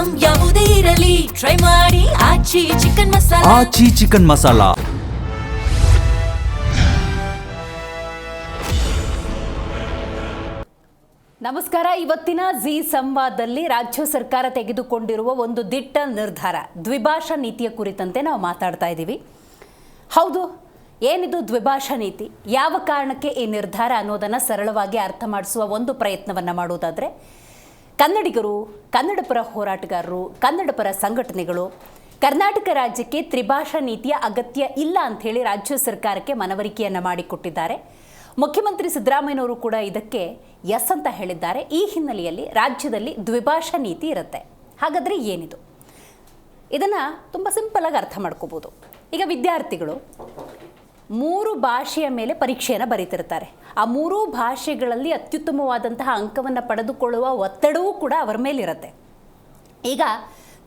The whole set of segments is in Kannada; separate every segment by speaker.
Speaker 1: ಐಟಂ ಯಾವುದೇ ಇರಲಿ ಟ್ರೈ ಮಾಡಿ ಆಚಿ ಚಿಕನ್ ಮಸಾಲಾ.
Speaker 2: ಆಚಿ ಚಿಕನ್ ಮಸಾಲಾ.
Speaker 3: ನಮಸ್ಕಾರ. ಇವತ್ತಿನ ಜಿ ಸಂವಾದದಲ್ಲಿ ರಾಜ್ಯ ಸರ್ಕಾರ ತೆಗೆದುಕೊಂಡಿರುವ ಒಂದು ದಿಟ್ಟ ನಿರ್ಧಾರ, ದ್ವಿಭಾಷಾ ನೀತಿಯ ಕುರಿತಂತೆ ನಾವು ಮಾತಾಡ್ತಾ ಇದ್ದೀವಿ. ಹೌದು, ಏನಿದು ದ್ವಿಭಾಷಾ ನೀತಿ, ಯಾವ ಕಾರಣಕ್ಕೆ ಈ ನಿರ್ಧಾರ ಅನ್ನೋದನ್ನು ಸರಳವಾಗಿ ಅರ್ಥ ಮಾಡಿಸುವ ಒಂದು ಪ್ರಯತ್ನವನ್ನು ಮಾಡುವುದಾದರೆ, ಕನ್ನಡಿಗರು, ಕನ್ನಡ ಪರ ಹೋರಾಟಗಾರರು, ಕನ್ನಡ ಪರ ಸಂಘಟನೆಗಳು ಕರ್ನಾಟಕ ರಾಜ್ಯಕ್ಕೆ ತ್ರಿಭಾಷಾ ನೀತಿಯ ಅಗತ್ಯ ಇಲ್ಲ ಅಂಥೇಳಿ ರಾಜ್ಯ ಸರ್ಕಾರಕ್ಕೆ ಮನವರಿಕೆಯನ್ನು ಮಾಡಿಕೊಟ್ಟಿದ್ದಾರೆ. ಮುಖ್ಯಮಂತ್ರಿ ಸಿದ್ದರಾಮಯ್ಯನವರು ಕೂಡ ಇದಕ್ಕೆ ಎಸ್ ಅಂತ ಹೇಳಿದ್ದಾರೆ. ಈ ಹಿನ್ನೆಲೆಯಲ್ಲಿ ರಾಜ್ಯದಲ್ಲಿ ದ್ವಿಭಾಷಾ ನೀತಿ ಇರುತ್ತೆ. ಹಾಗಾದರೆ ಏನಿದು? ಇದನ್ನು ತುಂಬ ಸಿಂಪಲಾಗಿ ಅರ್ಥ ಮಾಡ್ಕೋಬೋದು. ಈಗ ವಿದ್ಯಾರ್ಥಿಗಳು 3 ಭಾಷೆಯ ಮೇಲೆ ಪರೀಕ್ಷೆಯನ್ನು ಬರೀತಿರ್ತಾರೆ. ಆ 3 ಭಾಷೆಗಳಲ್ಲಿ ಅತ್ಯುತ್ತಮವಾದಂತಹ ಅಂಕವನ್ನು ಪಡೆದುಕೊಳ್ಳುವ ಒತ್ತಡವೂ ಕೂಡ ಅವರ ಮೇಲಿರುತ್ತೆ. ಈಗ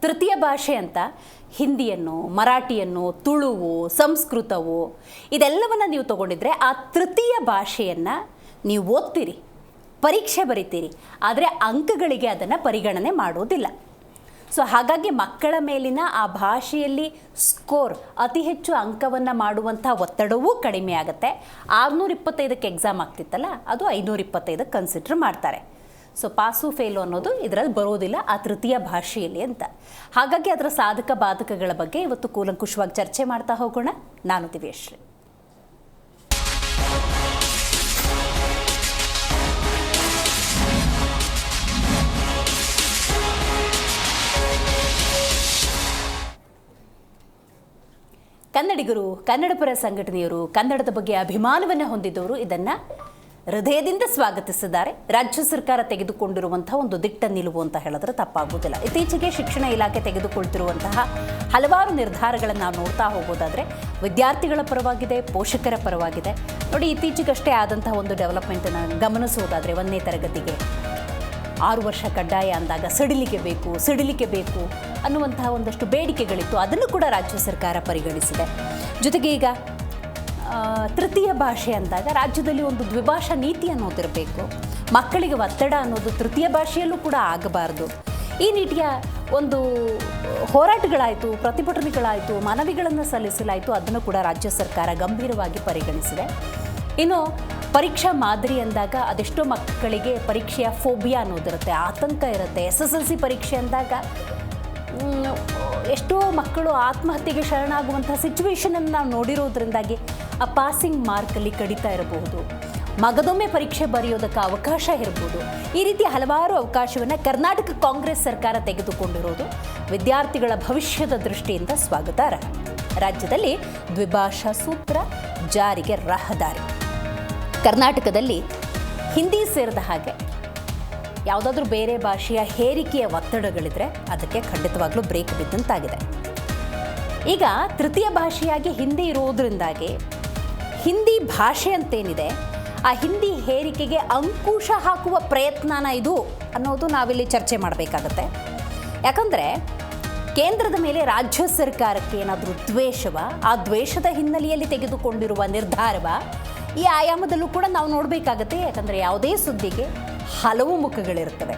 Speaker 3: ತೃತೀಯ ಭಾಷೆ ಅಂತ ಹಿಂದಿಯನ್ನು, ಮರಾಠಿಯನ್ನು, ತುಳುವು, ಸಂಸ್ಕೃತವು ಇದೆಲ್ಲವನ್ನು ನೀವು ತಗೊಂಡಿದ್ರೆ ಆ ತೃತೀಯ ಭಾಷೆಯನ್ನು ನೀವು ಓದ್ತೀರಿ, ಪರೀಕ್ಷೆ ಬರೀತೀರಿ, ಆದರೆ ಅಂಕಗಳಿಗೆ ಅದನ್ನು ಪರಿಗಣನೆ ಮಾಡೋದಿಲ್ಲ. ಸೊ ಹಾಗಾಗಿ ಮಕ್ಕಳ ಮೇಲಿನ ಆ ಭಾಷೆಯಲ್ಲಿ ಸ್ಕೋರ್ ಅತಿ ಹೆಚ್ಚು ಅಂಕವನ್ನು ಮಾಡುವಂಥ ಒತ್ತಡವೂ ಕಡಿಮೆ ಆಗುತ್ತೆ. 625ಕ್ಕೆ ಎಕ್ಸಾಮ್ ಆಗ್ತಿತ್ತಲ್ಲ, ಅದು 525ಕ್ಕೆ ಕನ್ಸಿಡರ್ ಮಾಡ್ತಾರೆ. ಸೊ ಪಾಸು ಫೇಲು ಅನ್ನೋದು ಇದರಲ್ಲಿ ಬರೋದಿಲ್ಲ ಆ ತೃತೀಯ ಭಾಷೆಯಲ್ಲಿ ಅಂತ. ಹಾಗಾಗಿ ಅದರ ಸಾಧಕ ಬಾಧಕಗಳ ಬಗ್ಗೆ ಇವತ್ತು ಕೂಲಂಕುಷವಾಗಿ ಚರ್ಚೆ ಮಾಡ್ತಾ ಹೋಗೋಣ. ನಾನು ದಿವ್ಯಶ್ರೀ. ಕನ್ನಡಿಗರು, ಕನ್ನಡ ಪರ ಸಂಘಟನೆಯವರು, ಕನ್ನಡದ ಬಗ್ಗೆ ಅಭಿಮಾನವನ್ನು ಹೊಂದಿದವರು ಇದನ್ನು ಹೃದಯದಿಂದ ಸ್ವಾಗತಿಸಿದ್ದಾರೆ. ರಾಜ್ಯ ಸರ್ಕಾರ ತೆಗೆದುಕೊಂಡಿರುವಂತಹ ಒಂದು ದಿಟ್ಟ ನಿಲುವು ಅಂತ ಹೇಳಿದ್ರೆ ತಪ್ಪಾಗುವುದಿಲ್ಲ. ಇತ್ತೀಚೆಗೆ ಶಿಕ್ಷಣ ಇಲಾಖೆ ತೆಗೆದುಕೊಳ್ತಿರುವಂತಹ ಹಲವಾರು ನಿರ್ಧಾರಗಳನ್ನು ನಾವು ನೋಡ್ತಾ ಹೋಗೋದಾದರೆ ವಿದ್ಯಾರ್ಥಿಗಳ ಪರವಾಗಿದೆ, ಪೋಷಕರ ಪರವಾಗಿದೆ. ನೋಡಿ, ಇತ್ತೀಚೆಗಷ್ಟೇ ಆದಂತಹ ಒಂದು ಡೆವಲಪ್ಮೆಂಟನ್ನು ಗಮನಿಸೋದಾದರೆ 1ನೇ ತರಗತಿಗೆ 6 ವರ್ಷ ಕಡ್ಡಾಯ ಅಂದಾಗ ಸಿಡಿಲಿಕೆ ಬೇಕು ಅನ್ನುವಂತಹ ಒಂದಷ್ಟು ಬೇಡಿಕೆಗಳಿತ್ತು. ಅದನ್ನು ಕೂಡ ರಾಜ್ಯ ಸರ್ಕಾರ ಪರಿಗಣಿಸಿದೆ. ಜೊತೆಗೆ ಈಗ ತೃತೀಯ ಭಾಷೆ ಅಂದಾಗ ರಾಜ್ಯದಲ್ಲಿ ಒಂದು ದ್ವಿಭಾಷಾ ನೀತಿ ಅನ್ನೋದಿರಬೇಕು. ಮಕ್ಕಳಿಗೆ ಒತ್ತಡ ಅನ್ನೋದು ತೃತೀಯ ಭಾಷೆಯಲ್ಲೂ ಕೂಡ ಆಗಬಾರ್ದು. ಈ ನೀತಿಯ ಒಂದು ಹೋರಾಟಗಳಾಯಿತು, ಪ್ರತಿಭಟನೆಗಳಾಯಿತು, ಮನವಿಗಳನ್ನು ಸಲ್ಲಿಸಲಾಯಿತು. ಅದನ್ನು ಕೂಡ ರಾಜ್ಯ ಸರ್ಕಾರ ಗಂಭೀರವಾಗಿ ಪರಿಗಣಿಸಿದೆ. ಇನ್ನು ಪರೀಕ್ಷಾ ಮಾದರಿ ಅಂದಾಗ ಅದೆಷ್ಟೋ ಮಕ್ಕಳಿಗೆ ಪರೀಕ್ಷೆಯ ಫೋಬಿಯಾ ಅನ್ನೋದಿರುತ್ತೆ, ಆತಂಕ ಇರುತ್ತೆ. SSLC ಪರೀಕ್ಷೆ ಅಂದಾಗ ಎಷ್ಟೋ ಮಕ್ಕಳು ಆತ್ಮಹತ್ಯೆಗೆ ಶರಣಾಗುವಂಥ ಸಿಚುವೇಷನನ್ನು ನಾವು ನೋಡಿರೋದ್ರಿಂದಾಗಿ ಆ ಪಾಸಿಂಗ್ ಮಾರ್ಕಲ್ಲಿ ಕಡಿತ ಇರಬಹುದು, ಮಗದೊಮ್ಮೆ ಪರೀಕ್ಷೆ ಬರೆಯೋದಕ್ಕೆ ಅವಕಾಶ ಇರ್ಬೋದು. ಈ ರೀತಿ ಹಲವಾರು ಅವಕಾಶವನ್ನು ಕರ್ನಾಟಕ ಕಾಂಗ್ರೆಸ್ ಸರ್ಕಾರ ತೆಗೆದುಕೊಂಡಿರೋದು ವಿದ್ಯಾರ್ಥಿಗಳ ಭವಿಷ್ಯದ ದೃಷ್ಟಿಯಿಂದ ಸ್ವಾಗತಾರ್ಹ. ರಾಜ್ಯದಲ್ಲಿ ದ್ವಿಭಾಷಾ ಸೂತ್ರ ಜಾರಿಗೆ ರಹದಾರಿ. ಕರ್ನಾಟಕದಲ್ಲಿ ಹಿಂದಿ ಸೇರಿದ ಹಾಗೆ ಯಾವುದಾದ್ರೂ ಬೇರೆ ಭಾಷೆಯ ಹೇರಿಕೆಯ ಒತ್ತಡಗಳಿದ್ರೆ ಅದಕ್ಕೆ ಖಂಡಿತವಾಗ್ಲೂ ಬ್ರೇಕ್ ಬಿದ್ದಂತಾಗಿದೆ. ಈಗ ತೃತೀಯ ಭಾಷೆಯಾಗಿ ಹಿಂದಿ ಇರೋದ್ರಿಂದಾಗಿ ಹಿಂದಿ ಭಾಷೆ ಅಂತೇನಿದೆ ಆ ಹಿಂದಿ ಹೇರಿಕೆಗೆ ಅಂಕುಶ ಹಾಕುವ ಪ್ರಯತ್ನನ ಇದು ಅನ್ನೋದು ನಾವಿಲ್ಲಿ ಚರ್ಚೆ ಮಾಡಬೇಕಾಗತ್ತೆ. ಯಾಕಂದರೆ ಕೇಂದ್ರದ ಮೇಲೆ ರಾಜ್ಯ ಸರ್ಕಾರಕ್ಕೆ ಏನಾದರೂ ದ್ವೇಷವ, ಆ ದ್ವೇಷದ ಹಿನ್ನೆಲೆಯಲ್ಲಿ ತೆಗೆದುಕೊಂಡಿರುವ ನಿರ್ಧಾರವ, ಈ ಆಯಾಮದಲ್ಲೂ ಕೂಡ ನಾವು ನೋಡಬೇಕಾಗತ್ತೆ. ಯಾಕಂದರೆ ಯಾವುದೇ ಸುದ್ದಿಗೆ ಹಲವು ಮುಖಗಳಿರ್ತವೆ.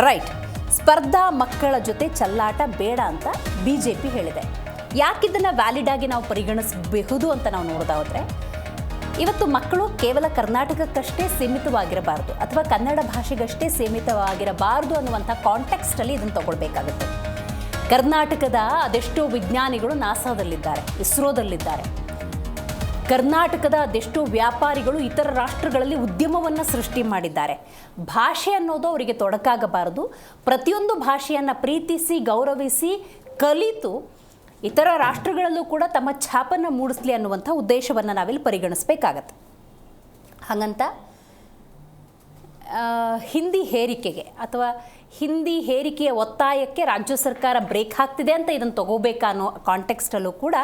Speaker 3: ರೈಟ್, ಸ್ಪರ್ಧಾ ಮಕ್ಕಳ ಜೊತೆ ಚೆಲ್ಲಾಟ ಬೇಡ ಅಂತ BJP ಹೇಳಿದೆ. ಯಾಕಿದನ್ನು ವ್ಯಾಲಿಡ್ ಆಗಿ ನಾವು ಪರಿಗಣಿಸಬಹುದು ಅಂತ ನಾವು ನೋಡೋದಾದರೆ, ಇವತ್ತು ಮಕ್ಕಳು ಕೇವಲ ಕರ್ನಾಟಕಕ್ಕಷ್ಟೇ ಸೀಮಿತವಾಗಿರಬಾರ್ದು ಅಥವಾ ಕನ್ನಡ ಭಾಷೆಗಷ್ಟೇ ಸೀಮಿತವಾಗಿರಬಾರ್ದು ಅನ್ನುವಂಥ ಕಾಂಟೆಕ್ಸ್ಟಲ್ಲಿ ಇದನ್ನು ತಗೊಳ್ಬೇಕಾಗುತ್ತೆ. ಕರ್ನಾಟಕದ ಅದೆಷ್ಟೋ ವಿಜ್ಞಾನಿಗಳು ನಾಸಾದಲ್ಲಿದ್ದಾರೆ, ಇಸ್ರೋದಲ್ಲಿದ್ದಾರೆ. ಕರ್ನಾಟಕದ ಅದೆಷ್ಟೋ ವ್ಯಾಪಾರಿಗಳು ಇತರ ರಾಷ್ಟ್ರಗಳಲ್ಲಿ ಉದ್ಯಮವನ್ನು ಸೃಷ್ಟಿ ಮಾಡಿದ್ದಾರೆ. ಭಾಷೆ ಅನ್ನೋದು ಅವರಿಗೆ ತೊಡಕಾಗಬಾರದು. ಪ್ರತಿಯೊಂದು ಭಾಷೆಯನ್ನು ಪ್ರೀತಿಸಿ, ಗೌರವಿಸಿ, ಕಲಿತು ಇತರ ರಾಷ್ಟ್ರಗಳಲ್ಲೂ ಕೂಡ ತಮ್ಮ ಛಾಪನ್ನು ಮೂಡಿಸಲಿ ಅನ್ನುವಂಥ ಉದ್ದೇಶವನ್ನು ನಾವಿಲ್ಲಿ ಪರಿಗಣಿಸಬೇಕಾಗತ್ತೆ. ಹಾಗಂತ ಹಿಂದಿ ಹೇರಿಕೆಗೆ ಅಥವಾ ಹಿಂದಿ ಹೇರಿಕೆಯ ಒತ್ತಾಯಕ್ಕೆ ರಾಜ್ಯ ಸರ್ಕಾರ ಬ್ರೇಕ್ ಹಾಕ್ತಿದೆ ಅಂತ ಇದನ್ನು ತಗೋಬೇಕಾ ಅನ್ನೋ ಕಾಂಟೆಕ್ಸ್ಟಲ್ಲೂ ಕೂಡ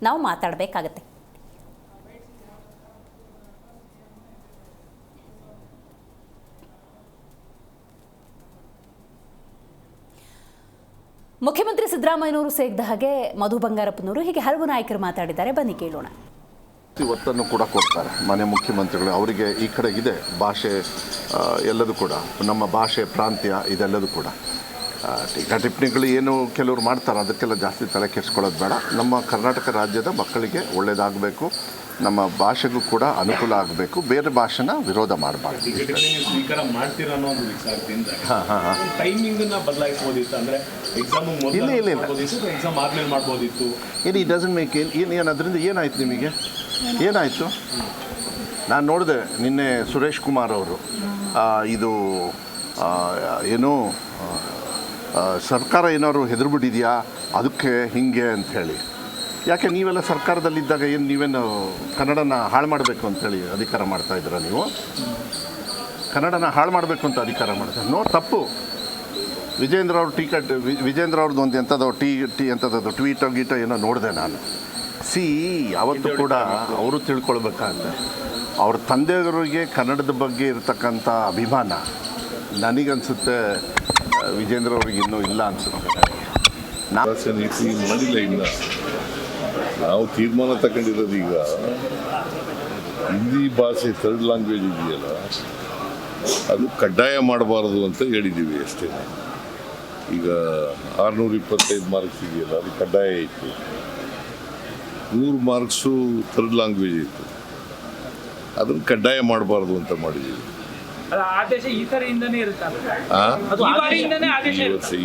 Speaker 3: ನಾವು ಮಾತಾಡಬೇಕಾಗತ್ತೆ. ಮುಖ್ಯಮಂತ್ರಿ ಸಿದ್ದರಾಮಯ್ಯನವರು ಸೇರಿದ ಹಾಗೆ ಮಧು ಬಂಗಾರಪ್ಪನವರು, ಹೀಗೆ ಹಲವು ನಾಯಕರು ಮಾತಾಡಿದ್ದಾರೆ. ಬನ್ನಿ ಕೇಳೋಣ.
Speaker 4: ಒತ್ತನ್ನು ಕೂಡ ಕೊಡ್ತಾರೆ ಮನೆ ಮುಖ್ಯಮಂತ್ರಿಗಳು. ಅವರಿಗೆ ಈ ಕಡೆ ಇದೆ ಭಾಷೆ ಎಲ್ಲದೂ ಕೂಡ, ನಮ್ಮ ಭಾಷೆ ಪ್ರಾಂತ್ಯ ಇದೆಲ್ಲದೂ ಕೂಡ. ಟೀಕಾ ಟಿಪ್ಪಣಿಗಳು ಏನು ಕೆಲವರು ಮಾಡ್ತಾರೆ, ಅದಕ್ಕೆಲ್ಲ ಜಾಸ್ತಿ ತಲೆ ಕೆಡಿಸ್ಕೊಳ್ಳೋದು ಬೇಡ. ನಮ್ಮ ಕರ್ನಾಟಕ ರಾಜ್ಯದ ಮಕ್ಕಳಿಗೆ ಒಳ್ಳೆಯದಾಗಬೇಕು, ನಮ್ಮ ಭಾಷೆಗೂ ಕೂಡ ಅನುಕೂಲ ಆಗಬೇಕು, ಬೇರೆ ಭಾಷೆನ ವಿರೋಧ ಮಾಡಬಾರ್ದು.
Speaker 2: ಸ್ವೀಕಾರ ಮಾಡ್ತೀರಾ ಅನ್ನೋ ಒಂದು ವಿಚಾರದಿಂದ ಟೈಮಿಂಗನ್ನು ಬದಲಾಯಿಸ್ಬೋದಿತ್ತು. ಅಂದರೆ ಎಕ್ಸಾಮ್
Speaker 4: ಇಲ್ಲ
Speaker 2: ಎಕ್ಸಾಮ್ ಆದ್ಮೇಲೆ ಮಾಡ್ಬೋದಿತ್ತು.
Speaker 4: ಏನು ಈ ಡಸಂಟ್ ಮೇಕ್ ಏನು ಅದರಿಂದ ಏನಾಯ್ತು ನಿಮಗೆ? ಏನಾಯಿತು? ನಾನು ನೋಡಿದೆ ನಿನ್ನೆ ಸುರೇಶ್ ಕುಮಾರ್ ಅವರು ಇದು ಏನೋ ಸರ್ಕಾರ ಏನಾದ್ರು ಹೆದರ್ಬಿಟ್ಟಿದೆಯಾ ಅದಕ್ಕೆ ಹಿಂಗೆ ಅಂಥೇಳಿ. ಯಾಕೆ ನೀವೆಲ್ಲ ಸರ್ಕಾರದಲ್ಲಿದ್ದಾಗ ಏನು ನೀವೇನು ಕನ್ನಡನ ಹಾಳು ಮಾಡಬೇಕು ಅಂಥೇಳಿ ಅಧಿಕಾರ ಮಾಡ್ತಾಯಿದ್ದೀರಾ? ನೀವು ಕನ್ನಡನ ಹಾಳು ಮಾಡಬೇಕು ಅಂತ ಅಧಿಕಾರ ಮಾಡ್ತಾರೆ. ತಪ್ಪು. ವಿಜೇಂದ್ರ ಅವ್ರ ವಿಜೇಂದ್ರ ಅವ್ರದ್ದು ಒಂದು ಎಂಥದ್ದು ಟ್ವೀಟೋ ಗೀಟೋ ಏನೋ ನೋಡಿದೆ ನಾನು. ಯಾವತ್ತೂ ಕೂಡ ಅವರು ತಿಳ್ಕೊಳ್ಬೇಕಾಗುತ್ತೆ. ಅವ್ರ ತಂದೆಯವರಿಗೆ ಕನ್ನಡದ ಬಗ್ಗೆ ಇರತಕ್ಕಂಥ ಅಭಿಮಾನ ನನಗನ್ಸುತ್ತೆ ವಿಜೇಂದ್ರ ಅವ್ರಿಗೆ ಇನ್ನೂ ಇಲ್ಲ ಅನ್ಸುತ್ತೆ.
Speaker 5: ನೀತಿ ಮಾಡಿಲ್ಲ. ಇನ್ನು ನಾವು ತೀರ್ಮಾನ ತಗೊಂಡಿರೋದು ಈಗ ಹಿಂದಿ ಭಾಷೆ ಥರ್ಡ್ ಲ್ಯಾಂಗ್ವೇಜ್ ಇದೆಯಲ್ಲ ಅದು ಕಡ್ಡಾಯ ಮಾಡಬಾರ್ದು ಅಂತ ಹೇಳಿದ್ದೀವಿ ಅಷ್ಟೇ. ಈಗ 625 ಮಾರ್ಕ್ಸ್ ಇದೆಯಲ್ಲ ಅದು ಕಡ್ಡಾಯ ಇತ್ತು, 100 ಮಾರ್ಕ್ಸು ಥರ್ಡ್ ಲ್ಯಾಂಗ್ವೇಜ್ ಇತ್ತು, ಅದನ್ನು ಕಡ್ಡಾಯ ಮಾಡಬಾರ್ದು ಅಂತ ಮಾಡಿದ್ದೀವಿ.
Speaker 6: ಆದೇಶ ಈ ಥರದಿಂದನೇ ಇರುತ್ತಲ್ಲ,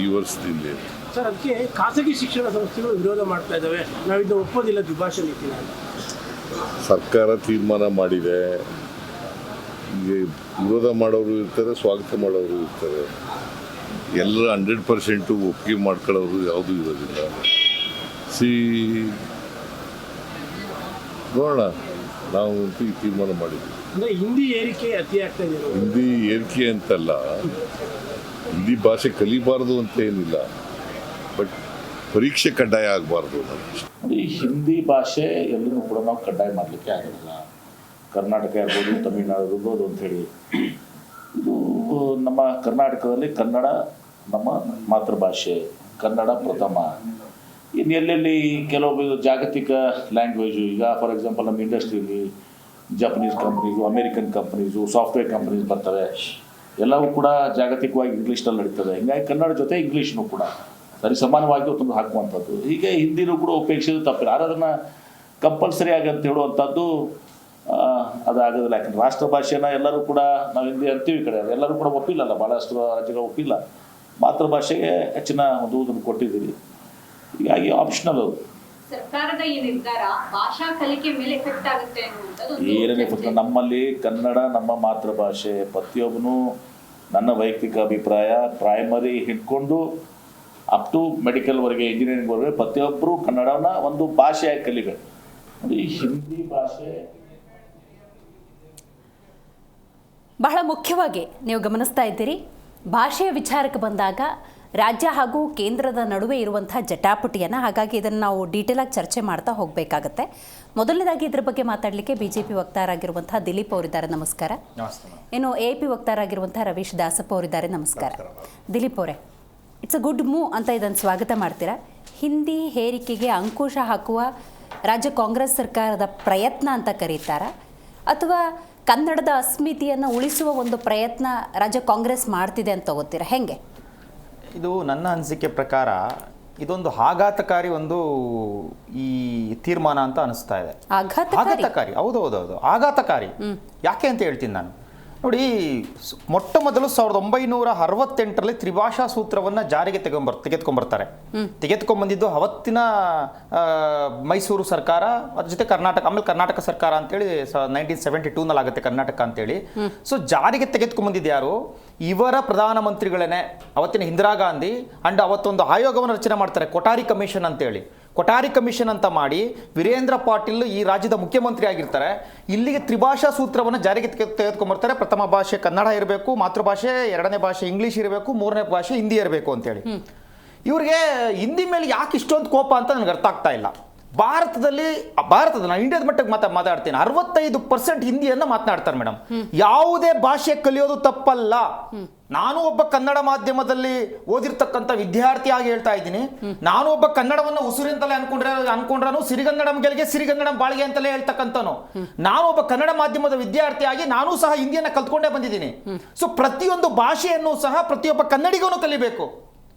Speaker 5: ಈ ವರ್ಷದಿಂದ
Speaker 6: ಸರ್. ಅದಕ್ಕೆ ಖಾಸಗಿ ಶಿಕ್ಷಣ ಸಂಸ್ಥೆಗಳು ವಿರೋಧ ಮಾಡ್ತಾ ಇದ್ದಾವೆ, ನಾವಿದ್ದು ಒಪ್ಪೋದಿಲ್ಲ ದ್ವಿಭಾಷಾ ನೀತಿನ.
Speaker 5: ಸರ್ಕಾರ ತೀರ್ಮಾನ ಮಾಡಿದೆ, ಈಗ ವಿರೋಧ ಮಾಡೋರು ಇರ್ತಾರೆ, ಸ್ವಾಗತ ಮಾಡೋರು ಇರ್ತಾರೆ. ಎಲ್ಲರ 100% ಒಪ್ಪಿಗೆ ಮಾಡ್ಕೊಳ್ಳೋರು ಯಾವುದೂ ಇರೋದಿಲ್ಲ. ನೋಡೋಣ, ನಾವು ಅಂತೂ ಈ ತೀರ್ಮಾನ ಮಾಡಿದ್ವಿ.
Speaker 6: ಅಂದರೆ ಹಿಂದಿ ಏರಿಕೆ ಅತಿ ಆಗ್ತಾ ಇದೆ.
Speaker 5: ಹಿಂದಿ ಏರಿಕೆ ಅಂತಲ್ಲ, ಹಿಂದಿ ಭಾಷೆ ಕಲಿಬಾರ್ದು ಅಂತ ಏನಿಲ್ಲ, ಬಟ್ ಪರೀಕ್ಷೆ ಕಡ್ಡಾಯ ಆಗಬಾರ್ದು.
Speaker 7: ಈ ಹಿಂದಿ ಭಾಷೆ ಎಲ್ಲೂ ಕೂಡ ನಾವು ಕಡ್ಡಾಯ ಮಾಡಲಿಕ್ಕೆ ಆಗೋದಿಲ್ಲ. ಕರ್ನಾಟಕ ಇರ್ಬೋದು, ತಮಿಳುನಾಡು ಇರ್ಬೋದು ಅಂಥೇಳಿ. ಇದು ನಮ್ಮ ಕರ್ನಾಟಕದಲ್ಲಿ ಕನ್ನಡ ನಮ್ಮ ಮಾತೃಭಾಷೆ, ಕನ್ನಡ ಪ್ರಥಮ. ಇನ್ನು ಎಲ್ಲೆಲ್ಲಿ ಕೆಲವೊಬ್ಬ ಜಾಗತಿಕ ಲ್ಯಾಂಗ್ವೇಜು, ಈಗ ಫಾರ್ ಎಕ್ಸಾಂಪಲ್ ನಮ್ಮ ಇಂಡಸ್ಟ್ರಿಯಲ್ಲಿ Japanese companies, American companies, software companies ಬರ್ತವೆ. ಎಲ್ಲವೂ ಕೂಡ ಜಾಗತಿಕವಾಗಿ ಇಂಗ್ಲೀಷ್ನಲ್ಲಿ ನಡೀತದೆ. ಹಿಂಗಾಗಿ ಕನ್ನಡ ಜೊತೆ ಇಂಗ್ಲೀಷ್ನೂ ಕೂಡ ಸರಿ ಸಮಾನವಾಗಿ ಒಂದು ಹಾಕುವಂಥದ್ದು. ಹೀಗೆ ಹಿಂದಿನೂ ಕೂಡ ಉಪೇಕ್ಷಿಸೋದು ತಪ್ಪಿಲ್ಲ. ಆದರೆ ಅದನ್ನು ಕಂಪಲ್ಸರಿ ಆಗಿ ಅಂತ ಹೇಳುವಂಥದ್ದು ಅದಾಗೋದಿಲ್ಲ. ಯಾಕಂದ್ರೆ ರಾಷ್ಟ್ರ ಭಾಷೆನ ಎಲ್ಲರೂ ಕೂಡ ನಾವು ಹಿಂದಿ ಅಂತೀವಿ, ಕಡೆ ಎಲ್ಲರೂ ಕೂಡ ಒಪ್ಪಿಲ್ಲಲ್ಲ, ಭಾಳಷ್ಟು ರಾಜ್ಯಗಳು ಒಪ್ಪಿಲ್ಲ. ಮಾತೃಭಾಷೆಗೆ ಹೆಚ್ಚಿನ ಒಂದು ಇದನ್ನು ಕೊಟ್ಟಿದ್ದೀವಿ. ಹೀಗಾಗಿ ಆಪ್ಷನಲ್ ಅದು.
Speaker 8: ಸರ್ಕಾರದ ಈ ನಿರ್ಧಾರ ಭಾಷಾ ಕಲಿಕೆ ಮೇಲೆ ಎಫೆಕ್ಟ್ ಆಗುತ್ತೆ
Speaker 7: ಏನೇನು ಎಫೆಕ್ಟ್? ನಮ್ಮಲ್ಲಿ ಕನ್ನಡ ನಮ್ಮ ಮಾತೃಭಾಷೆ. ಪ್ರತಿಯೊಬ್ಬನು ನನ್ನ ವೈಯಕ್ತಿಕ ಅಭಿಪ್ರಾಯ, ಪ್ರೈಮರಿ ಹಿಡ್ಕೊಂಡು ಅಪ್ ಟು ಮೆಡಿಕಲ್ವರೆಗೆ, ಇಂಜಿನಿಯರಿಂಗ್ವರೆಗೆ ಪ್ರತಿಯೊಬ್ಬರು ಕನ್ನಡನ ಒಂದು ಭಾಷೆಯಾಗಿ ಕಲಿಬೇಕು. ಈ ಹಿಂದಿ ಭಾಷೆ
Speaker 3: ಬಹಳ ಮುಖ್ಯವಾಗಿ ನೀವು ಗಮನಿಸ್ತಾ ಇದ್ದೀರಿ. ಭಾಷೆಯ ವಿಚಾರಕ್ಕೆ ಬಂದಾಗ ರಾಜ್ಯ ಹಾಗೂ ಕೇಂದ್ರದ ನಡುವೆ ಇರುವಂಥ ಜಟಾಪಟಿಯನ್ನು, ಹಾಗಾಗಿ ಇದನ್ನು ನಾವು ಡೀಟೇಲಾಗಿ ಚರ್ಚೆ ಮಾಡ್ತಾ ಹೋಗಬೇಕಾಗತ್ತೆ. ಮೊದಲನೇದಾಗಿ ಇದ್ರ ಬಗ್ಗೆ ಮಾತಾಡಲಿಕ್ಕೆ BJP ವಕ್ತಾರರಾಗಿರುವಂಥ ದಿಲೀಪ್ ಅವರಿದ್ದಾರೆ, ನಮಸ್ಕಾರ. ಇನ್ನು AAP ವಕ್ತಾರರಾಗಿರುವಂಥ ರವೀಶ್ ದಾಸಪ್ಪ ಅವರಿದ್ದಾರೆ, ನಮಸ್ಕಾರ. ದಿಲೀಪ್ ಅವರೇ, ಇಟ್ಸ್ ಅ ಗುಡ್ ಮೂವ್ ಅಂತ ಇದನ್ನು ಸ್ವಾಗತ ಮಾಡ್ತೀರಾ? ಹಿಂದಿ ಹೇರಿಕೆಗೆ ಅಂಕುಶ ಹಾಕುವ ರಾಜ್ಯ ಕಾಂಗ್ರೆಸ್ ಸರ್ಕಾರದ ಪ್ರಯತ್ನ ಅಂತ ಕರೀತಾರಾ, ಅಥವಾ ಕನ್ನಡದ ಅಸ್ಮಿತೆಯನ್ನು ಉಳಿಸುವ ಒಂದು ಪ್ರಯತ್ನ ರಾಜ್ಯ ಕಾಂಗ್ರೆಸ್ ಮಾಡ್ತಿದೆ ಅಂತ ತಗೋತೀರಾ? ಹೆಂಗೆ
Speaker 9: ಇದು? ನನ್ನ ಅನಿಸಿಕೆ ಪ್ರಕಾರ ಇದೊಂದು ಆಘಾತಕಾರಿ ಒಂದು ಈ ತೀರ್ಮಾನ ಅಂತ ಅನಿಸ್ತಾ ಇದೆ. ಆಘಾತಕಾರಿ, ಹೌದೌದೌದು, ಆಘಾತಕಾರಿ. ಯಾಕೆ ಅಂತ ಹೇಳ್ತೀನಿ ನಾನು. ನೋಡಿ, ಮೊಟ್ಟ ಮೊದಲು 1968ರಲ್ಲಿ ತ್ರಿಭಾಷಾ ಸೂತ್ರವನ್ನು ಜಾರಿಗೆ ತೆಗೆದುಕೊಂಡ್ಬರ್ತಾರೆ. ತೆಗೆದುಕೊಂಡ್ಬಂದಿದ್ದು ಅವತ್ತಿನ ಮೈಸೂರು ಸರ್ಕಾರ, ಅದ್ರ ಜೊತೆ ಕರ್ನಾಟಕ, ಆಮೇಲೆ ಕರ್ನಾಟಕ ಸರ್ಕಾರ ಅಂತೇಳಿ 1972ನಲ್ಲಿ ಆಗುತ್ತೆ ಕರ್ನಾಟಕ ಅಂತೇಳಿ. ಸೊ ಜಾರಿಗೆ ತೆಗೆದುಕೊಂಡ್ಬಂದಿದ್ದು ಯಾರು? ಇವರ ಪ್ರಧಾನಮಂತ್ರಿಗಳೇನೆ, ಅವತ್ತಿನ ಇಂದಿರಾ ಗಾಂಧಿ. ಅಂಡ್ ಅವತ್ತೊಂದು ಆಯೋಗವನ್ನು ರಚನೆ ಮಾಡ್ತಾರೆ, ಕೊಠಾರಿ ಕಮಿಷನ್ ಅಂತೇಳಿ. ಕೊಠಾರಿ ಕಮಿಷನ್ ಅಂತ ಮಾಡಿ ವೀರೇಂದ್ರ ಪಾಟೀಲ್ ಈ ರಾಜ್ಯದ ಮುಖ್ಯಮಂತ್ರಿ ಆಗಿರ್ತಾರೆ. ಇಲ್ಲಿಗೆ ತ್ರಿಭಾಷಾ ಸೂತ್ರವನ್ನು ಜಾರಿಗೆ ತೆಗೆದುಕೊಂಡ್ಬರ್ತಾರೆ. ಪ್ರಥಮ ಭಾಷೆ ಕನ್ನಡ ಇರಬೇಕು, ಮಾತೃಭಾಷೆ, ಎರಡನೇ ಭಾಷೆ ಇಂಗ್ಲೀಷ್ ಇರಬೇಕು, ಮೂರನೇ ಭಾಷೆ ಹಿಂದಿ ಇರಬೇಕು ಅಂತೇಳಿ. ಇವ್ರಿಗೆ ಹಿಂದಿ ಮೇಲೆ ಯಾಕೆ ಇಷ್ಟೊಂದು ಕೋಪ ಅಂತ ನನಗೆ ಅರ್ಥ ಆಗ್ತಾ ಇಲ್ಲ. ಭಾರತದ ನಾನು ಇಂಡಿಯಾದ ಮಟ್ಟಕ್ಕೆ ಮಾತಾಡ್ತೀನಿ, 65% ಹಿಂದಿಯನ್ನು ಮಾತನಾಡ್ತಾರೆ ಮೇಡಮ್. ಯಾವುದೇ ಭಾಷೆ ಕಲಿಯೋದು ತಪ್ಪಲ್ಲ. ನಾನು ಒಬ್ಬ ಕನ್ನಡ ಮಾಧ್ಯಮದಲ್ಲಿ ಓದಿರ್ತಕ್ಕಂಥ ವಿದ್ಯಾರ್ಥಿಯಾಗಿ ಹೇಳ್ತಾ ಇದ್ದೀನಿ. ನಾನು ಒಬ್ಬ ಕನ್ನಡವನ್ನು ಉಸಿರಿಂತಲೇ ಅನ್ಕೊಂಡ್ರೂ ಸಿರಿಗನ್ನಡಂ ಗೆಲ್ಗೆ ಸಿರಿಗನ್ನಡಂ ಬಾಳ್ಗೆ ಅಂತಲೇ ಹೇಳ್ತಕ್ಕಂಥನು. ನಾನು ಒಬ್ಬ ಕನ್ನಡ ಮಾಧ್ಯಮದ ವಿದ್ಯಾರ್ಥಿಯಾಗಿ ನಾನು ಸಹ ಹಿಂದಿಯನ್ನು ಕಲ್ತ್ಕೊಂಡೇ ಬಂದಿದ್ದೀನಿ. ಸೊ ಪ್ರತಿಯೊಂದು ಭಾಷೆಯನ್ನು ಸಹ ಪ್ರತಿಯೊಬ್ಬ ಕನ್ನಡಿಗನು ಕಲಿಬೇಕು.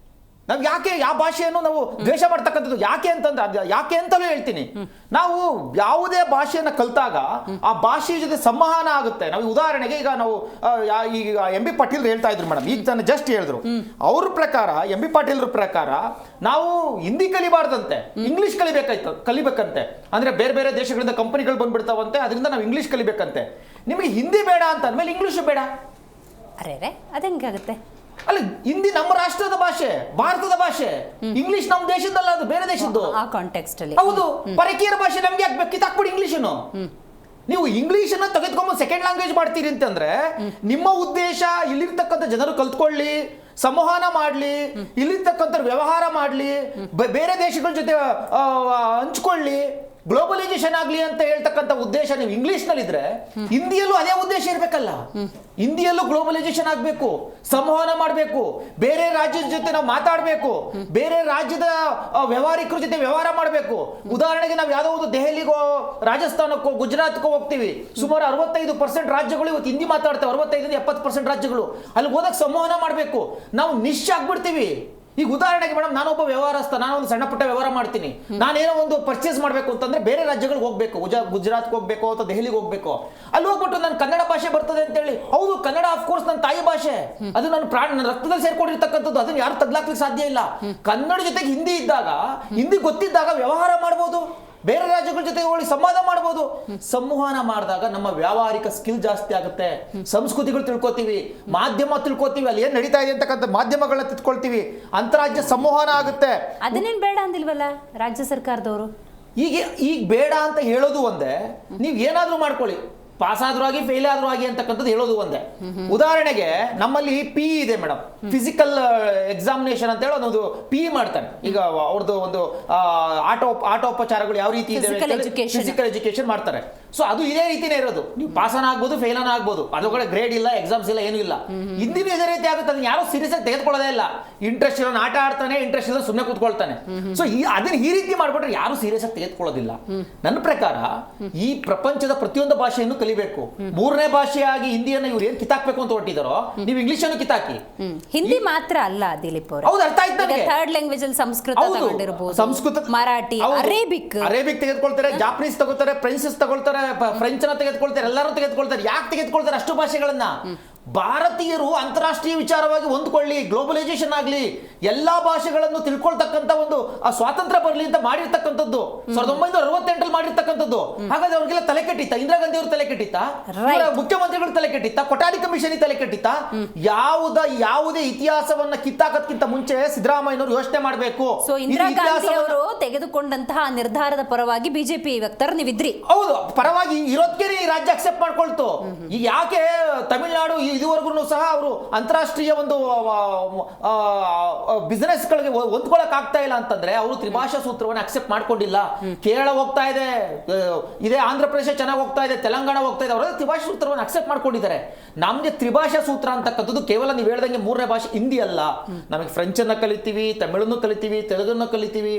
Speaker 9: ನಾವು ಯಾಕೆ ಯಾವ ಭಾಷೆಯನ್ನು ನಾವು ದ್ವೇಷ ಮಾಡ್ತಕ್ಕಂಥದ್ದು ಯಾಕೆ ಅಂತಂದ್ರೆ ಅದು ಯಾಕೆ ಅಂತಲೂ ಹೇಳ್ತೀನಿ. ನಾವು ಯಾವುದೇ ಭಾಷೆಯನ್ನು ಕಲಿತಾಗ ಆ ಭಾಷೆಯ ಜೊತೆ ಸಂವಹನ ಆಗುತ್ತೆ. ನಾವು ಉದಾಹರಣೆಗೆ ಈಗ ನಾವು ಈಗ ಎಂ ಬಿ ಪಾಟೀಲ್ ಹೇಳ್ತಾ ಇದ್ರು ಮೇಡಮ್, ಈಗ ತಾನು ಜಸ್ಟ್ ಹೇಳಿದ್ರು. ಅವ್ರ ಪ್ರಕಾರ ಎಂ ಬಿ ಪಾಟೀಲ್ರ ಪ್ರಕಾರ ನಾವು ಹಿಂದಿ ಕಲಿಬಾರ್ದಂತೆ, ಇಂಗ್ಲಿಷ್ ಕಲಿಬೇಕಂತೆ. ಅಂದ್ರೆ ಬೇರೆ ಬೇರೆ ದೇಶಗಳಿಂದ ಕಂಪನಿಗಳು ಬಂದ್ಬಿಡ್ತಾವಂತೆ, ಅದರಿಂದ ನಾವು ಇಂಗ್ಲಿಷ್ ಕಲಿಬೇಕಂತೆ. ನಿಮಗೆ ಹಿಂದಿ ಬೇಡ ಅಂತ ಅಂದ್ಮೇಲೆ ಇಂಗ್ಲಿಷ್ ಬೇಡ.
Speaker 3: ಅರೆ ಅದಂಗಾಗುತ್ತೆ?
Speaker 9: ಅಲ್ಲ, ಹಿಂದಿ ನಮ್ಮ ರಾಷ್ಟ್ರದ ಭಾಷೆ, ಭಾರತದ ಭಾಷೆ. ಇಂಗ್ಲಿಷ್ ನಮ್ಮ ದೇಶದಲ್ಲ, ಅದು ಬೇರೆ ದೇಶದ್ದು.
Speaker 3: ಆ ಕಾಂಟೆಕ್ಸ್ಟ್ ಅಲ್ಲಿ
Speaker 9: ಹೌದು. ಪರಕೀಯರ ಭಾಷೆ ನಮ್ಗೆ ಯಾಕೆ ಕಿತ್ತಾಕ್ಬಿಡಿ ಇಂಗ್ಲಿಷನ್ನು. ನೀವು ಇಂಗ್ಲಿಷ್ ಅನ್ನ ತೆಗೆದುಕೊಂಡು ಸೆಕೆಂಡ್ ಲ್ಯಾಂಗ್ವೇಜ್ ಮಾಡ್ತೀರಿ ಅಂತಂದ್ರೆ ನಿಮ್ಮ ಉದ್ದೇಶ ಇಲ್ಲಿರ್ತಕ್ಕಂಥ ಜನರು ಕಲ್ತ್ಕೊಳ್ಳಿ, ಸಂವಹನ ಮಾಡ್ಲಿ, ಇಲ್ಲಿರ್ತಕ್ಕಂಥ ವ್ಯವಹಾರ ಮಾಡ್ಲಿ, ಬೇರೆ ದೇಶಗಳ ಜೊತೆ ಹಂಚ್ಕೊಳ್ಳಿ, ಗ್ಲೋಬಲೈಸೇಷನ್ ಆಗ್ಲಿ ಅಂತ ಹೇಳ್ತಕ್ಕಂಥ ಉದ್ದೇಶ ನೀವು ಇಂಗ್ಲಿಷ್ ನಲ್ಲಿ ಇದ್ರೆ ಹಿಂದಿಯಲ್ಲೂ ಅದೇ ಉದ್ದೇಶ ಇರ್ಬೇಕಲ್ಲ. ಹಿಂದಿಯಲ್ಲೂ ಗ್ಲೋಬಲೈಸೇಷನ್ ಆಗ್ಬೇಕು, ಸಂವಹನ ಮಾಡಬೇಕು, ಬೇರೆ ರಾಜ್ಯದ ಜೊತೆ ನಾವು ಮಾತಾಡಬೇಕು, ಬೇರೆ ರಾಜ್ಯದ ವ್ಯವಹಾರಿಕರ ಜೊತೆ ವ್ಯವಹಾರ ಮಾಡಬೇಕು. ಉದಾಹರಣೆಗೆ ನಾವು ಯಾವುದೋ ಒಂದು ದೆಹಲಿಗೋ ರಾಜಸ್ಥಾನಕ್ಕೋ ಗುಜರಾತ್ಕೋ ಹೋಗ್ತೀವಿ, ಸುಮಾರು 65% ರಾಜ್ಯಗಳು ಇವತ್ತು ಹಿಂದಿ ಮಾತಾಡ್ತೇವೆ. 65-70% ರಾಜ್ಯಗಳು. ಅಲ್ಲಿ ಹೋದಾಗ ಸಂವಹನ ಮಾಡಬೇಕು. ನಾವು ನಿಶ್ ಆಗ್ಬಿಡ್ತೀವಿ. ಈಗ ಉದಾಹರಣೆಗೆ ಮೇಡಮ್, ನಾನೊಬ್ಬ ವ್ಯವಹಾರಸ್ಥ, ನಾನೊಂದು ಸಣ್ಣ ಪುಟ್ಟ ವ್ಯವಹಾರ ಮಾಡ್ತೀನಿ. ನಾನೇನೋ ಒಂದು ಪರ್ಚೇಸ್ ಮಾಡಬೇಕು ಅಂತಂದ್ರೆ ಬೇರೆ ರಾಜ್ಯಗಳಿಗೆ ಹೋಗ್ಬೇಕು, ಗುಜರಾತ್ಗೆ ಹೋಗ್ಬೇಕು ಅಥವಾ ದೆಹಲಿಗೆ ಹೋಗ್ಬೇಕು. ಅಲ್ಲಿ ಹೋಗ್ಬಿಟ್ಟು ನಾನು ಕನ್ನಡ ಭಾಷೆ ಬರ್ತದೆ ಅಂತ ಹೇಳಿ, ಹೌದು ಕನ್ನಡ ಆಫ್ಕೋರ್ಸ್ ನನ್ನ ತಾಯಿ ಭಾಷೆ, ಅದು ನನ್ನ ರಕ್ತದಲ್ಲಿ ಸೇರ್ಕೊಂಡಿರ್ತಕ್ಕಂಥದ್ದು, ಅದನ್ನ ಯಾರು ತಗ್ಲಾಕ್ಲಿಕ್ಕೆ ಸಾಧ್ಯ ಇಲ್ಲ. ಕನ್ನಡ ಜೊತೆಗೆ ಹಿಂದಿ ಇದ್ದಾಗ, ಹಿಂದಿ ಗೊತ್ತಿದ್ದಾಗ ವ್ಯವಹಾರ ಮಾಡ್ಬೋದು, ಬೇರೆ ರಾಜ್ಯಗಳ ಜೊತೆ ಹೋಗಿ ಸಂವಾದ ಮಾಡಬಹುದು. ಸಂವಹನ ಮಾಡಿದಾಗ ನಮ್ಮ ವ್ಯಾವಹಾರಿಕ ಸ್ಕಿಲ್ ಜಾಸ್ತಿ ಆಗುತ್ತೆ, ಸಂಸ್ಕೃತಿಗಳು ತಿಳ್ಕೊತೀವಿ, ಮಾಧ್ಯಮ ತಿಳ್ಕೊತೀವಿ, ಅಲ್ಲಿ ಏನ್ ನಡೀತಾ ಇದೆ ಅಂತಕ್ಕಂಥ ಮಾಧ್ಯಮಗಳನ್ನ ತಿಳ್ಕೊಳ್ತೀವಿ, ಅಂತರಾಜ್ಯ ಸಂವಹನ ಆಗುತ್ತೆ.
Speaker 3: ಅದನ್ನೇನ್ ಬೇಡ ಅಂದಿಲ್ವಲ್ಲ ರಾಜ್ಯ ಸರ್ಕಾರದವರು?
Speaker 9: ಈಗ ಬೇಡ ಅಂತ ಹೇಳೋದು ಒಂದೇ, ನೀವು ಏನಾದ್ರೂ ಮಾಡ್ಕೊಳ್ಳಿ, ಪಾಸ್ ಆದ್ರೂ ಆಗಿ ಫೇಲ್ ಆದ್ರೂ ಆಗಿ ಅಂತಕ್ಕಂಥದ್ದು ಹೇಳೋದು ಒಂದೇ. ಉದಾಹರಣೆಗೆ ನಮ್ಮಲ್ಲಿ ಪಿ ಇದೆ ಮೇಡಮ್, ಫಿಸಿಕಲ್ ಎಕ್ಸಾಮಿನೇಷನ್ ಅಂತ ಹೇಳಿ ಒಂದು ಪಿ ಮಾಡ್ತಾನೆ. ಈಗ ಅವ್ರದ್ದು ಒಂದು ಆಟೋಪಚಾರಗಳು ಯಾವ ರೀತಿ ಇದೆ, ಫಿಸಿಕಲ್ ಎಜುಕೇಶನ್ ಮಾಡ್ತಾರೆ. ಸೊ ಅದು ಇದೇ ರೀತಿನೇ ಇರೋದು. ನೀವು ಪಾಸನ ಆಗ್ಬೋದು, ಫೇಲನ ಆಗ್ಬೋದು, ಅದೊಳಗಡೆ ಗ್ರೇಡ್ ಇಲ್ಲ, ಎಕ್ಸಾಮ್ಸ್ ಇಲ್ಲ, ಏನೂ ಇಲ್ಲ. ಹಿಂದಿನ ಇದೇ ರೀತಿ ಆಗುತ್ತೆ. ಅದನ್ನ ಯಾರೋ ಸೀರಿಯಸ್ ಆಗಿ ತೆಗೆದುಕೊಳ್ಳೋದೇ ಇಲ್ಲ. ಇಂಟ್ರೆಸ್ಟ್ ಇರೋ ಆಟ ಆಡ್ತಾನೆ, ಇಂಟ್ರೆಸ್ಟ್ ಇಲ್ಲ ಸುಮ್ಮನೆ ಕೂತ್ಕೊಳ್ತಾನೆ. ಸೊ ಅದನ್ನ ಈ ರೀತಿ ಮಾಡ್ಬಿಟ್ರೆ ಯಾರು ಸೀರಿಯಸ್ ಆಗಿ ತೆಗೆದುಕೊಳ್ಳೋದಿಲ್ಲ. ನನ್ನ ಪ್ರಕಾರ ಈ ಪ್ರಪಂಚದ ಪ್ರತಿಯೊಂದು ಭಾಷೆಯನ್ನು ಕಲಿಬೇಕು. ಮೂರನೇ ಭಾಷೆಯಾಗಿ ಹಿಂದಿಯನ್ನು ಇವ್ರು ಏನ್ ಕಿತ್ತಾಕ್ಬೇಕು ಅಂತ ಹೊರಟಿದಾರೋ, ನೀವು ಇಂಗ್ಲಿಷ್ ಅನ್ನು ಕಿತ್ತಾಕಿ.
Speaker 3: ಹಿಂದಿ ಮಾತ್ರ ಅಲ್ಲ ದಿಲೀಪ್ ಅವರು,
Speaker 9: ಹೌದು, ಅರ್ಥ ಆಯ್ತು ನನಗೆ.
Speaker 3: ಥರ್ಡ್ ಲ್ಯಾಂಗ್ವೇಜ್ ಅಲ್ಲಿ ಸಂಸ್ಕೃತ, ಮರಾಠಿ, ಅರೇಬಿಕ್
Speaker 9: ತೆಗೆದುಕೊಳ್ತಾರೆ, ಜಾಪನೀಸ್ ತಗೋತಾರೆ, ಫ್ರೆಂಚ್ ತಗೊಳ್ತಾರೆ, ಫ್ರೆಂಚ್ ನ ತೆಗೆದುಕೊಳ್ತಾರೆ, ಎಲ್ಲರೂ ತೆಗೆದುಕೊಳ್ತಾರೆ. ಯಾಕೆ ತೆಗೆದುಕೊಳ್ತಾರೆ ಅಷ್ಟು ಭಾಷೆಗಳನ್ನ? ಭಾರತೀಯರು ಅಂತಾರಾಷ್ಟ್ರೀಯ ವಿಚಾರವಾಗಿ ಹೊಂದ್ಕೊಳ್ಳಿ, ಗ್ಲೋಬಲೈಸೇಷನ್ ಆಗಲಿ, ಎಲ್ಲಾ ಭಾಷೆಗಳನ್ನು ತಿಳ್ಕೊಳ್ತಕ್ಕಂಥ ಒಂದು ಸ್ವಾತಂತ್ರ್ಯ ಬರಲಿ ಅಂತ ಮಾಡಿರ್ತಕ್ಕಂಥದ್ದು 1968 ಮಾಡಿರ್ತಕ್ಕಂಥದ್ದು. ಹಾಗಾದ್ರೆ ಅವ್ರಿಗೆಲ್ಲ ತಲೆ ಕೆಟ್ಟಿತ್ತ? ಇಂದಿರಾ ಗಾಂಧಿ ಅವರು ತಲೆ ಕೆಟ್ಟಿತ್ತ? ಮುಖ್ಯಮಂತ್ರಿಗಳು ತಲೆ ಕೆಟ್ಟಿತ್ತ? ಕೊಠಾರಿ ಕಮಿಷನ್ ತಲೆ ಕೆಟ್ಟಿತ್ತ? ಯಾವುದೇ ಇತಿಹಾಸವನ್ನ ಕಿತ್ತಾಕಕ್ಕಿಂತ ಮುಂಚೆ ಸಿದ್ದರಾಮಯ್ಯನವರು ಯೋಚನೆ ಮಾಡಬೇಕು.
Speaker 3: ಇಂದಿರಾ ಗಾಂಧಿ ಅವರು ತೆಗೆದುಕೊಂಡಂತಹ ನಿರ್ಧಾರದ ಪರವಾಗಿ ಬಿಜೆಪಿ ವಕ್ತಾರ ನೀವಿದ್ರಿ.
Speaker 9: ಹೌದು, ಪರವಾಗಿ ಇರೋದಕ್ಕೆ ಈ ರಾಜ್ಯ ಅಕ್ಸೆಪ್ಟ್ ಮಾಡ್ಕೊಳ್ತು. ಈಗ ಯಾಕೆ ತಮಿಳುನಾಡು ಇದುವರೆಗೂ ಸಹ ಅವರು ಅಂತಾರಾಷ್ಟ್ರೀಯ ಒಂದು ಬಿಸಿನೆಸ್ ಗಳಿಗೆ ಹೊಂದ್ಕೊಳಕ್ ಆಗ್ತಾ ಇಲ್ಲ ಅಂತಂದ್ರೆ ಅವರು ತ್ರಿಭಾಷಾ ಸೂತ್ರವನ್ನು ಅಕ್ಸೆಪ್ಟ್ ಮಾಡ್ಕೊಂಡಿಲ್ಲ. ಕೇರಳ ಹೋಗ್ತಾ ಇದೆ, ಇದೇ ಆಂಧ್ರ ಪ್ರದೇಶ ಚೆನ್ನಾಗಿ ಹೋಗ್ತಾ ಇದೆ, ತೆಲಂಗಾಣ ಹೋಗ್ತಾ ಇದೆ, ಅವರೆಲ್ಲ ತ್ರಿಭಾಷಾ ಸೂತ್ರವನ್ನು ಅಕ್ಸೆಪ್ಟ್ ಮಾಡ್ಕೊಂಡಿದ್ದಾರೆ. ನಮ್ಗೆ ತ್ರಿಭಾಷಾ ಸೂತ್ರ ಅಂತಕ್ಕಂಥದ್ದು ಕೇವಲ ನೀವು ಹೇಳ್ದಂಗೆ ಮೂರನೇ ಭಾಷೆ ಹಿಂದಿ ಅಲ್ಲ. ನಮಗೆ ಫ್ರೆಂಚ್ ಅನ್ನ ಕಲಿತೀವಿ, ತಮಿಳನ್ನು ಕಲಿತೀವಿ, ತೆಲುಗನ್ನು ಕಲಿತೀವಿ,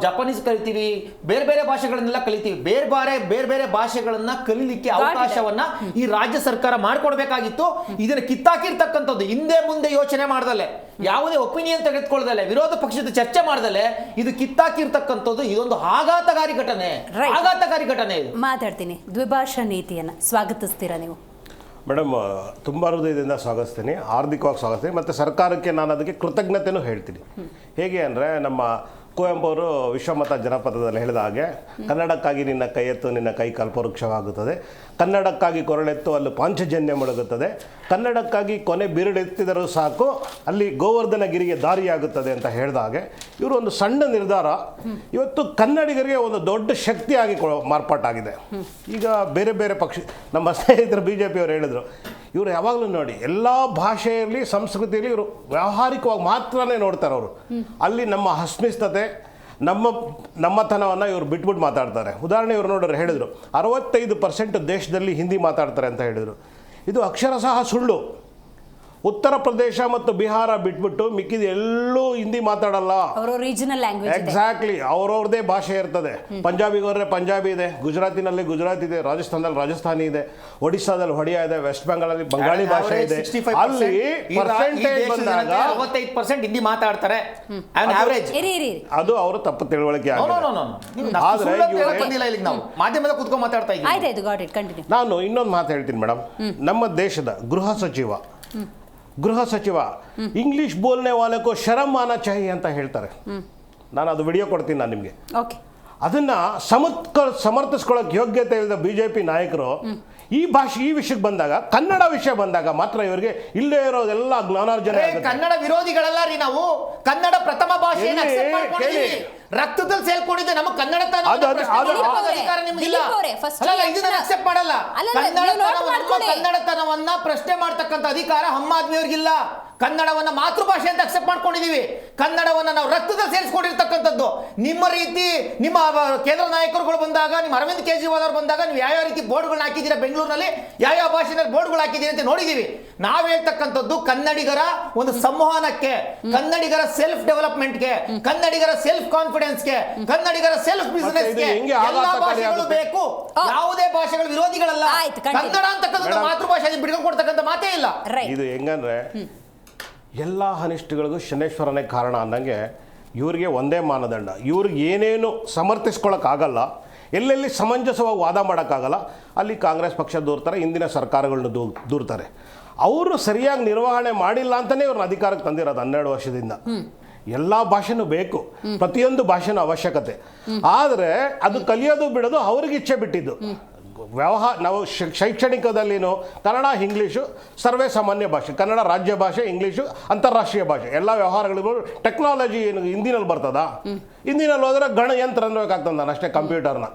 Speaker 9: ಜಪಾನೀಸ್ ಕಲಿತೀವಿ, ಬೇರೆ ಬೇರೆ ಭಾಷೆಗಳನ್ನೆಲ್ಲ ಕಲಿತೀವಿ. ಬೇರೆ ಬೇರೆ ಭಾಷೆಗಳನ್ನ ಕಲಿಲಿಕ್ಕೆ ಅವಕಾಶವನ್ನ ಈ ರಾಜ್ಯ ಸರ್ಕಾರ ಮಾಡ್ಕೊಡ್ಬೇಕಾಗಿತ್ತು. ಇದನ್ನ ಕಿತ್ತಾಕಿರ್ತಕ್ಕಂಥದ್ದು ಹಿಂದೆ ಮುಂದೆ ಯೋಚನೆ ಮಾಡ್ದಲೆ, ಯಾವುದೇ ಒಪಿನಿಯನ್ ತೆಗೆದುಕೊಳ್ಳದಲೆ, ವಿರೋಧ ಪಕ್ಷದ ಚರ್ಚೆ ಮಾಡ್ದಲೆ ಇದು ಕಿತ್ತಾಕಿರ್ತಕ್ಕಂಥದ್ದು. ಇದೊಂದು ಆಘಾತಕಾರಿ ಘಟನೆ, ಆಘಾತಕಾರಿ ಘಟನೆ. ಇದು
Speaker 3: ಮಾತಾಡ್ತೀನಿ, ದ್ವಿಭಾಷಾ ನೀತಿಯನ್ನ ಸ್ವಾಗತಿಸ್ತೀರಾ ನೀವು?
Speaker 10: ಮೇಡಮ್, ತುಂಬ ಹೃದಯದಿಂದ ಸ್ವಾಗತಿಸ್ತೀನಿ, ಹಾರ್ದಿಕವಾಗಿ ಸ್ವಾಗತಿಸ್ತೀನಿ. ಮತ್ತು ಸರ್ಕಾರಕ್ಕೆ ನಾನು ಅದಕ್ಕೆ ಕೃತಜ್ಞತೆಯೂ ಹೇಳ್ತೀನಿ. ಹೇಗೆ ಅಂದರೆ ನಮ್ಮ ಕುವೆಂಪು ಅವರು ವಿಶ್ವಮತ ಜನಪದದಲ್ಲಿ ಹೇಳಿದ ಹಾಗೆ, ಕನ್ನಡಕ್ಕಾಗಿ ನಿನ್ನ ಕೈ ಎತ್ತು, ನಿನ್ನ ಕೈ ಕಲ್ಪವೃಕ್ಷವಾಗುತ್ತದೆ, ಕನ್ನಡಕ್ಕಾಗಿ ಕೊರಳೆತ್ತು ಅಲ್ಲಿ ಪಾಂಚಜನ್ಯ ಮುಳುಗುತ್ತದೆ, ಕನ್ನಡಕ್ಕಾಗಿ ಕೊನೆ ಬಿರುಡೆತ್ತಿದರೂ ಸಾಕು ಅಲ್ಲಿ ಗೋವರ್ಧನಗಿರಿಗೆ ದಾರಿಯಾಗುತ್ತದೆ ಅಂತ ಹೇಳಿದ ಹಾಗೆ, ಇವರು ಒಂದು ಸಣ್ಣ ನಿರ್ಧಾರ ಇವತ್ತು ಕನ್ನಡಿಗರಿಗೆ ಒಂದು ದೊಡ್ಡ ಶಕ್ತಿಯಾಗಿ ಮಾರ್ಪಾಟಾಗಿದೆ. ಈಗ ಬೇರೆ ಬೇರೆ ಪಕ್ಷ, ನಮ್ಮ ಸ್ನೇಹಿತರು BJP ಅವರು ಹೇಳಿದರು, ಇವರು ಯಾವಾಗಲೂ ನೋಡಿ ಎಲ್ಲ ಭಾಷೆಯಲ್ಲಿ ಸಂಸ್ಕೃತಿಯಲ್ಲಿ ಇವರು ವ್ಯಾವಹಾರಿಕವಾಗಿ ಮಾತ್ರನೇ ನೋಡ್ತಾರೆ. ಅವರು ಅಲ್ಲಿ ನಮ್ಮ ಅಸ್ಮಿಸ್ತತೆ, ನಮ್ಮತನವನ್ನು ಇವರು ಬಿಟ್ಬಿಟ್ಟು ಮಾತಾಡ್ತಾರೆ. ಉದಾಹರಣೆ ಇವರು ನೋಡಿದ್ರೆ ಹೇಳಿದರು 65% ದೇಶದಲ್ಲಿ ಹಿಂದಿ ಮಾತಾಡ್ತಾರೆ ಅಂತ ಹೇಳಿದರು. ಇದು ಅಕ್ಷರಶಃ ಸುಳ್ಳು. ಉತ್ತರ ಪ್ರದೇಶ ಮತ್ತು ಬಿಹಾರ ಬಿಟ್ಬಿಟ್ಟು ಮಿಕ್ಕಿದ ಎಲ್ಲೂ ಹಿಂದಿ ಮಾತಾಡಲ್ಲ.
Speaker 3: ಅವರ ರೀಜನಲ್ ಲ್ಯಾಂಗ್ವೇಜ್
Speaker 10: ಎಕ್ಸಾಕ್ಟ್ಲಿ ಅವ್ರವ್ರದೇ ಭಾಷೆ ಇರ್ತದೆ. ಪಂಜಾಬಿಗೆ ಹೋದ್ರೆ ಪಂಜಾಬಿ ಇದೆ, ಗುಜರಾತಿನಲ್ಲಿ ಗುಜರಾತ್ ಇದೆ, ರಾಜಸ್ಥಾನದಲ್ಲಿ ರಾಜಸ್ಥಾನಿ ಇದೆ, ಒಡಿಸ್ಸಾದಲ್ಲಿ ಒಡಿಯಾ ಇದೆ, ವೆಸ್ಟ್ ಬೆಂಗಾಲಲ್ಲಿ ಬಂಗಾಳಿ ಭಾಷೆ ಇದೆ. ಅಲ್ಲಿ ಪರ್ಸೆಂಟೇಜ್ ಬಂದಾಗ
Speaker 9: 65% ಹಿಂದಿ ಮಾತಾಡ್ತಾರೆ.
Speaker 10: ಅದು ಅವರು ತಪ್ಪು ತಿಳುವಳಿಕೆ
Speaker 9: ಮಾಧ್ಯಮದ ಕುತ್ಕೊಂಡು ಮಾತಾಡ್ತಾ
Speaker 3: ಇದ್ದೀವಿ.
Speaker 10: ನಾನು ಇನ್ನೊಂದು ಮಾತು ಹೇಳ್ತೀನಿ ಮೇಡಮ್. ನಮ್ಮ ದೇಶದ ಗೃಹ ಸಚಿವ ಇಂಗ್ಲಿಷ್ ಬೋಲ್ನೆ ವಾಲೆಕೋ ಶರಮ್ ಆನಾ ಚಾಹಿಯೆ ಅಂತ ಹೇಳ್ತಾರೆ. ನಾನು ಅದು ವಿಡಿಯೋ ಕೊಡ್ತೀನಿ ನಾನು ನಿಮಗೆ. ಅದನ್ನ ಸಮರ್ಥಿಸ್ಕೊಳ್ಳೋಕೆ ಯೋಗ್ಯತೆ ಇಲ್ಲದ ಬಿಜೆಪಿ ನಾಯಕರು ಈ ವಿಷಯಕ್ಕೆ ಬಂದಾಗ, ಕನ್ನಡ ವಿಷಯ ಬಂದಾಗ ಮಾತ್ರ ಇವರಿಗೆ ಇಲ್ಲೇ ಇರೋದೆಲ್ಲ ಜ್ಞಾನಾರ್ಜನೆ.
Speaker 9: ಕನ್ನಡ ವಿರೋಧಿಗಳಲ್ಲ ರೀ ನಾವು. ಕನ್ನಡ ಪ್ರಥಮ ಭಾಷೆಯನ್ನು ಅಕ್ಸೆಪ್ಟ್ ಮಾಡ್ಕೊಂಡಿದ್ದೀವಿ. ರಕ್ತದಲ್ಲಿ ಸೇರ್ಕೊಂಡಿದ್ದೆ ನಮ್ಮ ಕನ್ನಡತನ ಅಧಿಕಾರ ನಿಮ್ಗಿಲ್ಲ. ಇದನ್ನ ಅಕ್ಸೆಪ್ಟ್ ಮಾಡಲ್ಲ. ಕನ್ನಡತನವನ್ನ ಪ್ರಶ್ನೆ ಮಾಡ್ತಕ್ಕಂಥ ಅಧಿಕಾರ ಹಮ್ ಆದ್ಮಿಯವ್ರಿಗಿಲ್ಲ. ಕನ್ನಡವನ್ನ ಮಾತೃಭಾಷೆ ಅಂತ ಅಕ್ಸೆಪ್ಟ್ ಮಾಡ್ಕೊಂಡಿದೀವಿ. ಕನ್ನಡವನ್ನ ನಾವು ರಕ್ತದಲ್ಲಿ ಸೇರಿಸ್ಕೊಂಡಿರ್ತಕ್ಕಂಥದ್ದು. ನಿಮ್ಮ ರೀತಿ ನಿಮ್ಮ ಕೇಂದ್ರ ನಾಯಕರುಗಳು ಬಂದಾಗ, ನಿಮ್ಮ ಅರವಿಂದ್ ಕೇಜ್ರಿವಾಲ್ ಅವರು ಬಂದಾಗ ನೀವು ಯಾವ ರೀತಿ ಬೋರ್ಡ್ಗಳನ್ನ ಹಾಕಿದ್ದೀರಾ ಬೆಂಗಳೂರಿನಲ್ಲಿ, ಯಾವ ಭಾಷೆನಲ್ಲಿ ಬೋರ್ಡ್ಗಳು ಹಾಕಿದ್ದೀರಿ ಅಂತ ನೋಡಿದೀವಿ. ನಾವ್ ಹೇಳ್ತಕ್ಕಂಥದ್ದು ಕನ್ನಡಿಗರ ಒಂದು ಸಂವಹನಕ್ಕೆ, ಕನ್ನಡಿಗರ ಸೆಲ್ಫ್ ಡೆವಲಪ್ಮೆಂಟ್ಗೆ, ಕನ್ನಡಿಗರ ಸೆಲ್ಫ್ ಕಾನ್ಫಿಡೆನ್ಸ್ಗೆ, ಕನ್ನಡಿಗರ ಸೆಲ್ಫ್ ಬಿಸಿನೆಸ್ಗೆ ಎಲ್ಲಾ ಭಾಷೆಗಳು ಬೇಕು. ಯಾವುದೇ ಭಾಷೆಗಳು ವಿರೋಧಿಗಳಲ್ಲ. ಕನ್ನಡ ಅಂತಕ್ಕಂಥ ಮಾತೃಭಾಷೆ ಬಿಡ್ಕೊಂಡು ಕೊಡ್ತಕ್ಕಂಥ ಮಾತೇ ಇಲ್ಲ.
Speaker 10: ಇದು ಹೆಂಗಂದ್ರೆ ಎಲ್ಲ ಅನಿಷ್ಟಗಳಿಗೂ ಶನೇಶ್ವರನೇ ಕಾರಣ ಅನ್ನಂಗೆ ಇವ್ರಿಗೆ ಒಂದೇ ಮಾನದಂಡ. ಇವ್ರಿಗೆ ಏನೇನು ಸಮರ್ಥಿಸ್ಕೊಳಕ್ಕಾಗಲ್ಲ, ಎಲ್ಲೆಲ್ಲಿ ಸಮಂಜಸವಾಗಿ ವಾದ ಮಾಡೋಕ್ಕಾಗಲ್ಲ, ಅಲ್ಲಿ ಕಾಂಗ್ರೆಸ್ ಪಕ್ಷ ದೂರ್ತಾರೆ, ಇಂದಿನ ಸರ್ಕಾರಗಳನ್ನ ದೂರ್ತಾರೆ. ಅವರು ಸರಿಯಾಗಿ ನಿರ್ವಹಣೆ ಮಾಡಿಲ್ಲ ಅಂತಲೇ ಇವ್ರನ್ನ ಅಧಿಕಾರಕ್ಕೆ ತಂದಿರೋದು 12 ವರ್ಷದಿಂದ. ಎಲ್ಲ ಭಾಷೆನೂ ಬೇಕು, ಪ್ರತಿಯೊಂದು ಭಾಷೆನೂ ಅವಶ್ಯಕತೆ. ಆದರೆ ಅದು ಕಲಿಯೋದು ಬಿಡೋದು ಅವ್ರಿಗೆ ಇಚ್ಛೆ ಬಿಟ್ಟಿದ್ದು. ನಾವು ಶೈಕ್ಷಣಿಕದಲ್ಲಿನೂ ಕನ್ನಡ ಇಂಗ್ಲೀಷು ಸರ್ವೇ ಸಾಮಾನ್ಯ ಭಾಷೆ, ಕನ್ನಡ ರಾಜ್ಯ ಭಾಷೆ, ಇಂಗ್ಲೀಷು ಅಂತಾರಾಷ್ಟ್ರೀಯ ಭಾಷೆ. ಎಲ್ಲ ವ್ಯವಹಾರಗಳಿಗೂ ಟೆಕ್ನಾಲಜಿ ಏನು ಹಿಂದಿನಲ್ಲಿ ಬರ್ತದ? ಹಿಂದಿನಲ್ಲಿ ಹೋದ್ರೆ ಗಣಯಂತ್ರ ಅನ್ಬೇಕಾಗ್ತದೆ ನಾನು ಅಷ್ಟೇ, ಕಂಪ್ಯೂಟರ್ನ.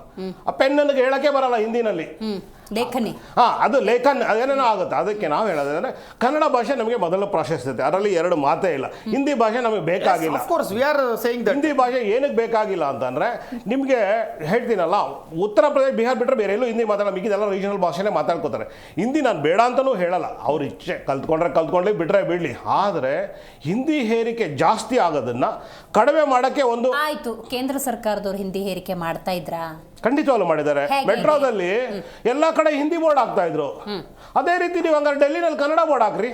Speaker 10: ಆ ಪೆನ್ ನನಗೆ ಹೇಳಕ್ಕೆ ಬರಲ್ಲ ಹಿಂದಿನಲ್ಲಿ,
Speaker 3: ಲೇಖನಿ.
Speaker 10: ಅದು ಲೇಖನ ಅದೇನೇನೋ ಆಗುತ್ತೆ. ಅದಕ್ಕೆ ನಾವು ಹೇಳೋದಂದ್ರೆ ಕನ್ನಡ ಭಾಷೆ ನಮಗೆ ಮೊದಲ ಪ್ರಾಶಸ್ತ್ಯತೆ, ಅದರಲ್ಲಿ 2 ಮಾತೇ ಇಲ್ಲ. ಹಿಂದಿ ಭಾಷೆ ನಮಗೆ ಬೇಕಾಗಿಲ್ಲ. ಹಿಂದಿ ಭಾಷೆ ಏನಕ್ಕೆ ಬೇಕಾಗಿಲ್ಲ ಅಂತಂದ್ರೆ, ನಿಮಗೆ ಹೇಳ್ತೀನಲ್ಲ, ಉತ್ತರ ಪ್ರದೇಶ ಬಿಹಾರ ಬಿಟ್ಟರೆ ಬೇರೆ ಎಲ್ಲೂ ಹಿಂದಿ ಮಾತಾಡೋ, ಮಿಕ್ಕಿದೆಲ್ಲ ರೀಜನಲ್ ಭಾಷೆನೇ ಮಾತಾಡ್ಕೋತಾರೆ. ಹಿಂದಿ ನಾನು ಬೇಡ ಅಂತಲೂ ಹೇಳಲ್ಲ, ಅವ್ರ ಇಚ್ಛೆ, ಕಲ್ತ್ಕೊಂಡ್ಲಿ ಬಿಟ್ಟರೆ ಬಿಡಲಿ. ಆದರೆ ಹಿಂದಿ ಹೇರಿಕೆ ಜಾಸ್ತಿ ಆಗೋದನ್ನ ಕಡಿಮೆ ಮಾಡೋಕ್ಕೆ ಒಂದು
Speaker 3: ಆಯ್ತು. ಕೇಂದ್ರ ಸರ್ಕಾರದವ್ರು ಹಿಂದಿ ಹೇರಿಕೆ ಮಾಡ್ತಾ ಇದ್ರಾ?
Speaker 10: ಖಂಡಿತವಾಗ್ಲೂ ಮಾಡಿದ್ದಾರೆ. ಮೆಟ್ರೋದಲ್ಲಿ ಎಲ್ಲ ಕಡೆ ಹಿಂದಿ ಬೋರ್ಡ್ ಹಾಕ್ತಾ ಇದ್ರು. ಅದೇ ರೀತಿ ನೀವು ಹಂಗಾರೆ ಡೆಲ್ಲಿನಲ್ಲಿ ಕನ್ನಡ ಬೋರ್ಡ್ ಹಾಕ್ರಿ,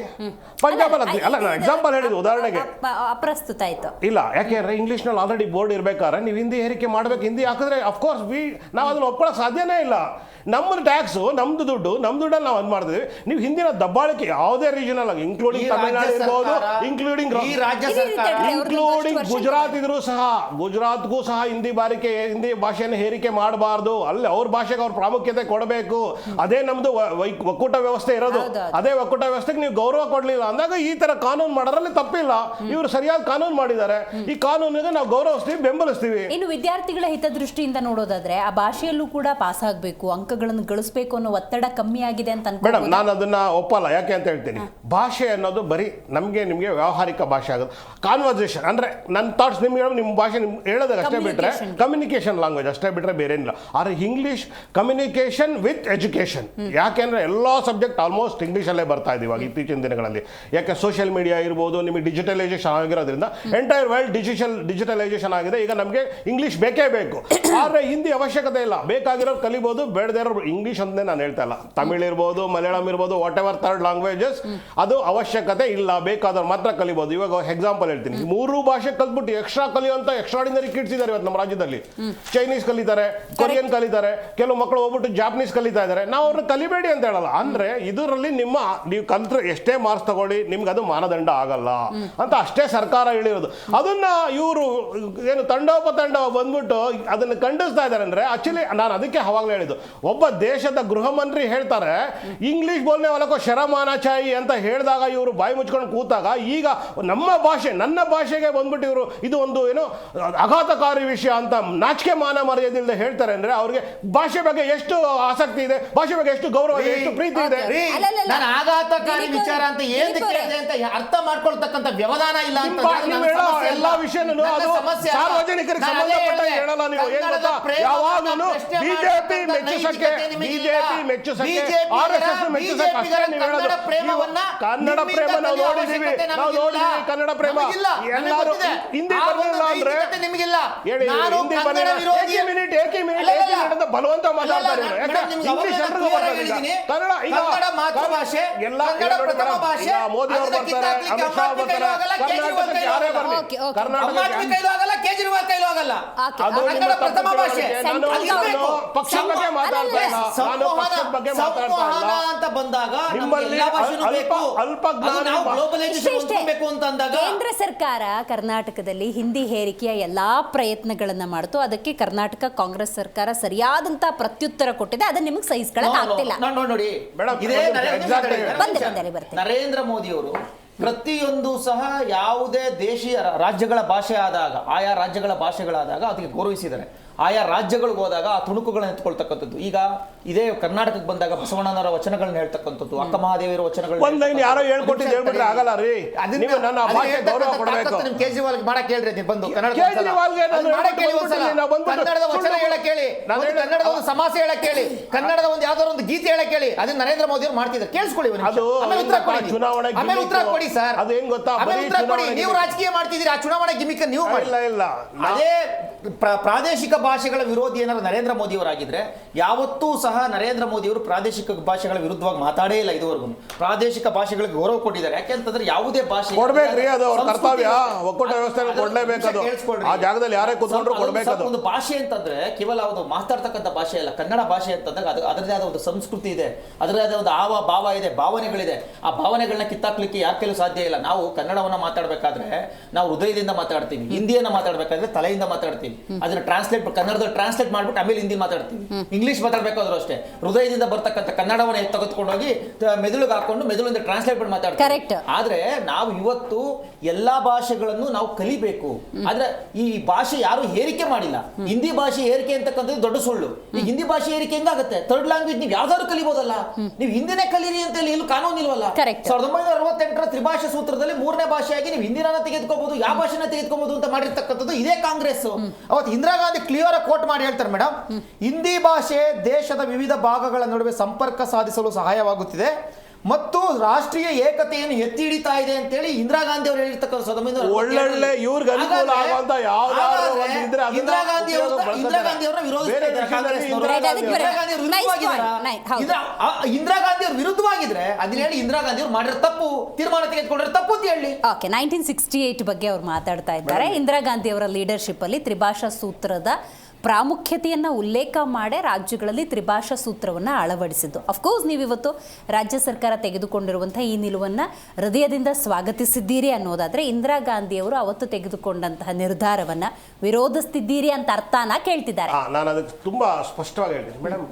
Speaker 10: ಪಂಜಾಬಲ್ಲಿ ಹಾಕ್ರಿ. ಅಲ್ಲ, ನಾನು ಎಕ್ಸಾಂಪಲ್ ಹೇಳಿದ್ದು, ಉದಾಹರಣೆಗೆ.
Speaker 3: ಅಪ್ರಸ್ತುತ ಆಯ್ತು.
Speaker 10: ಇಲ್ಲ, ಯಾಕೆಂದ್ರೆ ಇಂಗ್ಲೀಷ್ನಲ್ಲಿ ಆಲ್ರೆಡಿ ಬೋರ್ಡ್ ಇರ್ಬೇಕಾದ್ರೆ ನೀವು ಹಿಂದಿ ಹೇರಿಕೆ ಮಾಡ್ಬೇಕು. ಹಿಂದಿ ಹಾಕಿದ್ರೆ ಅಫ್ಕೋರ್ಸ್ ನಾವು ಅದನ್ನ ಒಪ್ಕೊಳ್ಳೋಕೆ ಸಾಧ್ಯನೇ ಇಲ್ಲ. ನಮ್ಮ ಟ್ಯಾಕ್ಸು, ನಮ್ದು ದುಡ್ಡಲ್ಲಿ ನಾವು ಅದು ಮಾಡ್ತೀವಿ. ನೀವು ಹಿಂದಿನ ದಬ್ಬಾಳಿಕೆ ಯಾವುದೇ ರೀಜನಲ್ ಆಗಿ, ಇನ್ಕ್ಲೂಡಿಂಗ್ ತಮಿಳುನಾಡು ಇರ್ಬೋದು, ಇನ್ಕ್ಲೂಡಿಂಗ್ ಗುಜರಾತ್ ಇದ್ರೂ ಸಹ, ಗುಜರಾತ್ಗೂ ಸಹ ಹಿಂದಿ ಭಾಷೆಯನ್ನು ಹೇರಿಕೆ ಮಾಡಬಾರ್ದು. ಅಲ್ಲಿ ಅವ್ರ ಭಾಷೆಗೆ ಅವ್ರ ಪ್ರಾಮುಖ್ಯತೆ ಕೊಡಬೇಕು. ಅದೇ ನಮ್ದು ಒಕ್ಕೂಟ ವ್ಯವಸ್ಥೆ ಇರೋದು. ಅದೇ ಒಕ್ಕೂಟ ವ್ಯವಸ್ಥೆಗೆ ನೀವು ಗೌರವ ಕೊಡ್ಲಿಲ್ಲ ಅಂದಾಗ ಈ ತರ ಕಾನೂನು ಮಾಡೋದ್ರಲ್ಲಿ ತಪ್ಪಿಲ್ಲ. ಇವರು ಸರಿಯಾದ ಕಾನೂನು ಮಾಡಿದ್ದಾರೆ. ಈ ಕಾನೂನಿಗೆ ನಾವು ಗೌರವಿಸ್ತೀವಿ, ಬೆಂಬಲಿಸ್ತೀವಿ.
Speaker 3: ಇನ್ನು ವಿದ್ಯಾರ್ಥಿಗಳ ಹಿತದೃಷ್ಟಿಯಿಂದ ನೋಡೋದಾದ್ರೆ ಆ ಭಾಷೆಯಲ್ಲೂ ಕೂಡ ಪಾಸ್ ಆಗಬೇಕು, ಅಂಕಗಳನ್ನು ಗಳಿಸಬೇಕು ಅನ್ನೋ ಒತ್ತಡ ಕಮ್ಮಿ ಆಗಿದೆ ಅಂತ
Speaker 10: ಮೇಡಮ್, ನಾನು ಅದನ್ನ ಒಪ್ಪಲ್ಲ. ಯಾಕೆ ಅಂತ ಹೇಳ್ತೀನಿ. ಭಾಷೆ ಅನ್ನೋದು ಬರೀ ನಿಮಗೆ ವ್ಯಾವಹಾರಿಕ ಭಾಷೆ ಆಗೋದು. ಕಾನ್ವರ್ಸೇಷನ್ ಅಂದ್ರೆ ನನ್ನ ಥಾಟ್ಸ್ ನಿಮ್ಮ ಭಾಷೆ ಹೇಳೋದಾಗ ಅಷ್ಟೇ ಬಿಟ್ರೆ, ಕಮ್ಯುನಿಕೇಶನ್ ಲ್ಯಾಂಗ್ವೇಜ್ ಅಷ್ಟೇ ಬಿಟ್ರೆ ಬೇರೆ ಏನಿಲ್ಲ. ಆದರೆ ಇಂಗ್ಲಿಷ್ ಕಮ್ಯುನಿಕೇಶನ್ ವಿತ್ ಎಜುಕೇಶನ್. ಯಾಕೆಂದ್ರೆ ಎಲ್ಲ ಸಬ್ಜೆಕ್ಟ್ ಆಲ್ಮೋಸ್ಟ್ ಇಂಗ್ಲೀಷಲ್ಲೇ ಬರ್ತಾ ಇದೆ ಇವಾಗ ಇತ್ತೀಚಿನ ದಿನಗಳಲ್ಲಿ. ಯಾಕೆ ಸೋಷಿಯಲ್ ಮೀಡಿಯಾ ಇರ್ಬೋದು, ನಿಮಗೆ ಡಿಜಿಟಲೈಸೇಷನ್ ಆಗಿರೋದ್ರಿಂದ ಎಂಟೈರ್ ವರ್ಲ್ಡ್ ಡಿಜಿಟಲೈಸೇಷನ್ ಆಗಿದೆ. ಈಗ ನಮಗೆ ಇಂಗ್ಲೀಷ್ ಬೇಕೇ ಬೇಕು. ಆದರೆ ಹಿಂದಿ ಅವಶ್ಯಕತೆ ಇಲ್ಲ. ಬೇಕಾಗಿರೋರು ಕಲಿಬೋದು, ಬೇಡದೇ ಇರೋರು ಇಂಗ್ಲೀಷ್ ಅಂತಲೇ ನಾನು ಹೇಳ್ತಾ ಇಲ್ಲ. ತಮಿಳ್ ಇರ್ಬೋದು, ಮಲಯಾಳಂ ಇರ್ಬೋದು, ವಾಟ್ ಎವರ್ ಥರ್ಡ್ ಲ್ಯಾಂಗ್ವೇಜಸ್, ಅದು ಅವಶ್ಯಕತೆ ಇಲ್ಲ. ಬೇಕಾದವ್ರು ಮಾತ್ರ ಕಲಿಬೋದು. ಇವಾಗ ಎಕ್ಸಾಂಪಲ್ ಹೇಳ್ತೀನಿ. 3 ಭಾಷೆ ಕಲ್ತ್ಬಿಟ್ಟು ಎಕ್ಸ್ಟ್ರಾ ಕಲಿಯುವಂತ ಎಕ್ಸ್ಟ್ರಾಡಿನರಿ ಕಿಡ್ಸ್ ಇದ್ದಾರೆ ಇವತ್ತು ನಮ್ಮ ರಾಜ್ಯದಲ್ಲಿ. ಚೈನೀಸ್ ಕಲಿತಾರೆ, ಕೊರಿಯನ್ ಕಲಿತಾರೆ, ಕೆಲವು ಮಕ್ಕಳು ಹೋಗ್ಬಿಟ್ಟು ಜಾಪನೀಸ್ ಕಲಿತಾ ಇದ್ದಾರೆ. ನಾವು ಅವ್ರನ್ನ ಕಲಿಬೇಡಿ ಅಂತ ಹೇಳಲ್ಲ. ಅಂದ್ರೆ ಇದರಲ್ಲಿ ನೀವು ಕಲ್ತ್ರೆ ಎಷ್ಟೇ ಮಾರ್ಕ್ಸ್ ತಗೊಳ್ಳಿ, ನಿಮ್ಗೆ ಅದು ಮಾನದಂಡ ಆಗಲ್ಲ ಅಂತ ಅಷ್ಟೇ ಸರ್ಕಾರ ಹೇಳಿರೋದು. ಅದನ್ನ ಇವರು ಏನು ತಂಡೋಪತಂಡ ಬಂದ್ಬಿಟ್ಟು ಅದನ್ನ ಖಂಡಿಸ್ತಾ ಇದ್ದಾರೆ. ಅಂದ್ರೆ ಆಕ್ಚುಲಿ ನಾನು ಅದಕ್ಕೆ ಅವಾಗಲೇ ಹೇಳಿದ್ದು, ಒಬ್ಬ ದೇಶದ ಗೃಹ ಮಂತ್ರಿ ಹೇಳ್ತಾರೆ ಇಂಗ್ಲಿಷ್ ಬೋಲ್ನೆ ವಾಲಕೋ ಶರಮ್ ಆನಾ ಚಾಹಿಯೆ ಅಂತ ಹೇಳಿದಾಗ ಇವರು ಬಾಯಿ ಮುಚ್ಕೊಂಡು ಕೂತಾಗ, ಈಗ ನಮ್ಮ ಭಾಷೆ, ನನ್ನ ಭಾಷೆಗೆ ಬಂದ್ಬಿಟ್ಟು ಇವರು ಇದು ಒಂದು ಏನು ಆಘಾತಕಾರಿ ವಿಷಯ ಅಂತ ನಾಚಿಕೆ ಮಾನ ಮರ್ಯಾದೆಯಿಂದ ಹೇಳ್ತಾರೆ. ಅಂದ್ರೆ ಅವ್ರಿಗೆ ಭಾಷೆ ಬಗ್ಗೆ ಎಷ್ಟು ಆಸಕ್ತಿ ಇದೆ, ಭಾಷೆ ಬಗ್ಗೆ ಎಷ್ಟು ಗೌರವ ಇದೆ, ಎಷ್ಟು ಪ್ರೀತಿ ಇದೆ.
Speaker 9: ನಾನು ಆಘಾತಕಾರಿ ವಿಚಾರ ಅಂತ ಹೇಳಿದೆ ಅಂತ ಅರ್ಥ ಮಾಡ್ಕೊಳ್ತಕ್ಕಂಥ ವ್ಯವಧಾನ ಇಲ್ಲ ಅಂತ
Speaker 10: ಎಲ್ಲಾ ವಿಷಯನೂ ಅದು ಸಾರ್ವಜನಿಕರಿಗೆ ಸಂಬಂಧಪಟ್ಟ ಹೇಳಲ್ಲ. ನೀವು ಏನ್ ಗೊತ್ತಾ, ಯಾವಾಗಲೂ ಬಿಜೆಪಿ ಮೆಚ್ಚಿಸಕ್ಕೆ, ಆರ್ಎಸ್ಎಸ್ ಮೆಚ್ಚಿಸಕ್ಕೆ
Speaker 9: ಪ್ರೇಮವನ್ನ
Speaker 4: ಕನ್ನಡ ಪ್ರೇಮ ನಾವು ನೋಡಿದೀವಿ, ಕನ್ನಡ ಪ್ರೇಮ ಎಲ್ಲರೂ ಹಿಂದಿ ಬರಲಿಲ್ಲ ಅಂದ್ರೆ
Speaker 9: ನಿಮಗಿಲ್ಲ.
Speaker 4: ಹೇಳಿ, ಹಿಂದಿ ಬರಲಿಲ್ಲ ಏಕೆ ಮಿನಿಟ್ ಅಂತ ಬಲವಂತ ಮಾತಾಡ್ತಾರೆ. ಇಂಗ್ಲಿಷ್ ಎಲ್ರಿಗೂ ಬರ್ತದೆ. ಕನ್ನಡ ಈಗ
Speaker 9: ಮಾತೃಭಾಷೆ,
Speaker 4: ಎಲ್ಲ ಮೋದಿ ಅವರು ಬರ್ತಾರೆ, ಅಮಿತ್ ಶಾ ಬರ್ತಾರೆ, ಕರ್ನಾಟಕಕ್ಕೆ ಯಾರೇ ಬರಲಿ, ಕರ್ನಾಟಕ
Speaker 9: ಕೇಜ್ರಿವಾಲ್ ಕೈಲೂ ಆಗಲ್ಲ.
Speaker 4: ಅದು
Speaker 9: ಕನ್ನಡ ಪ್ರಥಮ ಭಾಷೆ.
Speaker 4: ಪಕ್ಷದ ಬಗ್ಗೆ ಮಾತಾಡ್ತಾ ಇಲ್ಲ, ನಾನು ಪಕ್ಷದ ಬಗ್ಗೆ ಮಾತಾಡ್ತಾ ಇಲ್ಲ
Speaker 9: ಅಂತ ಬಂದಾಗ
Speaker 4: ನಿಮ್ಮಲ್ಲಿ ಅಲ್ಪ ಜ್ಞಾನ
Speaker 3: ಕೇಂದ್ರ ಸರ್ಕಾರ ಕರ್ನಾಟಕದಲ್ಲಿ ಹಿಂದಿ ಹೇರಿಕೆಯ ಎಲ್ಲಾ ಪ್ರಯತ್ನಗಳನ್ನ ಮಾಡ್ತು. ಅದಕ್ಕೆ ಕರ್ನಾಟಕ ಕಾಂಗ್ರೆಸ್ ಸರ್ಕಾರ ಸರಿಯಾದಂತ ಪ್ರತ್ಯುತ್ತರ ಕೊಟ್ಟಿದೆ. ಅದನ್ನ ನಿಮಗೆ ಸಹಿಸ್ಕೊಳ್ಳಕ್ ಆಗ್ತಿಲ್ಲ.
Speaker 9: ನೋಡಿ ನರೇಂದ್ರ ಮೋದಿ ಅವರು ಪ್ರತಿಯೊಂದು ಸಹ ಯಾವುದೇ ದೇಶೀಯ ರಾಜ್ಯಗಳ ಭಾಷೆ ಆದಾಗ, ಆಯಾ ರಾಜ್ಯಗಳ ಭಾಷೆಗಳಾದಾಗ ಅದಕ್ಕೆ ಗೌರವಿಸಿದ್ದಾರೆ. ಆಯಾ ರಾಜ್ಯಗಳಿಗೆ ಹೋದಾಗ ಆ ತುಣುಕುಗಳನ್ನ ಎತ್ಕೊಳ್ತಕ್ಕಂಥದ್ದು. ಈಗ ಇದೇ ಕರ್ನಾಟಕಕ್ಕೆ ಬಂದಾಗ ಬಸವಣ್ಣನವರ ವಚನಗಳನ್ನ ಹೇಳ್ತಕ್ಕಂಥದ್ದು, ಅಕ್ಕ ಮಹಾದೇವಿಯರ ವಚನಗಳು
Speaker 4: ಒಂದ್ ಲೈನ್ ಯಾರೋ ಹೇಳ್ಕೊಟ್ಟಿದ್ದು ಹೇಳ್ಬಿಟ್ರೆ ಆಗಲ್ಲ ರೀ. ನೀವು ನನ್ನ ಭಾಷೆ ಗೌರವ ಕೊಡಬೇಕು.
Speaker 9: ನಿಮ್ ಕೇಜ್ರಿವಾಲ್ ಮಾಡಕ್ ಹೇಳ್ರಿ, ನೀವು ಬಂದು
Speaker 4: ಕೇಜ್ರಿವಾಲ್ಗೆ
Speaker 9: ಕನ್ನಡದ ವಚನ ಹೇಳಕ್ ಹೇಳಿ, ಕನ್ನಡದ ಒಂದು ಸಮಾಸ ಹೇಳಕ್ ಹೇಳಿ, ಕನ್ನಡದ ಒಂದು ಯಾವ್ದಾದ್ರು ಒಂದು ಗೀತೆ ಹೇಳಕ್ ಹೇಳಿ. ಅದನ್ನ ನರೇಂದ್ರ ಮೋದಿ ಅವರು ಮಾಡ್ತಿದ್ದಾರೆ. ಕೇಳಿಸ್ಕೊಳ್ಳಿ,
Speaker 4: ಚುನಾವಣೆ
Speaker 9: ಆಮೇಲೆ ಉತ್ತರ ಕೊಡಿ ಸರ್.
Speaker 4: ಅದೇನ್ ಗೊತ್ತಾ,
Speaker 9: ನೀವು ರಾಜಕೀಯ ಮಾಡ್ತಿದ್ದೀರಿ, ಆ ಚುನಾವಣೆ ಗಿಮಿಕ್ ನೀವು
Speaker 4: ಇಲ್ಲ.
Speaker 9: ಅದೇ ಪ್ರಾದೇಶಿಕ ಭಾಷೆಗಳ ವಿರೋಧಿ ಏನಾದ್ರು ನರೇಂದ್ರ ಮೋದಿ ಅವರಾಗಿದ್ರೆ, ಯಾವತ್ತೂ ಸಹ ನರೇಂದ್ರ ಮೋದಿ ಅವರು ಪ್ರಾದೇಶಿಕ ಭಾಷೆಗಳ ವಿರುದ್ಧವಾಗಿ ಮಾತಾಡೇ ಇಲ್ಲ ಇದುವರೆಗೂ. ಪ್ರಾದೇಶಿಕ ಭಾಷೆಗಳಿಗೆ ಗೌರವ ಕೊಟ್ಟಿದ್ದಾರೆ. ಯಾಕೆಂತಂದ್ರೆ ಯಾವುದೇ ಭಾಷೆ
Speaker 4: ಕೊಡ್ಬೇಕ್ರಿ, ಅದು ಅವ್ರ ಕರ್ತವ್ಯ. ಒಕ್ಕೂಟ ವ್ಯವಸ್ಥೆ ಕೊಡ್ಲೇಬೇಕದು. ಆ ಜಾಗದಲ್ಲಿ ಯಾರೇ ಕೂತ್ಕೊಂಡ್ರು ಕೊಡ್ಬೇಕದು.
Speaker 9: ಒಂದು ಭಾಷೆ ಅಂತಂದ್ರೆ ಕೇವಲ ಒಂದು ಮಾತಾಡ್ತಕ್ಕಂಥ ಭಾಷೆ ಅಲ್ಲ. ಕನ್ನಡ ಭಾಷೆ ಅಂತಂದಾಗ ಅದರದೇ ಆದ ಒಂದು ಸಂಸ್ಕೃತಿ ಇದೆ, ಅದರದೇ ಆದ ಒಂದು ಭಾವ ಇದೆ, ಭಾವನೆಗಳಿದೆ. ಆ ಭಾವನೆಗಳನ್ನ ಕಿತ್ತಾಕ್ಲಿಕ್ಕೆ ಯಾರ ಕೈಲೂ ಸಾಧ್ಯ ಇಲ್ಲ. ನಾವು ಕನ್ನಡವನ್ನ ಮಾತಾಡ್ಬೇಕಾದ್ರೆ ನಾವು ಹೃದಯದಿಂದ ಮಾತಾಡ್ತೀವಿ, ಹಿಂದಿಯನ್ನ ಮಾತಾಡ್ಬೇಕಾದ್ರೆ ತಲೆಯಿಂದ ಮಾತಾಡ್ತೀವಿ. ಅದನ್ನ ಕನ್ನಡದಲ್ಲಿ ಟ್ರಾನ್ಸ್ಲೇಟ್ ಮಾಡ್ಬಿಟ್ಟು ಆಮೇಲೆ ಹಿಂದಿ ಮಾತಾಡ್ತೀವಿ. ಇಂಗ್ಲಿಷ್ ಮಾತಾಡ್ಬೇಕಾದ್ರೂ ಅಷ್ಟೇ ಅಷ್ಟೇ ಹೃದಯದಿಂದ ಬರ್ತಕ್ಕಂಥ ಕನ್ನಡವನ್ನ ತೆಗೆದುಕೊಂಡೋಗಿ ಮೆದುಳಿಗೆ ಹಾಕೊಂಡು ಮೆದುಳಿಂದ ಟ್ರಾನ್ಸ್ಲೇಟ್ ಮಾಡಿ ಮಾತಾಡ್ತಾರೆ. ಆದ್ರೆ ನಾವು ಇವತ್ತು ಎಲ್ಲಾ ಭಾಷೆಗಳನ್ನು ನಾವು ಕಲಿಬೇಕು. ಆದ್ರೆ ಈ ಭಾಷೆ ಯಾರು ಹೇರಿಕೆ ಮಾಡಿಲ್ಲ. ಹಿಂದಿ ಭಾಷೆ ಏರಿಕೆ ಅಂತಕ್ಕಂಥದ್ದು ದೊಡ್ಡ ಸುಳ್ಳು. ಈ ಹಿಂದಿ ಭಾಷೆ ಏರಿಕೆ ಹೆಂಗಾಗುತ್ತೆ? ಥರ್ಡ್ ಲ್ಯಾಂಗ್ವೇಜ್ ನೀವು ಯಾವ್ದಾದ್ರು ಕಲಿಬಹುದಲ್ಲ, ನೀವು ಹಿಂದಿನೇ ಕಲೀರಿ ಅಂತ ಹೇಳಿ ಎಲ್ಲೂ ಕಾನೂನು ಇಲ್ವಲ್ಲ. 1968ರ ತ್ರಿಭಾಷಾ ಸೂತ್ರದಲ್ಲಿ 3ನೇ ಭಾಷೆಯಾಗಿ ನೀವು ಹಿಂದಿನ ತೆಗೆದುಕೋಬಹುದು, ಯಾವ ಭಾಷೆನ ತೆಗೆದುಕೋಬಹುದು ಅಂತ ಮಾಡಿರ್ತಕ್ಕಂಥದ್ದು ಇದೇ ಕಾಂಗ್ರೆಸ್. ಅವತ್ತು ಇಂದಿರಾ ಗಾಂಧಿ ಕ್ಲಿಯರ್ ಕೋಟ್ ಮಾಡಿ ಹೇಳ್ತಾರೆ, ಮೇಡಮ್, ಹಿಂದಿ ಭಾಷೆ ದೇಶದ ವಿವಿಧ ಭಾಗಗಳ ನಡುವೆ ಸಂಪರ್ಕ ಸಾಧಿಸಲು ಸಹಾಯವಾಗುತ್ತಿದೆ ಮತ್ತು ರಾಷ್ಟ್ರೀಯ ಏಕತೆಯನ್ನು ಎತ್ತಿ ಹಿಡಿತಾ ಇದೆ ಅಂತ ಹೇಳಿ ಇಂದಿರಾ ಗಾಂಧಿ ಅವರು ಹೇಳಿರ್ತಕ್ಕಂಥ
Speaker 4: ಒಳ್ಳೊಳ್ಳೆ ಇವ್ರಿಗೆ ಅನುಕೂಲ ಆಗುವಂತ
Speaker 9: ಇಂದಿರಾ ಗಾಂಧಿ ಅವರ ವಿರುದ್ಧವಾಗಿದ್ರೆ ಅದನ್ನ ಹೇಳಿ ಇಂದಿರಾ ಗಾಂಧಿ ಅವರು ಮಾಡಿರೋ ತಪ್ಪು, ತೀರ್ಮಾನ ತೆಗೆದುಕೊಂಡ್ರೆ ತಪ್ಪು ಅಂತ ಹೇಳಿ.
Speaker 3: 1968 ಬಗ್ಗೆ ಅವ್ರು ಮಾತಾಡ್ತಾ ಇದ್ದಾರೆ. ಇಂದಿರಾ ಗಾಂಧಿ ಅವರ ಲೀಡರ್ಶಿಪ್ ಅಲ್ಲಿ ತ್ರಿಭಾಷಾ ಸೂತ್ರದ ಪ್ರಾಮುಖ್ಯತೆಯನ್ನು ಉಲ್ಲೇಖ ಮಾಡಿ ರಾಜ್ಯಗಳಲ್ಲಿ ತ್ರಿಭಾಷಾ ಸೂತ್ರವನ್ನು ಅಳವಡಿಸಿದ್ದು. ಅಫ್ಕೋರ್ಸ್ ನೀವಿವತ್ತು ರಾಜ್ಯ ಸರ್ಕಾರ ತೆಗೆದುಕೊಂಡಿರುವಂಥ ಈ ನಿಲುವನ್ನು ಹೃದಯದಿಂದ ಸ್ವಾಗತಿಸಿದ್ದೀರಿ ಅನ್ನೋದಾದರೆ, ಇಂದಿರಾ ಗಾಂಧಿಯವರು ಅವತ್ತು ತೆಗೆದುಕೊಂಡಂತಹ ನಿರ್ಧಾರವನ್ನು ವಿರೋಧಿಸ್ತಿದ್ದೀರಿ ಅಂತ ಅರ್ಥನ ಕೇಳ್ತಿದ್ದಾರೆ.
Speaker 4: ನಾನು ಅದಕ್ಕೆ ತುಂಬ ಸ್ಪಷ್ಟವಾಗಿ ಹೇಳ್ತೀನಿ ಮೇಡಮ್.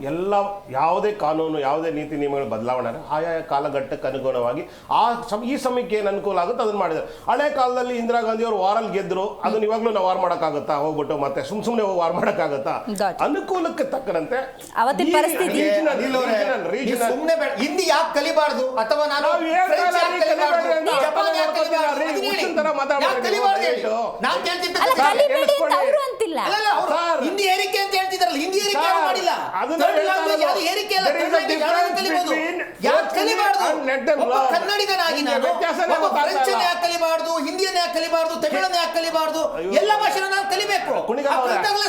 Speaker 4: ಯಾವುದೇ ಕಾನೂನು, ಯಾವುದೇ ನೀತಿ ನಿಯಮಗಳು ಬದಲಾವಣೆ ಆಯಾ ಕಾಲಘಟ್ಟಕ್ಕೆ ಅನುಗುಣವಾಗಿ ಈ ಸಮಯಕ್ಕೆ ಏನು ಅನುಕೂಲ ಆಗುತ್ತೆ ಅದನ್ನು ಮಾಡಿದ್ದಾರೆ. ಹಳೆ ಕಾಲದಲ್ಲಿ ಇಂದಿರಾ ಗಾಂಧಿ ಅವರು ವಾರಲ್ಲಿ ಗೆದ್ರು, ಅದನ್ನ ಇವಾಗಲೂ ನಾವು ವಾರ್ ಮಾಡೋಕ್ಕಾಗುತ್ತಾ? ಹೋಗ್ಬಿಟ್ಟು ಮತ್ತೆ ಸುಮ್ಮನೆ ಹೋಗಿ ವಾರ್ ಮಾಡೋಕ್ಕಾಗುತ್ತಾ? ಅನುಕೂಲಕ್ಕೆ ತಕ್ಕಂತೆ
Speaker 3: ಅವತ್ತಿನ ಪರಿಸ್ಥಿತಿ
Speaker 9: ಹಿಂದಿ ಯಾಕೆ ಕಲಿಬಾರ್ದು ಅಥವಾ ನಾನು ಹಿಂದಿ ಏರಿಕೆ ಅಂತ ಹೇಳ್ತಿದಾರಲ್ಲ, ಹಿಂದಿ ಏರಿಕೆ ಮಾಡಿಲ್ಲ. ಕನ್ನಡಿಗನಾಗಿ ನಾನು ಫ್ರೆಂಚನ್ನ ಯಾಕೆ ಕಲಿಬಾರ್ದು, ಹಿಂದಿಯನ್ನ ಯಾಕೆ ಕಲಿಬಾರ್ದು, ತಮಿಳನ್ನ ಯಾಕೆ ಕಲಿಬಾರ್ದು? ಎಲ್ಲ ಭಾಷೆನ ನಾನು ಕಲಿಬೇಕು.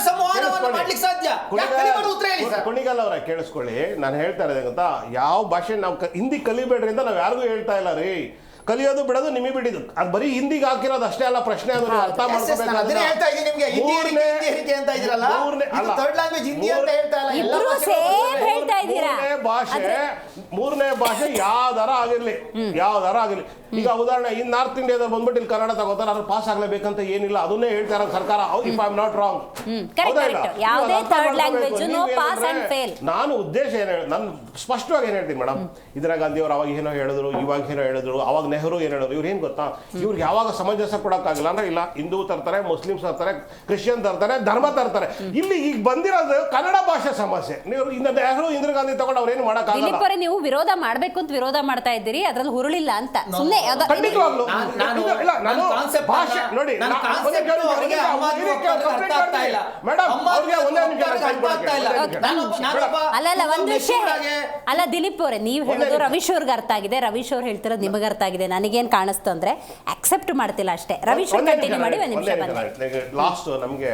Speaker 9: ಸಂವಹನವನ್ನು ಮಾಡ್ಲಿಕ್ಕೆ ಸಾಧ್ಯ.
Speaker 4: ಕುಣಿಗಲ್ ಅವರ ಕೇಳಿಸ್ಕೊಳ್ಳಿ, ನಾನು ಹೇಳ್ತಾ ಇರೋದೇ ಗೊತ್ತಾ, ಯಾವ ಭಾಷೆ ನಾವು ಹಿಂದಿ ಕಲಿಬೇಡ್ರಿ ಅಂತ ನಾವು ಯಾರಿಗೂ ಹೇಳ್ತಾ ಇಲ್ಲ ರೀ. ಕಲಿಯೋದು ಬಿಡೋದು ನಿಮಗೆ ಬಿಡಿದು. ಅದು ಬರೀ ಹಿಂದಿಗೆ ಹಾಕಿರೋದು ಅಷ್ಟೇ ಅಲ್ಲ, ಪ್ರಶ್ನೆ ಅರ್ಥ ಮೂರನೇ ಭಾಷೆ ಯಾವ್ದಾರ ಆಗಿರ್ಲಿ. ಈಗ ಉದಾಹರಣೆ ಈ ನಾರ್ತ್ ಇಂಡಿಯಾದಲ್ಲಿ ಬಂದ್ಬಿಟ್ಟು ಇಲ್ಲಿ ಕನ್ನಡ ತಗೋತಾರೆ, ಅದ್ರ ಪಾಸ್ ಆಗ್ಲೇಬೇಕಂತ ಏನಿಲ್ಲ. ಅದನ್ನೇ ಹೇಳ್ತಾ ಇರೋ ಸರ್ಕಾರ. If I am not wrong, ನಾನು ಉದ್ದೇಶ ನಾನು ಸ್ಪಷ್ಟವಾಗಿ ಏನ್ ಹೇಳ್ತೀನಿ ಮೇಡಮ್, ಇಂದಿರಾ ಗಾಂಧಿ ಅವರು ಅವಾಗ ಏನೋ ಹೇಳಿದ್ರು, ಇವಾಗ ಏನೋ ಹೇಳಿದ್ರು, ಅವಾಗ
Speaker 10: ನೆಹರು ಏನು ಹೇಳೋರು, ಇವ್ರು ಏನು ಗೊತ್ತಾ, ಇವ್ರಿಗೆ ಯಾವಾಗ ಸಮಂಜಸ ಕೊಡೋಕ್ಕಾಗಲ್ಲ ಅಂದ್ರೆ ಇಲ್ಲ ಹಿಂದೂ ತರ್ತಾರೆ, ಮುಸ್ಲಿಮ್ಸ್ ತರ್ತಾರೆ, ಕ್ರಿಶ್ಚಿಯನ್ ತರ್ತಾರೆ, ಧರ್ಮ ತರ್ತಾರೆ. ಇಲ್ಲಿ ಈಗ ಬಂದಿರೋದು ಕನ್ನಡ ಭಾಷೆ ಸಮಸ್ಯೆ. ನೀವು ಇಂದ ನೆಹರು ಇಂದಿರಾ ಗಾಂಧಿ ತಗೊಂಡು ಅವ್ರೇನು ಮಾಡೋಕ್ಕಾಗಲ್ಲ.
Speaker 3: ನೀವು ವಿರೋಧ ಮಾಡ್ಬೇಕು ಅಂತ ವಿರೋಧ ಮಾಡ್ತಾ ಇದ್ದೀರಿ, ಅದ್ರಲ್ಲಿ ಹುರುಳಿಲ್ಲ ಅಂತ ಸುಮ್ಮನೆ
Speaker 10: ಖಂಡಿತವಾಗ್ಲು ಇಲ್ಲ. ನಾನು ಭಾಷೆ ನೋಡಿ ಮೇಡಮ್ ಅವ್ರಿಗೆ ಒಂದೇ
Speaker 3: ಅಲ್ಲ ಒಂದು ವಿಷಯ ಅಲ್ಲ ದಿಲೀಪ್ ಅವರೇ, ನೀವು ಹೇಳೋದು ರವೀಶ್ ಅವ್ರಿಗೆ ಅರ್ಥ ಆಗಿದೆ, ರವೀಶ್ ಅವ್ರು ಹೇಳ್ತಿರೋದು ನಿಮಗೆ ಅರ್ಥ ಆಗಿದೆ, ನನಗೇನು ಕಾಣಿಸ್ತು ಅಂದ್ರೆ ಅಕ್ಸೆಪ್ಟ್ ಮಾಡ್ತಿಲ್ಲ ಅಷ್ಟೇ. ರವೀಶ್ ಅವ್ರು ಕಂಟಿನ್ಯೂ ಮಾಡಿ ಒಂದು ನಿಮಿಷ ಬಂದೆ.
Speaker 10: ಲಾಸ್ಟ್ ನಮಗೆ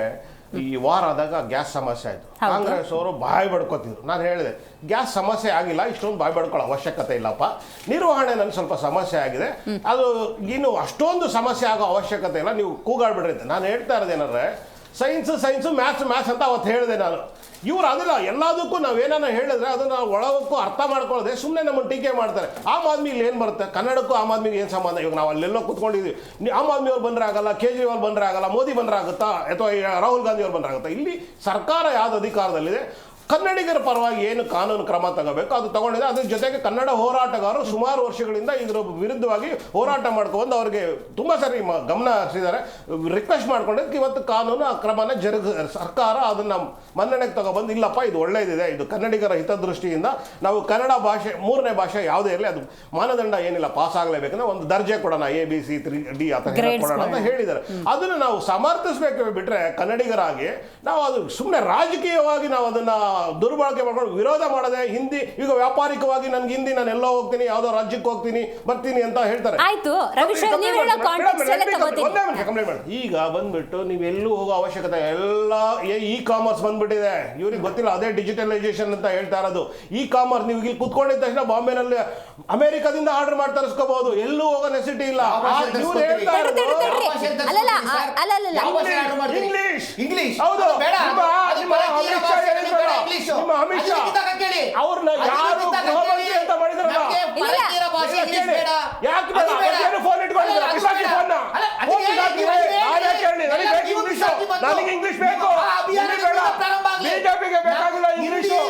Speaker 10: ಈ ವಾರ ಆದಾಗ ಗ್ಯಾಸ್ ಸಮಸ್ಯೆ ಆಯಿತು. ಕಾಂಗ್ರೆಸ್ ಅವರು ಬಾಯಿ ಬಡ್ಕೋತಿದ್ರು. ನಾನು ಹೇಳಿದೆ ಗ್ಯಾಸ್ ಸಮಸ್ಯೆ ಆಗಿಲ್ಲ, ಇಷ್ಟೊಂದು ಬಾಯಿ ಬಡ್ಕೊಳ್ಳೋ ಅವಶ್ಯಕತೆ ಇಲ್ಲಪ್ಪ, ನಿರ್ವಹಣೆ ನನಗೆ ಸ್ವಲ್ಪ ಸಮಸ್ಯೆ ಆಗಿದೆ, ಅದು ಇನ್ನು ಅಷ್ಟೊಂದು ಸಮಸ್ಯೆ ಆಗೋ ಅವಶ್ಯಕತೆ ಇಲ್ಲ, ನೀವು ಕೂಗಾಡ್ಬಿಡ್ರಿ. ನಾನು ಹೇಳ್ತಾ ಇರೋದೇನಾದ್ರೆ ಸೈನ್ಸು ಮ್ಯಾಥ್ಸ್ ಅಂತ ಅವತ್ತು ಹೇಳಿದೆ ನಾನು. ಇವ್ರು ಅದಲ್ಲ, ಎಲ್ಲದಕ್ಕೂ ನಾವೇನ ಹೇಳಿದ್ರೆ ಅದನ್ನ ಒಳಗಕ್ಕೂ ಅರ್ಥ ಮಾಡ್ಕೊಳ್ಳದೆ ಸುಮ್ಮನೆ ನಮ್ಮನ್ನು ಟೀಕೆ ಮಾಡ್ತಾರೆ. ಆಮ್ ಆದ್ಮಿಗೆ ಏನು ಬರುತ್ತೆ, ಕನ್ನಡಕ್ಕೂ ಆಮ್ ಆದ್ಮಿಗೆ ಏನು ಸಂಬಂಧ? ಇವಾಗ ನಾವು ಅಲ್ಲೆಲ್ಲೋ ಕೂತ್ಕೊಂಡಿದ್ವಿ, ಆಮ್ ಆದ್ಮಿ ಅವ್ರು ಬಂದರೆ ಆಗಲ್ಲ, ಕೇಜ್ರಿವಾಲ್ ಬಂದರೆ ಆಗಲ್ಲ, ಮೋದಿ ಬಂದರೆ ಆಗುತ್ತಾ, ಅಥವಾ ರಾಹುಲ್ ಗಾಂಧಿ ಅವ್ರು ಬಂದರೆ ಆಗುತ್ತಾ? ಇಲ್ಲಿ ಸರ್ಕಾರ ಯಾವ್ದು ಅಧಿಕಾರದಲ್ಲಿದೆ, ಕನ್ನಡಿಗರ ಪರವಾಗಿ ಏನು ಕಾನೂನು ಕ್ರಮ ತಗೋಬೇಕು ಅದು ತಗೊಂಡಿದೆ. ಅದ್ರ ಜೊತೆಗೆ ಕನ್ನಡ ಹೋರಾಟಗಾರರು ಸುಮಾರು ವರ್ಷಗಳಿಂದ ಇದರ ವಿರುದ್ಧವಾಗಿ ಹೋರಾಟ ಮಾಡ್ಕೊಂಡು ಅವ್ರಿಗೆ ತುಂಬ ಸರಿ ಗಮನ ಹರಿಸಿದ್ದಾರೆ, ರಿಕ್ವೆಸ್ಟ್ ಮಾಡ್ಕೊಂಡಿದ್ದಕ್ಕೆ ಇವತ್ತು ಕಾನೂನು ಆ ಕ್ರಮನ ಸರ್ಕಾರ ಅದನ್ನು ಮನ್ನಣೆಗೆ ತಗೊಬಂದು ಇಲ್ಲಪ್ಪ ಇದು ಒಳ್ಳೇದಿದೆ, ಇದು ಕನ್ನಡಿಗರ ಹಿತದೃಷ್ಟಿಯಿಂದ ನಾವು ಕನ್ನಡ ಭಾಷೆ ಮೂರನೇ ಭಾಷೆ ಯಾವುದೇ ಇರಲಿ ಅದು ಮಾನದಂಡ ಏನಿಲ್ಲ, ಪಾಸ್ ಆಗಲೇಬೇಕಂದ್ರೆ ಒಂದು ದರ್ಜೆ ಕೊಡೋಣ, ABC 3D ಆ ಥರ ಕೊಡೋಣ ಅಂತ ಹೇಳಿದ್ದಾರೆ. ಅದನ್ನು ನಾವು ಸಮರ್ಥಿಸಬೇಕು. ಬಿಟ್ಟರೆ ಕನ್ನಡಿಗರಾಗಿ ನಾವು ಅದು ಸುಮ್ಮನೆ ರಾಜಕೀಯವಾಗಿ ನಾವು ಅದನ್ನು ದುರ್ಬಳಕೆ ಮಾಡ್ಕೊಂಡು ವಿರೋಧ ಮಾಡದೆ ಹಿಂದಿ ಈಗ ವ್ಯಾಪಾರಿಕವಾಗಿ ನನ್ಗೆ ಹಿಂದಿ ನಾನು ಎಲ್ಲೋ ಹೋಗ್ತೀನಿ, ಯಾವುದೋ ರಾಜ್ಯಕ್ಕೆ ಹೋಗ್ತೀನಿ ಬರ್ತೀನಿ ಅಂತ ಹೇಳ್ತಾರೆ. ಈಗ ಬಂದ್ಬಿಟ್ಟು ನೀವು ಎಲ್ಲೂ ಹೋಗೋ ಅವಶ್ಯಕತೆ ಎಲ್ಲ ಇ-ಕಾಮರ್ಸ್ ಬಂದ್ಬಿಟ್ಟಿದೆ. ಇವ್ರಿಗೆ ಗೊತ್ತಿಲ್ಲ ಅದೇ ಡಿಜಿಟಲೈಸೇಷನ್ ಅಂತ ಹೇಳ್ತಾ ಇರೋದು. ಇ-ಕಾಮರ್ಸ್ ನೀವು ಇಲ್ಲಿ ಕುತ್ಕೊಂಡಿದ್ದ ತಕ್ಷಣ ಬಾಂಬೆನಲ್ಲಿ ಅಮೆರಿಕದಿಂದ ಆರ್ಡರ್ ಮಾಡಿ ತರಿಸ್ಕೋಬಹುದು, ಎಲ್ಲೂ ಹೋಗೋ ನೆಸಿಟಿ ಇಲ್ಲ. ಇವ್ರು ಹೇಳ್ತಾ ಇರೋದು ಇಂಗ್ಲಿಷ್. ಹೌದು, ನಿಮ್ಮ ಅಮಿತ್ ಶಾ ಅವ್ರನ್ನ ಯಾರು ಗೃಹಮಂತ್ರಿ ಅಂತ ಮಾಡಿದ್ರಲ್ಲ, ಯಾಕೆ ಫೋನ್ ಇಟ್ಕೊಂಡಿದ್ರ? ನನಗೆ ಇಂಗ್ಲಿಷ್ ಬೇಕು, ಬಿಜೆಪಿಗೆ ಬೇಕಾಗಿಲ್ಲ ಇಂಗ್ಲಿಷು,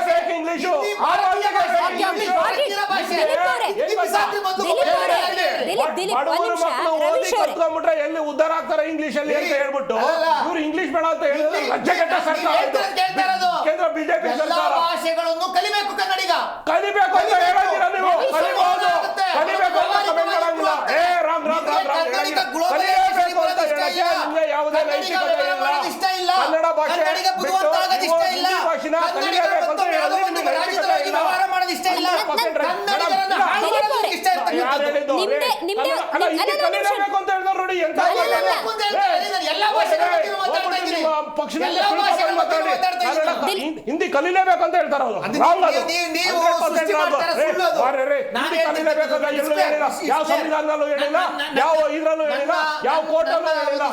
Speaker 10: ಬೇಕು ಇಂಗ್ಲಿಷು, ಬಡವರು ಮಕ್ಕಳು ಓದಿ ಕಲ್ತ್ಕೊಂಡ್ಬಿಟ್ರೆ ಎಲ್ಲಿ ಉದ್ಧಾರ ಆಗ್ತಾರೆ ಇಂಗ್ಲಿಷ್ ಅಲ್ಲಿ ಅಂತ ಹೇಳ್ಬಿಟ್ಟು ಇವ್ರು ಇಂಗ್ಲಿಷ್ ಬೇಡ ಅಂತ ಹೇಳಿದ್ರೆ ಲಜ್ಜೆಗೆಟ್ಟ ಸರ್ಕಾರ ಕೇಂದ್ರ ಬಿಜೆಪಿ ಸರ್ಕಾರ.
Speaker 11: ಭಾಷೆಗಳನ್ನು ಕಲಿಬೇಕು, ಕನ್ನಡಿಗ
Speaker 10: ಕಲಿಬೇಕು ಅಂತ ಹೇಳಿದ್ದೀರಾ ನೀವು? ಕಲಿಬಹುದು, ಕಲಿಬೇಕು ಅಂತ ಕಮೆಂಟ್ ಮಾಡಂಗಿಲ್ಲ. ಕಲಿಯಬೇಕು ಅಂತ ಹೇಳಕ್ಕೆ ನಿಮ್ಗೆ ಯಾವುದೇ ನೈತಿಕತೆ ಇಲ್ಲ. ಕನ್ನಡ ಭಾಷೆ ಬಿಟ್ಟು ಹಿಂದಿ ಭಾಷೆನ ಕಲಿಯಬೇಕು ಅಂತ ಹೇಳೋದು ನಿಮ್ಗೆ ನೈತಿಕತೆ ಇಲ್ಲ. ಯಾರು ಹೇಳಿದ್ದು? ಕಲಿಯಬೇಕು ಅಂತ ಹೇಳಿದ್ರು ನೋಡಿ ಎಂತ ಪಕ್ಷದಿಂದ ಹಿಂದಿ ಕಲಿಲೇಬೇಕು ಅಂತ ಹೇಳ್ತಾರೆ ಅವರು. ಯಾವ ಸಂವಿಧಾನದಲ್ಲೂ ಹೇಳಿಲ್ಲ, ಯಾವ ಇದ್ರಲ್ಲೂ ಹೇಳಿಲ್ಲ, ಯಾವ ಕೋರ್ಟಲ್ಲೂ ಹೇಳಿಲ್ಲ.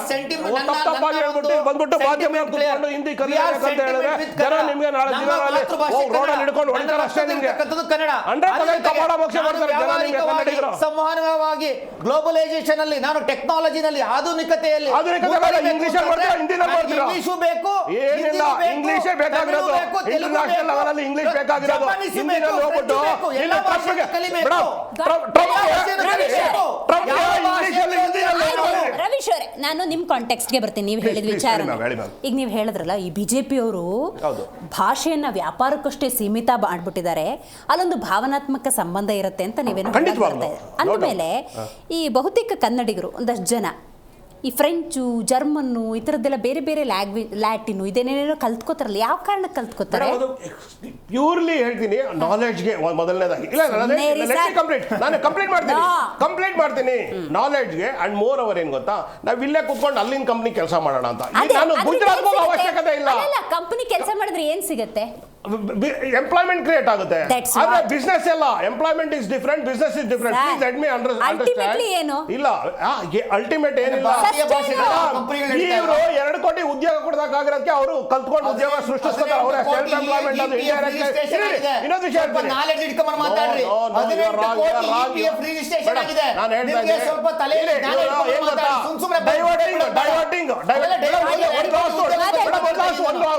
Speaker 10: ತಪ್ಪಾಗಿ ಹೇಳ್ಬಿಟ್ಟು ಬಂದ್ಬಿಟ್ಟು ಮಾಧ್ಯಮ ಕೂತ್ಕೊಂಡು ಹಿಂದಿ ಕಲಿಯಬೇಕು ಅಂತ ಹೇಳಿದ್ರೆ ಜನ ನಿಮ್ಗೆ ನಾಳೆ ದಿನಗಳಲ್ಲಿ ರೋಡಲ್ಲಿ ಹಿಡ್ಕೊಂಡು ಹೊಡಿತಾರೆ ಅಷ್ಟೇ. ನಿಮ್ಗೆ
Speaker 11: ಕನ್ನಡ
Speaker 10: 100% ಕಪಾಳ ಮೋಕ್ಷ ಮಾಡ್ತಾರೆ ಜನ ನಿಮ್ಗೆ ಕನ್ನಡಿಗರು.
Speaker 11: ಸಂವಹನವಾಗಿ ಗ್ಲೋಬಲೈಸೇಷನ್ ಅಲ್ಲಿ, ನಾನು ಟೆಕ್ನಾಲಜಿನಲ್ಲಿ, ಆಧುನಿಕತೆಯಲ್ಲಿ
Speaker 10: ಇಂಗ್ಲಿಷ್ ಮಾಡ್ತೀರಾ, ಹಿಂದಿನಲ್ಲಿ ಮಾಡ್ತೀರಾ?
Speaker 11: ಇಂಗ್ಲಿಷು ಬೇಕು,
Speaker 10: ಏನಿಲ್ಲ ಇಂಗ್ಲಿಷೇ ಬೇಕಾಗಿರೋದು. ಇಂಟರ್ನ್ಯಾಷನಲ್ ಲೆವೆಲ್ ಅಲ್ಲಿ ಇಂಗ್ಲಿಷ್ ಬೇಕಾಗಿರೋದು. ಹಿಂದಿನಲ್ಲಿ ಹೋಗ್ಬಿಟ್ಟು
Speaker 3: ರವೀಶ್ ಅವರೇ, ನಾನು ನಿಮ್ ಕಾಂಟೆಕ್ಸ್ಟ್ಗೆ ಬರ್ತೀನಿ. ನೀವು ಹೇಳಿದ ವಿಚಾರ ಈಗ ನೀವು ಹೇಳಿದ್ರಲ್ಲ, ಈ ಬಿಜೆಪಿ ಅವರು ಭಾಷೆಯನ್ನ ವ್ಯಾಪಾರಕ್ಕಷ್ಟೇ ಸೀಮಿತ ಮಾಡ್ಬಿಟ್ಟಿದ್ದಾರೆ, ಅಲ್ಲೊಂದು ಭಾವನಾತ್ಮಕ ಸಂಬಂಧ ಇರುತ್ತೆ ಅಂತ ನೀವೇನು ಅಂದಮೇಲೆ ಈ ಬಹುತೇಕ ಕನ್ನಡಿಗರು ಒಂದಷ್ಟು ಜನ ಈ ಫ್ರೆಂಚು, ಜರ್ಮನ್ನು ಈ ಥರದ್ದೆಲ್ಲ ಬೇರೆ ಬೇರೆ ಲ್ಯಾಟಿನು ಇದೇನೇನೇನೋ ಕಲ್ತ್ಕೋತಾರಲ್ಲ, ಯಾವ ಕಾರಣಕ್ಕೆ ಕಲ್ತ್ಕೋತಾರೆ?
Speaker 10: ಪ್ಯೂರ್ಲಿ ಹೇಳ್ತೀನಿ, ನಾಲೆಡ್ಜ್ಗೆ ಮೊದಲನೇದಾಗಿ. ಇಲ್ಲ ನಾನು ಕಂಪ್ಲೀಟ್ ಮಾಡ್ತೀನಿ ನಾಲೆಡ್ಜ್ಗೆ. ಅಂಡ್ ಮೋರ್ ಓವರ್ ಏನು ಗೊತ್ತಾ, ನಾವು ಇಲ್ಲೇ ಕುತ್ಕೊಂಡು ಅಲ್ಲಿನ ಕಂಪ್ನಿ ಕೆಲಸ ಮಾಡೋಣ ಅಂತ. ನಾನು ಗುಜರಾತ್ ಹೋಗೋ ಅವಶ್ಯಕತೆ ಇಲ್ಲ.
Speaker 3: ಕಂಪ್ನಿ ಕೆಲಸ ಮಾಡಿದ್ರೆ ಏನ್ ಸಿಗುತ್ತೆ?
Speaker 10: ಎಂಪ್ಲಾಯ್ಮೆಂಟ್ ಕ್ರಿಯೇಟ್ ಆಗುತ್ತೆ. ಆದ್ರೆ ಬಿಸ್ನೆಸ್ ಎಲ್ಲ employment is different, business is different. Please let me understand. ಇಲ್ಲ ಅಲ್ಟಿಮೇಟ್ ಏನಿಲ್ಲ, ಇವರು 2 ಕೋಟಿ ಉದ್ಯೋಗ ಕೊಡೋದಕ್ಕಾಗಿರೋದಕ್ಕೆ ಅವರು ಕಲ್ತ್ಕೊಂಡು ಉದ್ಯೋಗ ಸೃಷ್ಟಿಸ್ತಾರೆ. ಅವರೇ ಸೆಲ್ಫ್ ಎಂಪ್ಲಾಯ್ಮೆಂಟ್ ಅದು ಇಂಡೈರೆಕ್ಟ್. ಇನ್ನೊಂದು ವಿಷಯ ಹೇಳ್ತೀನಿ, ನಾನು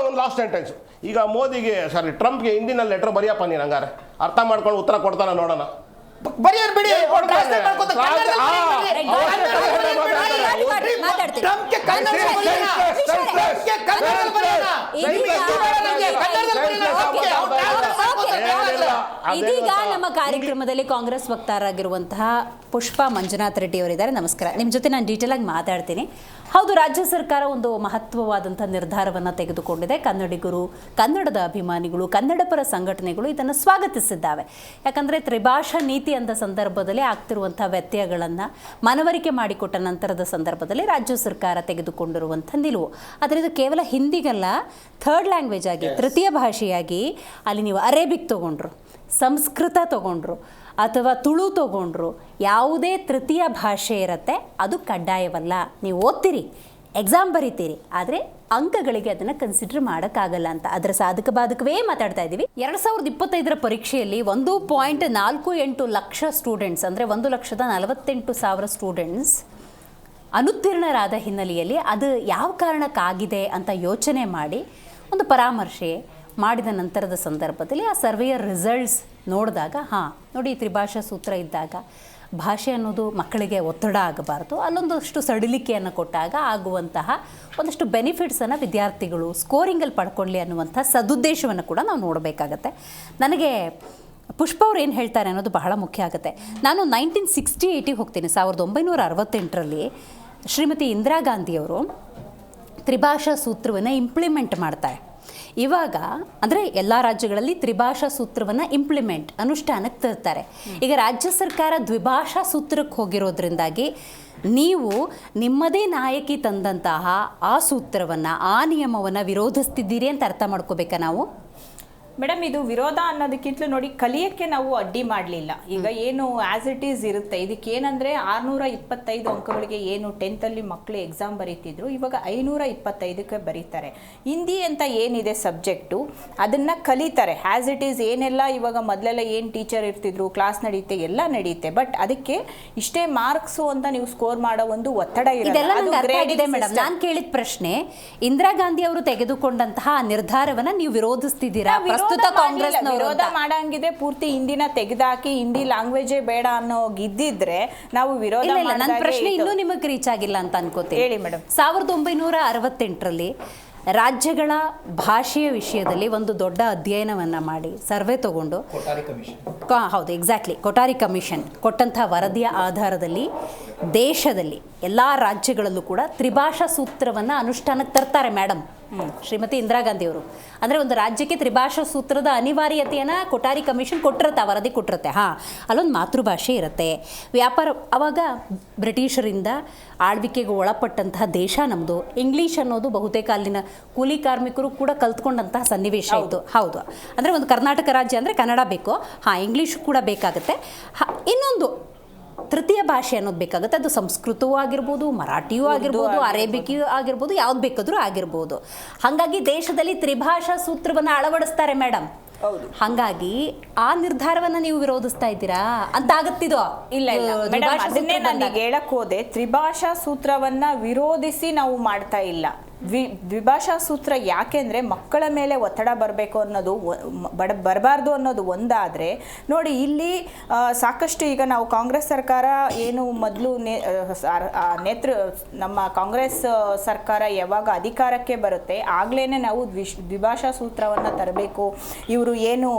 Speaker 10: ಒಂದು ಲಾಸ್ಟ್ ಸೆಂಟೆನ್ಸ್. ಈಗ ಮೋದಿಗೆ ಸಾರಿ ಟ್ರಂಪ್ಗೆ ಹಿಂದಿನ ಲೆಟರ್ ಬರೆಯಪ್ಪ ನೀನು, ಹಂಗಾರೆ ಅರ್ಥ ಮಾಡ್ಕೊಂಡು ಉತ್ತರ ಕೊಡ್ತಾನೆ ನೋಡೋಣ.
Speaker 11: ಬರೆಯೋರು ಬಿಡಿ translate ಮಾಡ್ಕೊತ ಕನ್ನಡದಲ್ಲಿ ಬರೀರಿ.
Speaker 3: ಮಾತಾಡ್ತೀನಿ.
Speaker 11: ಟ್ರಂಪ್ಗೆ ಕನ್ನಡದಲ್ಲಿ ಬರೆಯೋಣ. ಟ್ರಂಪ್ಗೆ ಕನ್ನಡದಲ್ಲಿ ಬರೆಯೋಣ.
Speaker 3: ಇದೀಗ ನಮ್ಮ ಕಾರ್ಯಕ್ರಮದಲ್ಲಿ ಕಾಂಗ್ರೆಸ್ ವಕ್ತಾರರಾಗಿರುವಂತಹ ಪುಷ್ಪಾ ಮಂಜುನಾಥ್ ರೆಡ್ಡಿ ಅವರಿದ್ದಾರೆ. ನಮಸ್ಕಾರ. ನಿಮ್ಮ ಜೊತೆ ನಾನು ಡೀಟೇಲ್ ಆಗಿ ಮಾತಾಡ್ತೀನಿ. ಹೌದು, ರಾಜ್ಯ ಸರ್ಕಾರ ಒಂದು ಮಹತ್ವವಾದಂಥ ನಿರ್ಧಾರವನ್ನು ತೆಗೆದುಕೊಂಡಿದೆ. ಕನ್ನಡಿಗರು, ಕನ್ನಡದ ಅಭಿಮಾನಿಗಳು, ಕನ್ನಡ ಪರ ಸಂಘಟನೆಗಳು ಇದನ್ನು ಸ್ವಾಗತಿಸಿದ್ದಾವೆ. ಯಾಕಂದರೆ ತ್ರಿಭಾಷಾ ನೀತಿ ಅಂದ ಸಂದರ್ಭದಲ್ಲಿ ಆಗ್ತಿರುವಂಥ ವ್ಯತ್ಯಯಗಳನ್ನು ಮನವರಿಕೆ ಮಾಡಿಕೊಟ್ಟ ನಂತರದ ಸಂದರ್ಭದಲ್ಲಿ ರಾಜ್ಯ ಸರ್ಕಾರ ತೆಗೆದುಕೊಂಡಿರುವಂಥ ನಿಲುವು. ಆದರೆ ಇದು ಕೇವಲ ಹಿಂದಿಗಲ್ಲ, ಥರ್ಡ್ ಲ್ಯಾಂಗ್ವೇಜ್ ಆಗಿ, ತೃತೀಯ ಭಾಷೆಯಾಗಿ ಅಲ್ಲಿ ನೀವು ಅರೇಬಿಕ್ ತೊಗೊಂಡ್ರು, ಸಂಸ್ಕೃತ ತೊಗೊಂಡ್ರು ಅಥವಾ ತುಳು ತೊಗೊಂಡ್ರು, ಯಾವುದೇ ತೃತೀಯ ಭಾಷೆ ಇರುತ್ತೆ ಅದು ಕಡ್ಡಾಯವಲ್ಲ. ನೀವು ಓದ್ತೀರಿ, ಎಕ್ಸಾಮ್ ಬರೀತೀರಿ, ಆದರೆ ಅಂಕಗಳಿಗೆ ಅದನ್ನು ಕನ್ಸಿಡರ್ ಮಾಡೋಕ್ಕಾಗಲ್ಲ ಅಂತ ಅದರ ಸಾಧಕ ಬಾಧಕವೇ ಮಾತಾಡ್ತಾ ಇದ್ದೀವಿ. 2025 ಪರೀಕ್ಷೆಯಲ್ಲಿ 1.48 ಲಕ್ಷ ಸ್ಟೂಡೆಂಟ್ಸ್, ಅಂದರೆ 1,48,000 ಸ್ಟೂಡೆಂಟ್ಸ್ ಅನುತ್ತೀರ್ಣರಾದ ಹಿನ್ನೆಲೆಯಲ್ಲಿ ಅದು ಯಾವ ಕಾರಣಕ್ಕಾಗಿದೆ ಅಂತ ಯೋಚನೆ ಮಾಡಿ ಒಂದು ಪರಾಮರ್ಶೆ ಮಾಡಿದ ನಂತರದ ಸಂದರ್ಭದಲ್ಲಿ ಆ ಸರ್ವೆಯ ರಿಸಲ್ಟ್ಸ್ ನೋಡಿದಾಗ ನೋಡಿ, ತ್ರಿಭಾಷಾ ಸೂತ್ರ ಇದ್ದಾಗ ಭಾಷೆ ಅನ್ನೋದು ಮಕ್ಕಳಿಗೆ ಒತ್ತಡ ಆಗಬಾರ್ದು, ಅಲ್ಲೊಂದಷ್ಟು ಸಡಿಲಿಕೆಯನ್ನು ಕೊಟ್ಟಾಗ ಆಗುವಂತಹ ಒಂದಷ್ಟು ಬೆನಿಫಿಟ್ಸನ್ನು ವಿದ್ಯಾರ್ಥಿಗಳು ಸ್ಕೋರಿಂಗಲ್ಲಿ ಪಡ್ಕೊಳ್ಳಿ ಅನ್ನುವಂಥ ಸದುದ್ದೇಶವನ್ನು ಕೂಡ ನಾವು ನೋಡಬೇಕಾಗತ್ತೆ. ನನಗೆ ಪುಷ್ಪ ಅವ್ರು ಏನು ಹೇಳ್ತಾರೆ ಅನ್ನೋದು ಬಹಳ ಮುಖ್ಯ ಆಗುತ್ತೆ. ನಾನು 1968 ಹೋಗ್ತೀನಿ. 1968ರಲ್ಲಿ ಶ್ರೀಮತಿ ಇಂದಿರಾ ಗಾಂಧಿಯವರು ತ್ರಿಭಾಷಾ ಸೂತ್ರವನ್ನು ಇಂಪ್ಲಿಮೆಂಟ್ ಮಾಡ್ತಾರೆ. ಇವಾಗ ಅಂದರೆ ಎಲ್ಲ ರಾಜ್ಯಗಳಲ್ಲಿ ತ್ರಿಭಾಷಾ ಸೂತ್ರವನ್ನು ಅನುಷ್ಠಾನಕ್ಕೆ ತರ್ತಾರೆ. ಈಗ ರಾಜ್ಯ ಸರ್ಕಾರ ದ್ವಿಭಾಷಾ ಸೂತ್ರಕ್ಕೆ ಹೋಗಿರೋದ್ರಿಂದಾಗಿ ನೀವು ನಿಮ್ಮದೇ ನಾಯಕಿ ತಂದಂತಹ ಆ ಸೂತ್ರವನ್ನು, ಆ ನಿಯಮವನ್ನು ವಿರೋಧಿಸ್ತಿದ್ದೀರಿ ಅಂತ ಅರ್ಥ ಮಾಡ್ಕೋಬೇಕಾ ನಾವು?
Speaker 12: ಮೇಡಮ್, ಇದು ವಿರೋಧ ಅನ್ನೋದಕ್ಕಿಂತಲೂ ನೋಡಿ, ಕಲಿಯಕ್ಕೆ ನಾವು ಅಡ್ಡಿ ಮಾಡಲಿಲ್ಲ. ಈಗ ಏನು ಆ್ಯಸ್ ಇಟ್ ಈಸ್ ಇರುತ್ತೆ, ಇದಕ್ಕೆ ಏನಂದರೆ 625 ಅಂಕಗಳಿಗೆ ಏನು 10th ಮಕ್ಕಳು ಎಕ್ಸಾಮ್ ಬರೀತಿದ್ರು, ಇವಾಗ 525ಕ್ಕೆ ಬರೀತಾರೆ. ಹಿಂದಿ ಅಂತ ಏನಿದೆ ಸಬ್ಜೆಕ್ಟು, ಅದನ್ನು ಕಲಿತಾರೆ ಆ್ಯಸ್ ಇಟ್ ಈಸ್. ಏನೆಲ್ಲ ಇವಾಗ ಮೊದಲೆಲ್ಲ ಏನು ಟೀಚರ್ ಇರ್ತಿದ್ರು, ಕ್ಲಾಸ್ ನಡೆಯುತ್ತೆ, ಎಲ್ಲ ನಡೆಯುತ್ತೆ. ಬಟ್ ಅದಕ್ಕೆ ಇಷ್ಟೇ ಮಾರ್ಕ್ಸು ಅಂತ ನೀವು ಸ್ಕೋರ್ ಮಾಡೋ ಒಂದು ಒತ್ತಡ
Speaker 3: ಇದೆ. ಮೇಡಮ್, ನಾನು ಕೇಳಿದ ಪ್ರಶ್ನೆ, ಇಂದಿರಾ ಗಾಂಧಿ ಅವರು ತೆಗೆದುಕೊಂಡಂತಹ ನಿರ್ಧಾರವನ್ನು ನೀವು ವಿರೋಧಿಸ್ತಿದ್ದೀರಾ?
Speaker 12: ವಿರೋಧ ಮಾಡಂಗಿದೆ ಪೂರ್ತಿ ಹಿಂದಿನ ತೆಗೆದಾಕಿ ಹಿಂದಿ ಲ್ಯಾಂಗ್ವೇಜೇ ಬೇಡ ಅನ್ನೋ ಇದ್ದಿದ್ರೆ ನಾವು ವಿರೋಧ.
Speaker 3: ನನ್ನ ಪ್ರಶ್ನೆ ಇನ್ನೂ ನಿಮಗೆ ರೀಚ್ ಆಗಿಲ್ಲ ಅಂತ ಅನ್ಕೋತೀನಿ.
Speaker 12: ಹೇಳಿ ಮೇಡಮ್.
Speaker 3: 1968ರಲ್ಲಿ ರಾಜ್ಯಗಳ ಭಾಷೆಯ ವಿಷಯದಲ್ಲಿ ಒಂದು ದೊಡ್ಡ ಅಧ್ಯಯನವನ್ನು ಮಾಡಿ ಸರ್ವೆ ತಗೊಂಡು, ಹೌದು ಎಕ್ಸಾಕ್ಟ್ಲಿ, ಕೊಠಾರಿ ಕಮಿಷನ್ ಕೊಟ್ಟಂಥ ವರದಿಯ ಆಧಾರದಲ್ಲಿ ದೇಶದಲ್ಲಿ ಎಲ್ಲ ರಾಜ್ಯಗಳಲ್ಲೂ ಕೂಡ ತ್ರಿಭಾಷಾ ಸೂತ್ರವನ್ನು ಅನುಷ್ಠಾನಕ್ಕೆ ತರ್ತಾರೆ ಮೇಡಮ್ ಶ್ರೀಮತಿ ಇಂದಿರಾ ಗಾಂಧಿಯವರು. ಅಂದರೆ ಒಂದು ರಾಜ್ಯಕ್ಕೆ ತ್ರಿಭಾಷಾ ಸೂತ್ರದ ಅನಿವಾರ್ಯತೆಯನ್ನು ಕೊಠಾರಿ ಕಮಿಷನ್ ಕೊಟ್ಟಿರುತ್ತೆ, ಆ ವರದಿ ಕೊಟ್ಟಿರುತ್ತೆ. ಅಲ್ಲೊಂದು ಮಾತೃಭಾಷೆ ಇರುತ್ತೆ. ವ್ಯಾಪಾರ ಅವಾಗ ಬ್ರಿಟಿಷರಿಂದ ಆಳ್ವಿಕೆಗೆ ಒಳಪಟ್ಟಂತಹ ದೇಶ ನಮ್ಮದು. ಇಂಗ್ಲೀಷ್ ಅನ್ನೋದು ಬಹುತೇಕ ಅಲ್ಲಿನ ಕೂಲಿ ಕಾರ್ಮಿಕರು ಕೂಡ ಕಲ್ತ್ಕೊಂಡಂತಹ ಸನ್ನಿವೇಶ ಇತ್ತು. ಹೌದು, ಅಂದರೆ ಒಂದು ಕರ್ನಾಟಕ ರಾಜ್ಯ ಅಂದರೆ ಕನ್ನಡ ಬೇಕು, ಇಂಗ್ಲೀಷ್ ಕೂಡ ಬೇಕಾಗುತ್ತೆ. ಇನ್ನೊಂದು ತೃತೀಯ ಭಾಷೆ ಅನ್ನೋದು ಬೇಕಾಗುತ್ತೆ. ಅದು ಸಂಸ್ಕೃತವೂ ಆಗಿರ್ಬೋದು, ಮರಾಠಿಯೂ ಆಗಿರ್ಬೋದು, ಅರೇಬಿಕಿಯೂ ಆಗಿರ್ಬೋದು, ಯಾವ್ದು ಬೇಕಾದರೂ ಆಗಿರ್ಬೋದು. ಹಾಗಾಗಿ ದೇಶದಲ್ಲಿ ತ್ರಿಭಾಷಾ ಸೂತ್ರವನ್ನು ಅಳವಡಿಸ್ತಾರೆ ಮೇಡಮ್. ಹಾಗಾಗಿ ಆ ನಿರ್ಧಾರವನ್ನು ನೀವು ವಿರೋಧಿಸ್ತಾ ಇದ್ದೀರಾ ಅಂತ ಆಗತ್ತಿದೋ?
Speaker 12: ಇಲ್ಲ, ಅದನ್ನೇ ನಾನು ಹೇಳಕ್ ಹೋದೆ. ತ್ರಿಭಾಷಾ ಸೂತ್ರವನ್ನ ವಿರೋಧಿಸಿ ನಾವು ಮಾಡ್ತಾ ಇಲ್ಲ. ದ್ವಿಭಾಷಾ ಸೂತ್ರ ಯಾಕೆಂದರೆ ಮಕ್ಕಳ ಮೇಲೆ ಒತ್ತಡ ಬರಬೇಕು ಅನ್ನೋದು, ಬರಬಾರ್ದು ಅನ್ನೋದು ಒಂದಾದರೆ ನೋಡಿ, ಇಲ್ಲಿ ಸಾಕಷ್ಟು ಈಗ ನಾವು ಕಾಂಗ್ರೆಸ್ ಸರ್ಕಾರ ಏನು ಮೊದಲು ನಮ್ಮ ಕಾಂಗ್ರೆಸ್ ಸರ್ಕಾರ ಯಾವಾಗ ಅಧಿಕಾರಕ್ಕೆ ಬರುತ್ತೆ ಆಗಲೇ ನಾವು ದ್ವಿಭಾಷಾ ಸೂತ್ರವನ್ನು ತರಬೇಕು. ಇವರು ಏನು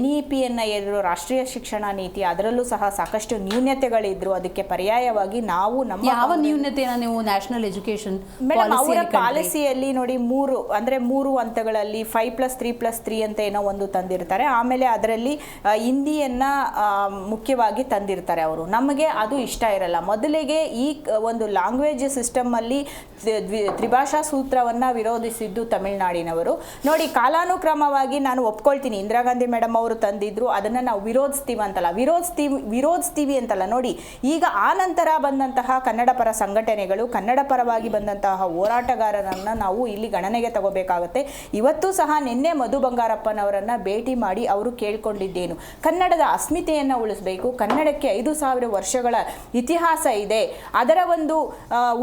Speaker 12: NEP-ಯನ್ನು ಹೇಳಿದ್ರು, ರಾಷ್ಟ್ರೀಯ ಶಿಕ್ಷಣ ನೀತಿ, ಅದರಲ್ಲೂ ಸಹ ಸಾಕಷ್ಟು ನ್ಯೂನತೆಗಳಿದ್ರು. ಅದಕ್ಕೆ ಪರ್ಯಾಯವಾಗಿ ನಾವು ನಮ್ಮ
Speaker 3: ಯಾವ ನ್ಯೂನತೆಯನ್ನು ನೀವು ನ್ಯಾಷನಲ್ ಎಜುಕೇಷನ್
Speaker 12: ಪಾಲಿಸಿ ನೋಡಿ 3 ಹಂತಗಳಲ್ಲಿ 5+3+3 ಅಂತ ಏನೋ ಒಂದು ತಂದಿರ್ತಾರೆ. ಆಮೇಲೆ ಅದರಲ್ಲಿ ಹಿಂದಿಯನ್ನ ಮುಖ್ಯವಾಗಿ ತಂದಿರ್ತಾರೆ ಅವರು. ನಮಗೆ ಅದು ಇಷ್ಟ ಇರಲ್ಲ. ಮೊದಲಿಗೆ ಈ ಒಂದು ಲ್ಯಾಂಗ್ವೇಜ್ ಸಿಸ್ಟಮ್ ಅಲ್ಲಿ ತ್ರಿಭಾಷಾ ಸೂತ್ರವನ್ನ ವಿರೋಧಿಸಿದ್ದು ತಮಿಳುನಾಡಿನವರು. ನೋಡಿ, ಕಾಲಾನುಕ್ರಮವಾಗಿ ನಾನು ಒಪ್ಕೊಳ್ತೀನಿ, ಇಂದಿರಾ ಗಾಂಧಿ ಮೇಡಮ್ ಅವರು ತಂದಿದ್ರು, ಅದನ್ನ ನಾವು ವಿರೋಧಿಸ್ತೀವಿ ಅಂತಲ್ಲ. ನೋಡಿ, ಈಗ ಆ ನಂತರ ಬಂದಂತಹ ಕನ್ನಡ ಪರ ಸಂಘಟನೆಗಳು, ಕನ್ನಡ ಪರವಾಗಿ ಬಂದಂತಹ ಹೋರಾಟಗಾರರ ವಿಚಾರವನ್ನು ನಾವು ಇಲ್ಲಿ ಗಣನೆಗೆ ತಗೋಬೇಕಾಗುತ್ತೆ. ಇವತ್ತು ಸಹ ನಿನ್ನೆ ಮಧು ಬಂಗಾರಪ್ಪನವರನ್ನ ಭೇಟಿ ಮಾಡಿ ಅವರು ಕೇಳ್ಕೊಂಡಿದ್ದೇನು, ಕನ್ನಡದ ಅಸ್ಮಿತೆಯನ್ನು ಉಳಿಸಬೇಕು, ಕನ್ನಡಕ್ಕೆ 5,000 ವರ್ಷಗಳ ಇತಿಹಾಸ ಇದೆ, ಅದರ ಒಂದು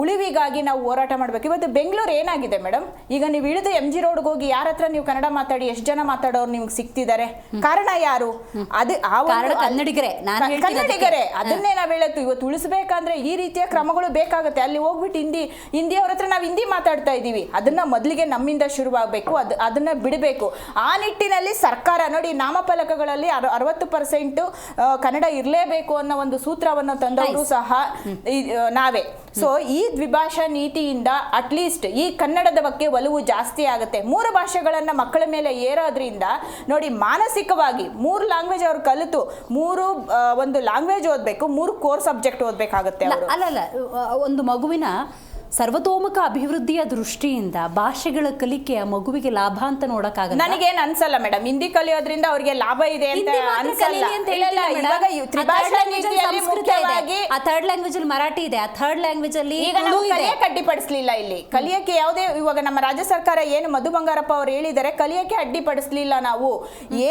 Speaker 12: ಉಳಿವಿಗಾಗಿ ನಾವು ಹೋರಾಟ ಮಾಡಬೇಕು. ಇವತ್ತು ಬೆಂಗಳೂರು ಏನಾಗಿದೆ ಮೇಡಮ್, ಈಗ ನೀವು ಇಳಿದು MG ರೋಡ್ಗೆ ಹೋಗಿ ಯಾರ ಹತ್ರ ನೀವು ಕನ್ನಡ ಮಾತಾಡಿ ಎಷ್ಟು ಜನ ಮಾತಾಡೋರು ನಿಮ್ಗೆ ಸಿಗ್ತಿದ್ದಾರೆ? ಕಾರಣ ಯಾರು? ಅದು ಕನ್ನಡಿಗರೇ. ಅದನ್ನೇ ನಾವು ಹೇಳತ್ತು, ಇವತ್ತು ಉಳಿಸಬೇಕಂದ್ರೆ ಈ ರೀತಿಯ ಕ್ರಮಗಳು ಬೇಕಾಗುತ್ತೆ. ಅಲ್ಲಿ ಹೋಗ್ಬಿಟ್ಟು ಹಿಂದಿಯವ್ರ ಹತ್ರ ನಾವು ಹಿಂದಿ ಮಾತಾಡ್ತಾ ಇದ್ದೀವಿ, ಅದನ್ನ ಮೊದಲಿಗೆ ನಮ್ಮಿಂದ ಶುರುವಾಗಬೇಕು, ಅದನ್ನ ಬಿಡಬೇಕು. ಆ ನಿಟ್ಟಿನಲ್ಲಿ ಸರ್ಕಾರ ನೋಡಿ, ನಾಮಫಲಕಗಳಲ್ಲಿ 60% ಕನ್ನಡ ಇರಲೇಬೇಕು ಅನ್ನೋ ಒಂದು ಸೂತ್ರವನ್ನು ತಂದವರು ಸಹ ನಾವೇ. ಸೊ ಈ ದ್ವಿಭಾಷಾ ನೀತಿಯಿಂದ ಅಟ್ಲೀಸ್ಟ್ ಈ ಕನ್ನಡದ ಬಗ್ಗೆ ಒಲವು ಜಾಸ್ತಿ ಆಗುತ್ತೆ. 3 ಭಾಷೆಗಳನ್ನ ಮಕ್ಕಳ ಮೇಲೆ ಏರೋದ್ರಿಂದ ನೋಡಿ, ಮಾನಸಿಕವಾಗಿ 3 ಲ್ಯಾಂಗ್ವೇಜ್ ಅವ್ರು ಕಲಿತು 3 ಒಂದು ಲ್ಯಾಂಗ್ವೇಜ್ ಓದಬೇಕು, 3 ಕೋರ್ ಸಬ್ಜೆಕ್ಟ್ ಓದಬೇಕಾಗುತ್ತೆ.
Speaker 3: ಅಲ್ಲ, ಒಂದು ಮಗುವಿನ ಸರ್ವತೋಮುಖ ಅಭಿವೃದ್ಧಿಯ ದೃಷ್ಟಿಯಿಂದ ಭಾಷೆಗಳ ಕಲಿಕೆ ಆ ಮಗುವಿಗೆ ಲಾಭ ಅಂತ ನೋಡಕ್ಕಾಗಲ್ಲ.
Speaker 12: ನನಗೇನು ಅನ್ಸಲ್ಲ ಮೇಡಮ್, ಹಿಂದಿ ಕಲಿಯೋದ್ರಿಂದ ಅವ್ರಿಗೆ ಲಾಭ ಇದೆ ಅಂತ ಅನ್ಸಲ್ಲ.
Speaker 3: ಥರ್ಡ್ ಲ್ಯಾಂಗ್ವೇಜ್ ಅಲ್ಲಿ ಮರಾಠಿ ಇದೆ, ಆ ಥರ್ಡ್ ಲ್ಯಾಂಗ್ವೇಜ್ ಅಲ್ಲಿ
Speaker 12: ಕಲಿಯಕ್ಕೆ ಅಡ್ಡಿಪಡಿಸ್ಲಿಲ್ಲ. ಇಲ್ಲಿ ಕಲಿಯಕ್ಕೆ ಯಾವುದೇ, ಇವಾಗ ನಮ್ಮ ರಾಜ್ಯ ಸರ್ಕಾರ ಏನು ಮಧು ಬಂಗಾರಪ್ಪ ಅವ್ರು ಹೇಳಿದ್ದಾರೆ, ಕಲಿಯಕ್ಕೆ ಅಡ್ಡಿಪಡಿಸ್ಲಿಲ್ಲ. ನಾವು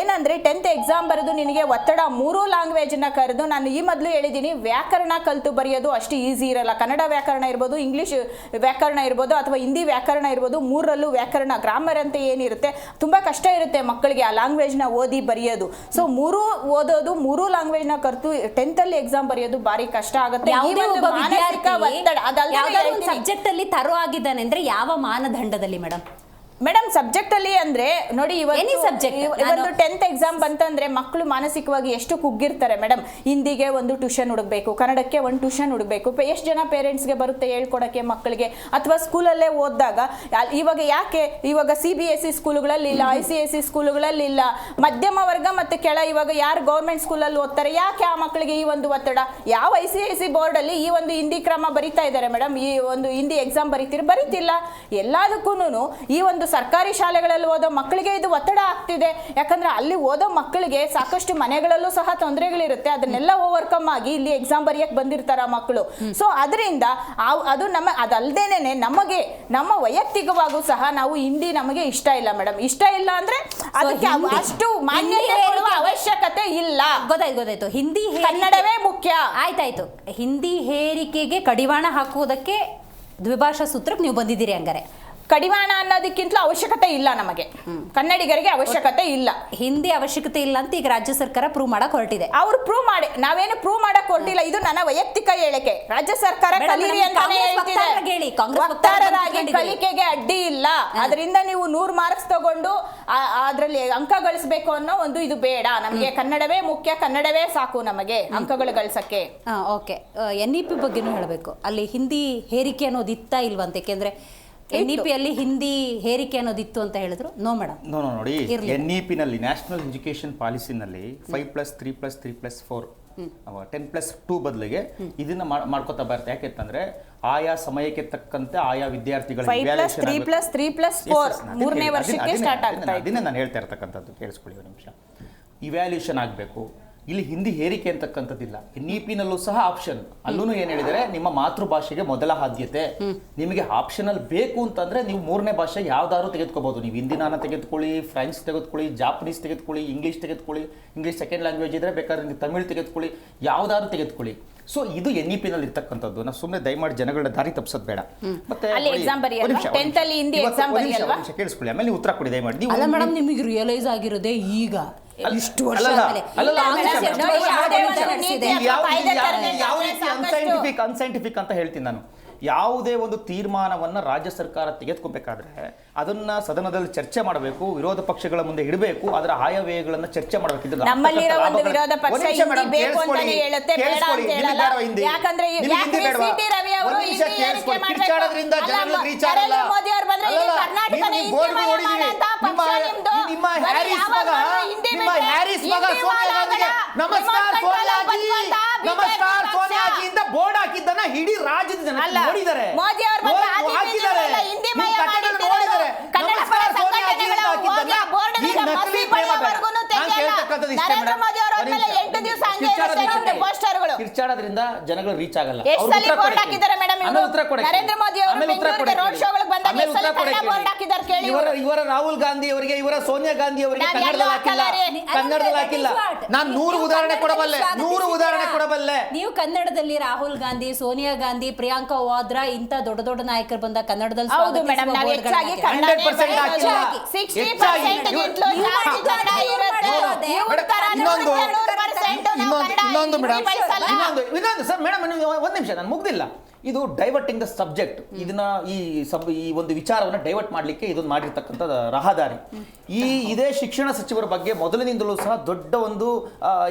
Speaker 12: ಏನಂದ್ರೆ 10th ಎಕ್ಸಾಮ್ ಬರೆದು ನಿನಗೆ ಒತ್ತಡ 3 ಲ್ಯಾಂಗ್ವೇಜ್ ನ ಕರೆದು, ನಾನು ಈ ಮೊದಲು ಹೇಳಿದ್ದೀನಿ, ವ್ಯಾಕರಣ ಕಲಿತು ಬರೆಯೋದು ಅಷ್ಟು ಈಸಿ ಇರಲ್ಲ. ಕನ್ನಡ ವ್ಯಾಕರಣ ಇರ್ಬೋದು, ಇಂಗ್ಲಿಷ್ ವ್ಯಾಕರಣ ಇರ್ಬೋದು, ಅಥವಾ ಹಿಂದಿ ವ್ಯಾಕರಣ ಇರ್ಬೋದು, 3ರಲ್ಲೂ ವ್ಯಾಕರಣ ಗ್ರಾಮರ್ ಅಂತ ಏನಿರುತ್ತೆ ತುಂಬಾ ಕಷ್ಟ ಇರುತ್ತೆ ಮಕ್ಕಳಿಗೆ ಆ ಲ್ಯಾಂಗ್ವೇಜ್ ನ ಓದಿ ಬರೆಯೋದು. ಸೊ 3 ಓದೋದು, 3 ಲ್ಯಾಂಗ್ವೇಜ್ ನ ಕರೆದು 10th ಅಲ್ಲಿ ಎಕ್ಸಾಮ್ ಬರೆಯೋದು ಬಾರಿ ಕಷ್ಟ ಆಗುತ್ತೆ.
Speaker 3: ಸಬ್ಜೆಕ್ಟ್ ಅಲ್ಲಿ ತರೋ ಆಗಿದ್ದಾನೆ ಅಂದ್ರೆ ಯಾವ ಮಾನದಂಡದಲ್ಲಿ
Speaker 12: ಮೇಡಮ್ ಸಬ್ಜೆಕ್ಟ್ ಅಲ್ಲಿ ಅಂದ್ರೆ ನೋಡಿ, ಇವತ್ತು 10th ಎಕ್ಸಾಮ್ ಬಂತಂದ್ರೆ ಮಕ್ಕಳು ಮಾನಸಿಕವಾಗಿ ಎಷ್ಟು ಕುಗ್ಗಿರ್ತಾರೆ ಮೇಡಮ್. ಹಿಂದಿಗೆ ಒಂದು ಟ್ಯೂಷನ್ ಹುಡುಕ್ಬೇಕು, ಕನ್ನಡಕ್ಕೆ ಒಂದು ಟ್ಯೂಷನ್ ಹುಡುಕ್ಬೇಕು. ಎಷ್ಟು ಜನ ಪೇರೆಂಟ್ಸ್ಗೆ ಬರುತ್ತೆ ಹೇಳ್ಕೊಡಕ್ಕೆ ಮಕ್ಕಳಿಗೆ? ಅಥವಾ ಸ್ಕೂಲಲ್ಲೇ ಓದಿದಾಗ ಇವಾಗ ಯಾಕೆ ಇವಾಗ CBSE ಸ್ಕೂಲ್ಗಳಲ್ಲಿ ಇಲ್ಲ, ICSE ಸ್ಕೂಲ್ಗಳಲ್ಲಿ ಇಲ್ಲ, ಮಧ್ಯಮ ವರ್ಗ ಮತ್ತೆ ಇವಾಗ ಯಾರು ಗೌರ್ಮೆಂಟ್ ಸ್ಕೂಲಲ್ಲಿ ಓದ್ತಾರೆ, ಯಾಕೆ ಆ ಮಕ್ಕಳಿಗೆ ಈ ಒಂದು ಒತ್ತಡ? ಯಾವ ICSE ಬೋರ್ಡ್ ಅಲ್ಲಿ ಈ ಒಂದು ಹಿಂದಿ ಕ್ರಮ ಬರೀತಾ ಇದ್ದಾರೆ ಮೇಡಮ್? ಈ ಒಂದು ಹಿಂದಿ ಎಕ್ಸಾಮ್ ಬರೀತಿಲ್ಲ. ಎಲ್ಲದಕ್ಕೂ ಈ ಒಂದು ಸರ್ಕಾರಿ ಶಾಲೆಗಳಲ್ಲಿ ಓದೋ ಮಕ್ಕಳಿಗೆ ಇದು ಒತ್ತಡ ಆಗ್ತಿದೆ. ಯಾಕಂದ್ರೆ ಅಲ್ಲಿ ಓದೋ ಮಕ್ಕಳಿಗೆ ಸಾಕಷ್ಟು ಮನೆಗಳಲ್ಲೂ ಸಹ ತೊಂದರೆಗಳಿರುತ್ತೆ, ಅದನ್ನೆಲ್ಲ ಓವರ್ಕಮ್ ಆಗಿ ಇಲ್ಲಿ ಎಕ್ಸಾಮ್ ಬರೆಯಕ್ಕೆ ಬಂದಿರ್ತಾರ ಮಕ್ಕಳು. ಸೊ ಅದರಿಂದ ಅದು ಅದಲ್ದೇನೆ ನಮಗೆ ನಮ್ಮ ವೈಯಕ್ತಿಕವಾಗೂ ಸಹ ನಾವು ಹಿಂದಿ ನಮಗೆ ಇಷ್ಟ ಇಲ್ಲ ಮೇಡಮ್. ಇಷ್ಟ ಇಲ್ಲ ಅಂದ್ರೆ ಅದಕ್ಕೆ ಅಷ್ಟು ಮಾನ್ಯತೆ ಕೊಡುವ ಅವಶ್ಯಕತೆ ಇಲ್ಲ.
Speaker 3: ಗೊತ್ತಾಯ್ತು. ಹಿಂದಿ
Speaker 12: ಕನ್ನಡವೇ ಮುಖ್ಯ.
Speaker 3: ಆಯ್ತಾಯ್ತು. ಹಿಂದಿ ಹೇರಿಕೆಗೆ ಕಡಿವಾಣ ಹಾಕುವುದಕ್ಕೆ ದ್ವಿಭಾಷಾ ಸೂತ್ರಕ್ಕೆ ನೀವು ಬಂದಿದ್ದೀರಿ. ಹಂಗಾರೆ
Speaker 12: ಕಡಿವಾಣ ಅನ್ನೋದಕ್ಕಿಂತಲೂ ಅವಶ್ಯಕತೆ ಇಲ್ಲ ನಮಗೆ, ಕನ್ನಡಿಗರಿಗೆ ಅವಶ್ಯಕತೆ ಇಲ್ಲ.
Speaker 3: ಹಿಂದಿ ಅವಶ್ಯಕತೆ ಇಲ್ಲ ಅಂತ ಈಗ ರಾಜ್ಯ ಸರ್ಕಾರ ಪ್ರೂವ್ ಮಾಡಕ್ ಹೊರಟಿದೆ.
Speaker 12: ಅವ್ರು ಪ್ರೂವ್ ಮಾಡಿ, ನಾವೇನು ಪ್ರೂವ್ ಮಾಡಕ್ ಹೊರಟಿಲ್ಲ. ಇದು ನನ್ನ ವೈಯಕ್ತಿಕ ಹೇಳಿಕೆ. ರಾಜ್ಯ ಸರ್ಕಾರ ಕಲೀರಿ ಅಂತಾನೆ ಹೇಳ್ತಿದೆ. ಕಲಿಕೆಗೆ ಅಡ್ಡಿ ಇಲ್ಲ. ಅದರಿಂದ ನೀವು 100 ಮಾರ್ಕ್ಸ್ ತಗೊಂಡು ಅದ್ರಲ್ಲಿ ಅಂಕ ಗಳಿಸಬೇಕು ಅನ್ನೋ ಒಂದು ಇದು ಬೇಡ ನಮಗೆ. ಕನ್ನಡವೇ ಮುಖ್ಯ, ಕನ್ನಡವೇ ಸಾಕು ನಮಗೆ ಅಂಕಗಳು ಗಳಿಸಕ್ಕೆ.
Speaker 3: ಓಕೆ, NEP ಬಗ್ಗೆನೂ ಹೇಳಬೇಕು. ಅಲ್ಲಿ ಹಿಂದಿ ಹೇರಿಕೆ ಅನ್ನೋದು ಇತ್ತಾ ಇಲ್ವಂತ? ಯಾಕೆಂದ್ರೆ NEP ಅಲ್ಲಿ ಹಿಂದಿ ಹೇರಿಕೆ ಅನ್ನೋದಿತ್ತು ಅಂತ ಹೇಳಿದ್ರು. ನೋ ಮೇಡಮ್,
Speaker 9: ನೋಡಿ, NEP ನಲ್ಲಿ ನ್ಯಾಷನಲ್ ಎಜುಕೇಶನ್ ಪಾಲಿಸಿನಲ್ಲಿ 5+3+3+4 10+2 ಬದಲಿಗೆ ಇದನ್ನ ಮಾಡ್ಕೋತಾ ಬರುತ್ತೆ. ಯಾಕೆಂತಂದ್ರೆ ಆಯಾ ಸಮಯಕ್ಕೆ ತಕ್ಕಂತೆ ಆಯಾ ವಿದ್ಯಾರ್ಥಿಗಳ
Speaker 12: 5+3+3+4 3ನೇ ವರ್ಷಕ್ಕೆ ಸ್ಟಾರ್ಟ್ ಆಗುತ್ತೆ.
Speaker 9: ಅದನ್ನೇ ನಾನು ಹೇಳ್ತಾ ಇರ್ತಕ್ಕಂಥದ್ದು, ಕೇಳಿಸ್ಕೊಳ್ಳಿ ಒಂದು ನಿಮಿಷ. ಇವ್ಯಾಲ್ಯೂಷನ್ ಆಗಬೇಕು. ಇಲ್ಲಿ ಹಿಂದಿ ಹೇರಿಕೆ ಅಂತಕ್ಕಂಥದ್ದಿಲ್ಲ. NEP ನಲ್ಲೂ ಸಹ ಆಪ್ಷನ್, ಅಲ್ಲೂ ಏನ್ ಹೇಳಿದರೆ ನಿಮ್ಮ ಮಾತೃಭಾಷೆಗೆ ಮೊದಲ ಆದ್ಯತೆ. ನಿಮಗೆ ಆಪ್ಷನಲ್ ಬೇಕು ಅಂತಂದ್ರೆ ನೀವು 3ನೇ ಭಾಷೆ ಯಾವ್ದಾದ್ರು ತೆಗೆದುಕೋಬಹುದು. ನೀವು ಹಿಂದಿನ ತೆಗೆದುಕೊಳ್ಳಿ, ಫ್ರೆಂಚ್ ತೆಗೆದುಕೊಳ್ಳಿ, ಜಾಪನೀಸ್ ತೆಗೆದುಕೊಳ್ಳಿ, ಇಂಗ್ಲಿಷ್ ತೆಗೆದುಕೊಳ್ಳಿ, ಇಂಗ್ಲಿಷ್ ಸೆಕೆಂಡ್ ಲ್ಯಾಂಗ್ವೇಜ್ ಇದ್ರೆ ಬೇಕಾದ್ರೆ ನೀವು ತಮಿಳ್ ತೆಗೆದುಕೊಳ್ಳಿ, ಯಾವ್ದಾದ್ರು ತೆಗೆದುಕೊಳ್ಳಿ. ಸೊ ಇದು NEP ನಲ್ಲಿ ಇರ್ತಕ್ಕಂಥದ್ದು. ನಾವು ಸುಮ್ಮನೆ ದಯಮಾಡಿ ಜನಗಳ ದಾರಿ ತಪ್ಪಿಸೋದು ಬೇಡ. ಮತ್ತೆ ಕೇಳಿಸ್ಕೊಳ್ಳಿ, ಆಮೇಲೆ ನೀವು ಉತ್ತರ ಕೊಡಿ ದಯಮಾಡಿ.
Speaker 3: ಮೇಡಮ್, ನಿಮಗೆ ರಿಯಲೈಸ್ ಆಗಿರೋದೇ ಈಗ ಇಷ್ಟು ವರ್ಷ
Speaker 9: ಅನ್ಸೈಂಟಿಫಿಕ್ ಅಂತ ಹೇಳ್ತೀನಿ ನಾನು. ಯಾವುದೇ ಒಂದು ತೀರ್ಮಾನವನ್ನ ರಾಜ್ಯ ಸರ್ಕಾರ ತೆಗೆದುಕೋಬೇಕಾದ್ರೆ ಅದನ್ನ ಸದನದಲ್ಲಿ ಚರ್ಚೆ ಮಾಡಬೇಕು, ವಿರೋಧ ಪಕ್ಷಗಳ ಮುಂದೆ ಇಡಬೇಕು, ಅದರ ಆಯವ್ಯಯಗಳನ್ನ ಚರ್ಚೆ ಮಾಡಬೇಕು. ಬೋರ್ಡ್ ಹಾಕಿದ್ದನ್ನ ಇಡೀ ರಾಜ್ಯದ ಜನ ನೋಡಿದ್ದಾರೆ. ಕಿಚ್ಚಾಡೋದ್ರಿಂದ ಜನಗಳು ರೀಚ್ ಆಗಲ್ಲ.
Speaker 12: ಎಷ್ಟು ಸಲ ಬೋರ್ಡ್ ಹಾಕಿದ್ದಾರೆ ಮೇಡಮ್ ನರೇಂದ್ರ ಮೋದಿ ಅವರು ಬೆಂಗಳೂರಿಗೆ ರೋಡ್ ಶೋಗಳಿಗೆ ಬಂದಾಗ ಎಷ್ಟು ಸಲ ಕನ್ನಡ ಬೋರ್ಡ್ ಹಾಕಿದ್ದಾರೆ ಕೇಳಿ.
Speaker 9: ಇವರ ರಾಹುಲ್ ಗಾಂಧಿ ಅವರಿಗೆ, ಇವರ ಸೋನಿಯಾ ಗಾಂಧಿ ಅವರಿಗೆ ಕನ್ನಡದಲ್ಲಿ ಹಾಕಿಲ್ಲ. ನಾನು 100 ಉದಾಹರಣೆ ಕೊಡಬಲ್ಲೆ.
Speaker 3: ನೀವು ಕನ್ನಡದಲ್ಲಿ ರಾಹುಲ್ ಗಾಂಧಿ, ಸೋನಿಯಾ ಗಾಂಧಿ, ಪ್ರಿಯಾಂಕಾ ವಾದ್ರಾ ಇಂತ ದೊಡ್ಡ ದೊಡ್ಡ ನಾಯಕರು ಬಂದ ಕನ್ನಡದಲ್ಲಿ
Speaker 12: ಹೌದು ಮೇಡಮ್, ನಾವು ಹೆಚ್ಚಾಗಿ
Speaker 9: 100% ಹಾಕಿಲ್ಲ.
Speaker 12: 60% ಗಿಂತಲೂ ಜಾಸ್ತಿ ಕನ್ನಡ ಇರುತ್ತೆ.
Speaker 9: ಇನ್ನೊಂದು ಮೇಡಮ್, ಇನ್ನೊಂದು ಸರ್ ಮೇಡಮ್, ಒಂದು ನಿಮಿಷ, ನಾನು ಮುಗ್ದಿಲ್ಲ. ಇದು ಡೈವರ್ಟಿಂಗ್ ದ ಸಬ್ಜೆಕ್ಟ್. ಇದನ್ನ ಈ ಒಂದು ವಿಚಾರವನ್ನು ಡೈವರ್ಟ್ ಮಾಡಲಿಕ್ಕೆ ಇದೊಂದು ಮಾಡಿರ್ತಕ್ಕಂಥ ರಹದಾರಿ. ಇದೇ ಶಿಕ್ಷಣ ಸಚಿವರ ಬಗ್ಗೆ ಮೊದಲಿನಿಂದಲೂ ಸಹ ದೊಡ್ಡ ಒಂದು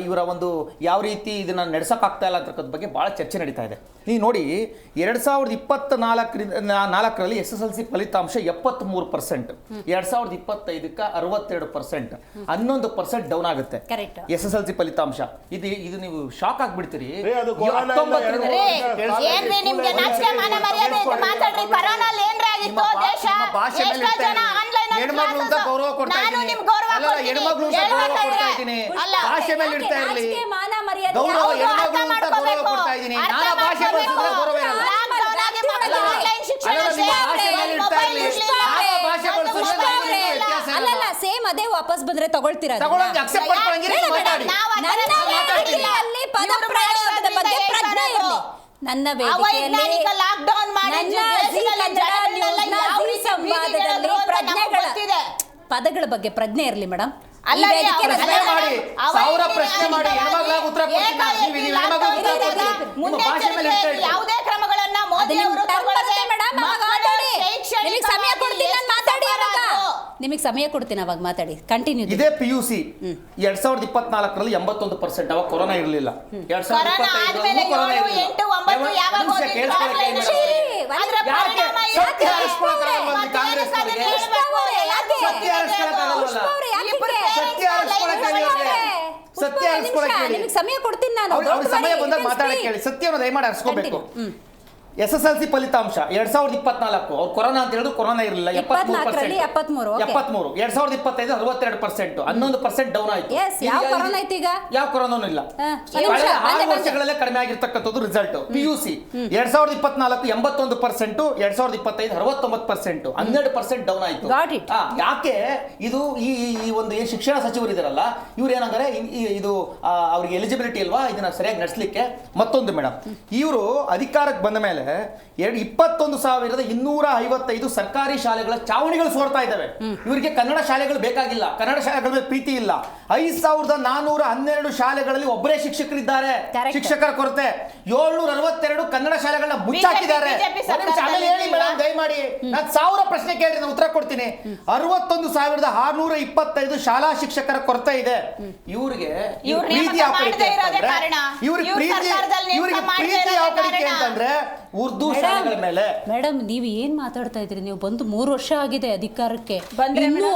Speaker 9: ಇವರ ಒಂದು ಯಾವ ರೀತಿ ಇದನ್ನ ನಡೆಸಕ್ಕಾಗ್ತಾ ಇಲ್ಲ ಅಂತಕ್ಕಂಥ ಬಗ್ಗೆ ಬಹಳ ಚರ್ಚೆ ನಡೀತಾ ಇದೆ. ನೀವು ನೋಡಿ, 2024ರಲ್ಲಿ SSLC ಫಲಿತಾಂಶ 73%, 2025ಕ್ಕೆ 62%, 11% ಡೌನ್ ಆಗುತ್ತೆ SSLC ಫಲಿತಾಂಶ. ಇದು ನೀವು ಶಾಕ್ ಆಗ್ಬಿಡ್ತೀರಿ.
Speaker 3: ಸೇಮ್ ಅದೇ ವಾಪಸ್ ಬಂದ್ರೆ ತಗೊಳ್ತೀರಾ? ನನ್ನ ಪದಗಳ ಬಗ್ಗೆ ಪ್ರಜ್ಞೆ ಇರಲಿ ಮೇಡಮ್.
Speaker 12: ಯಾವುದೇ ಕ್ರಮಗಳನ್ನ ಮೋದಿ ಅವರು
Speaker 3: ನಿಮಗೆ ಸಮಯ ಕೊಡ್ತೀನಿ, ಅವಾಗ ಮಾತಾಡಿ. ಕಂಟಿನ್ಯೂ.
Speaker 9: ಇದೇ PUC 2024ರಲ್ಲಿ 81%. ಅವಾಗ ಕೊರೋನಾ ಇರಲಿಲ್ಲ. 2025 ಕೊರೋನಾ
Speaker 3: ಸಮಯ ಕೊಡ್ತೀನಿ ನಾನು.
Speaker 9: ಸಮಯ ಬಂದಾಗ ಮಾತಾಡಕ್ಕೆ ಹೇಳಿ. ಸತ್ಯವನ್ನು ದಯಮಾಡಿ ಅರ್ಸ್ಕೋಬೇಕು. SSLC ಫಲಿತಾಂಶ 2024, ಅವ್ರು ಕೊರೋನಾ ಅಂತ ಹೇಳಿದ್ರು, ಕೊರೋನಾ ಇರಲಿಲ್ಲ. 73%, 2025 62%, 11% ಡೌನ್ ಆಯ್ತು.
Speaker 3: ಯಾವ ಕೊರೋನಾ ಐತಿ ಈಗ?
Speaker 9: ಯಾವ ಕೊರೋನಾನು ಇಲ್ಲ. 6 ವರ್ಷಗಳಲ್ಲೇ ಕಡಿಮೆ ಆಗಿರ್ತಕ್ಕಂಥದ್ದು ರಿಸಲ್ಟ್. PUC 2024 81%, 2025 69%, 12% ಡೌನ್ ಆಯ್ತು. ಯಾಕೆ ಇದು? ಈ ಒಂದು ಏನು ಶಿಕ್ಷಣ ಸಚಿವರು ಇದಾರಲ್ಲ, ಇವ್ರು ಏನಂದ್ರೆ ಇದು ಅವ್ರಿಗೆ ಎಲಿಜಿಬಿಲಿಟಿ ಇಲ್ವಾ ಇದನ್ನ ಸರಿಯಾಗಿ ನಡೆಸಲಿಕ್ಕೆ? ಮತ್ತೊಂದು ಮೇಡಮ್, ಇವರು ಅಧಿಕಾರಕ್ಕೆ ಬಂದ ಮೇಲೆ 21,255 ಸರ್ಕಾರಿ ಶಾಲೆಗಳ ಚಾವಣಿಗಳು ಸೋರ್ತಾ ಇದ್ದಾವೆ. ಇವರಿಗೆ ಕನ್ನಡ ಶಾಲೆಗಳು ಬೇಕಾಗಿಲ್ಲ, ಕನ್ನಡ ಶಾಲೆಗಳ ಮೇಲೆ ಪ್ರೀತಿ ಇಲ್ಲ. 5,412 ಶಾಲೆಗಳಲ್ಲಿ ಒಬ್ಬರೇ ಶಿಕ್ಷಕರಿದ್ದಾರೆ, ಶಿಕ್ಷಕರ ಕೊರತೆ. 762 ಕನ್ನಡ ಶಾಲೆಗಳನ್ನ ಮುಚ್ಚಾಕಿದ್ದಾರೆ. ಹೇಳಿ ಮೇಡಮ್, ದಯಮಾಡಿ. ನಾನು 1000 ಪ್ರಶ್ನೆ ಕೇಳಿ ನಾನು ಉತ್ತರ ಕೊಡ್ತೀನಿ. 61,625 ಶಾಲಾ ಶಿಕ್ಷಕರ ಕೊರತೆ ಇದೆ. ಇವರಿಗೆ ಪ್ರೀತಿ ಯಾವ ಕಡೆಗೆ ಅಂತಂದ್ರೆ ಉರ್ದು ಶಾಲೆಗಳ ಮೇಲೆ.
Speaker 3: ಮೇಡಮ್, ನೀವು ಏನ್ ಮಾತಾಡ್ತಾ ಇದ್ರಿ? ನೀವು ಬಂದು 3 ವರ್ಷ ಆಗಿದೆ ಅಧಿಕಾರಕ್ಕೆ. ಇನ್ನೂ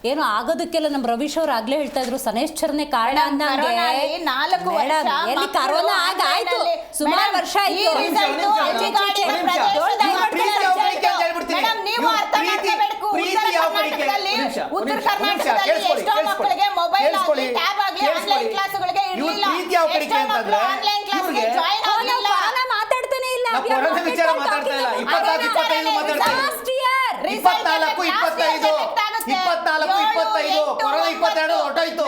Speaker 3: ಏನು ಆಗೋದಕ್ಕೆಲ್ಲ ನಮ್ಮ ರವೀಶ್ ಅವ್ರು ಆಗ್ಲೇ ಹೇಳ್ತಾ ಇದ್ರು, ಸನೇಶ್ಚರನೇ ಕಾರಣ ಅಂದಂಗೆ. ಎಲ್ಲಿ ಕರೋನಾ ಆಗಾಯ್ತು, ಸುಮಾರು ವರ್ಷ ಆಯ್ತು.
Speaker 12: ಉತ್ತರ ಕರ್ನಾಟಕದಲ್ಲಿ ಎಷ್ಟೋ ಮಕ್ಕಳಿಗೆ ಮೊಬೈಲ್ ಆಗಲಿ, ಟ್ಯಾಬ್ ಆಗಲಿ, ಆನ್ಲೈನ್ ಕ್ಲಾಸ್ಗಳಿಗೆ ಇರಲಿಲ್ಲ. ಎಷ್ಟೋ ಮಕ್ಕಳು ಆನ್ಲೈನ್ ಕ್ಲಾಸ್ಗೆ ಜಾಯಿನ್ ಆಗಲಿಲ್ಲ.
Speaker 3: ಮಾತಾಡ್ತಾನೆ ಇಲ್ಲ.
Speaker 9: ಕೊರೋನಾ ವಿಚಾರ ಮಾತಾಡ್ತಾ ಇಲ್ಲ. 24, 25 ಕೊರೋನಾ 22 ಹೊರಟೋಯ್ತು.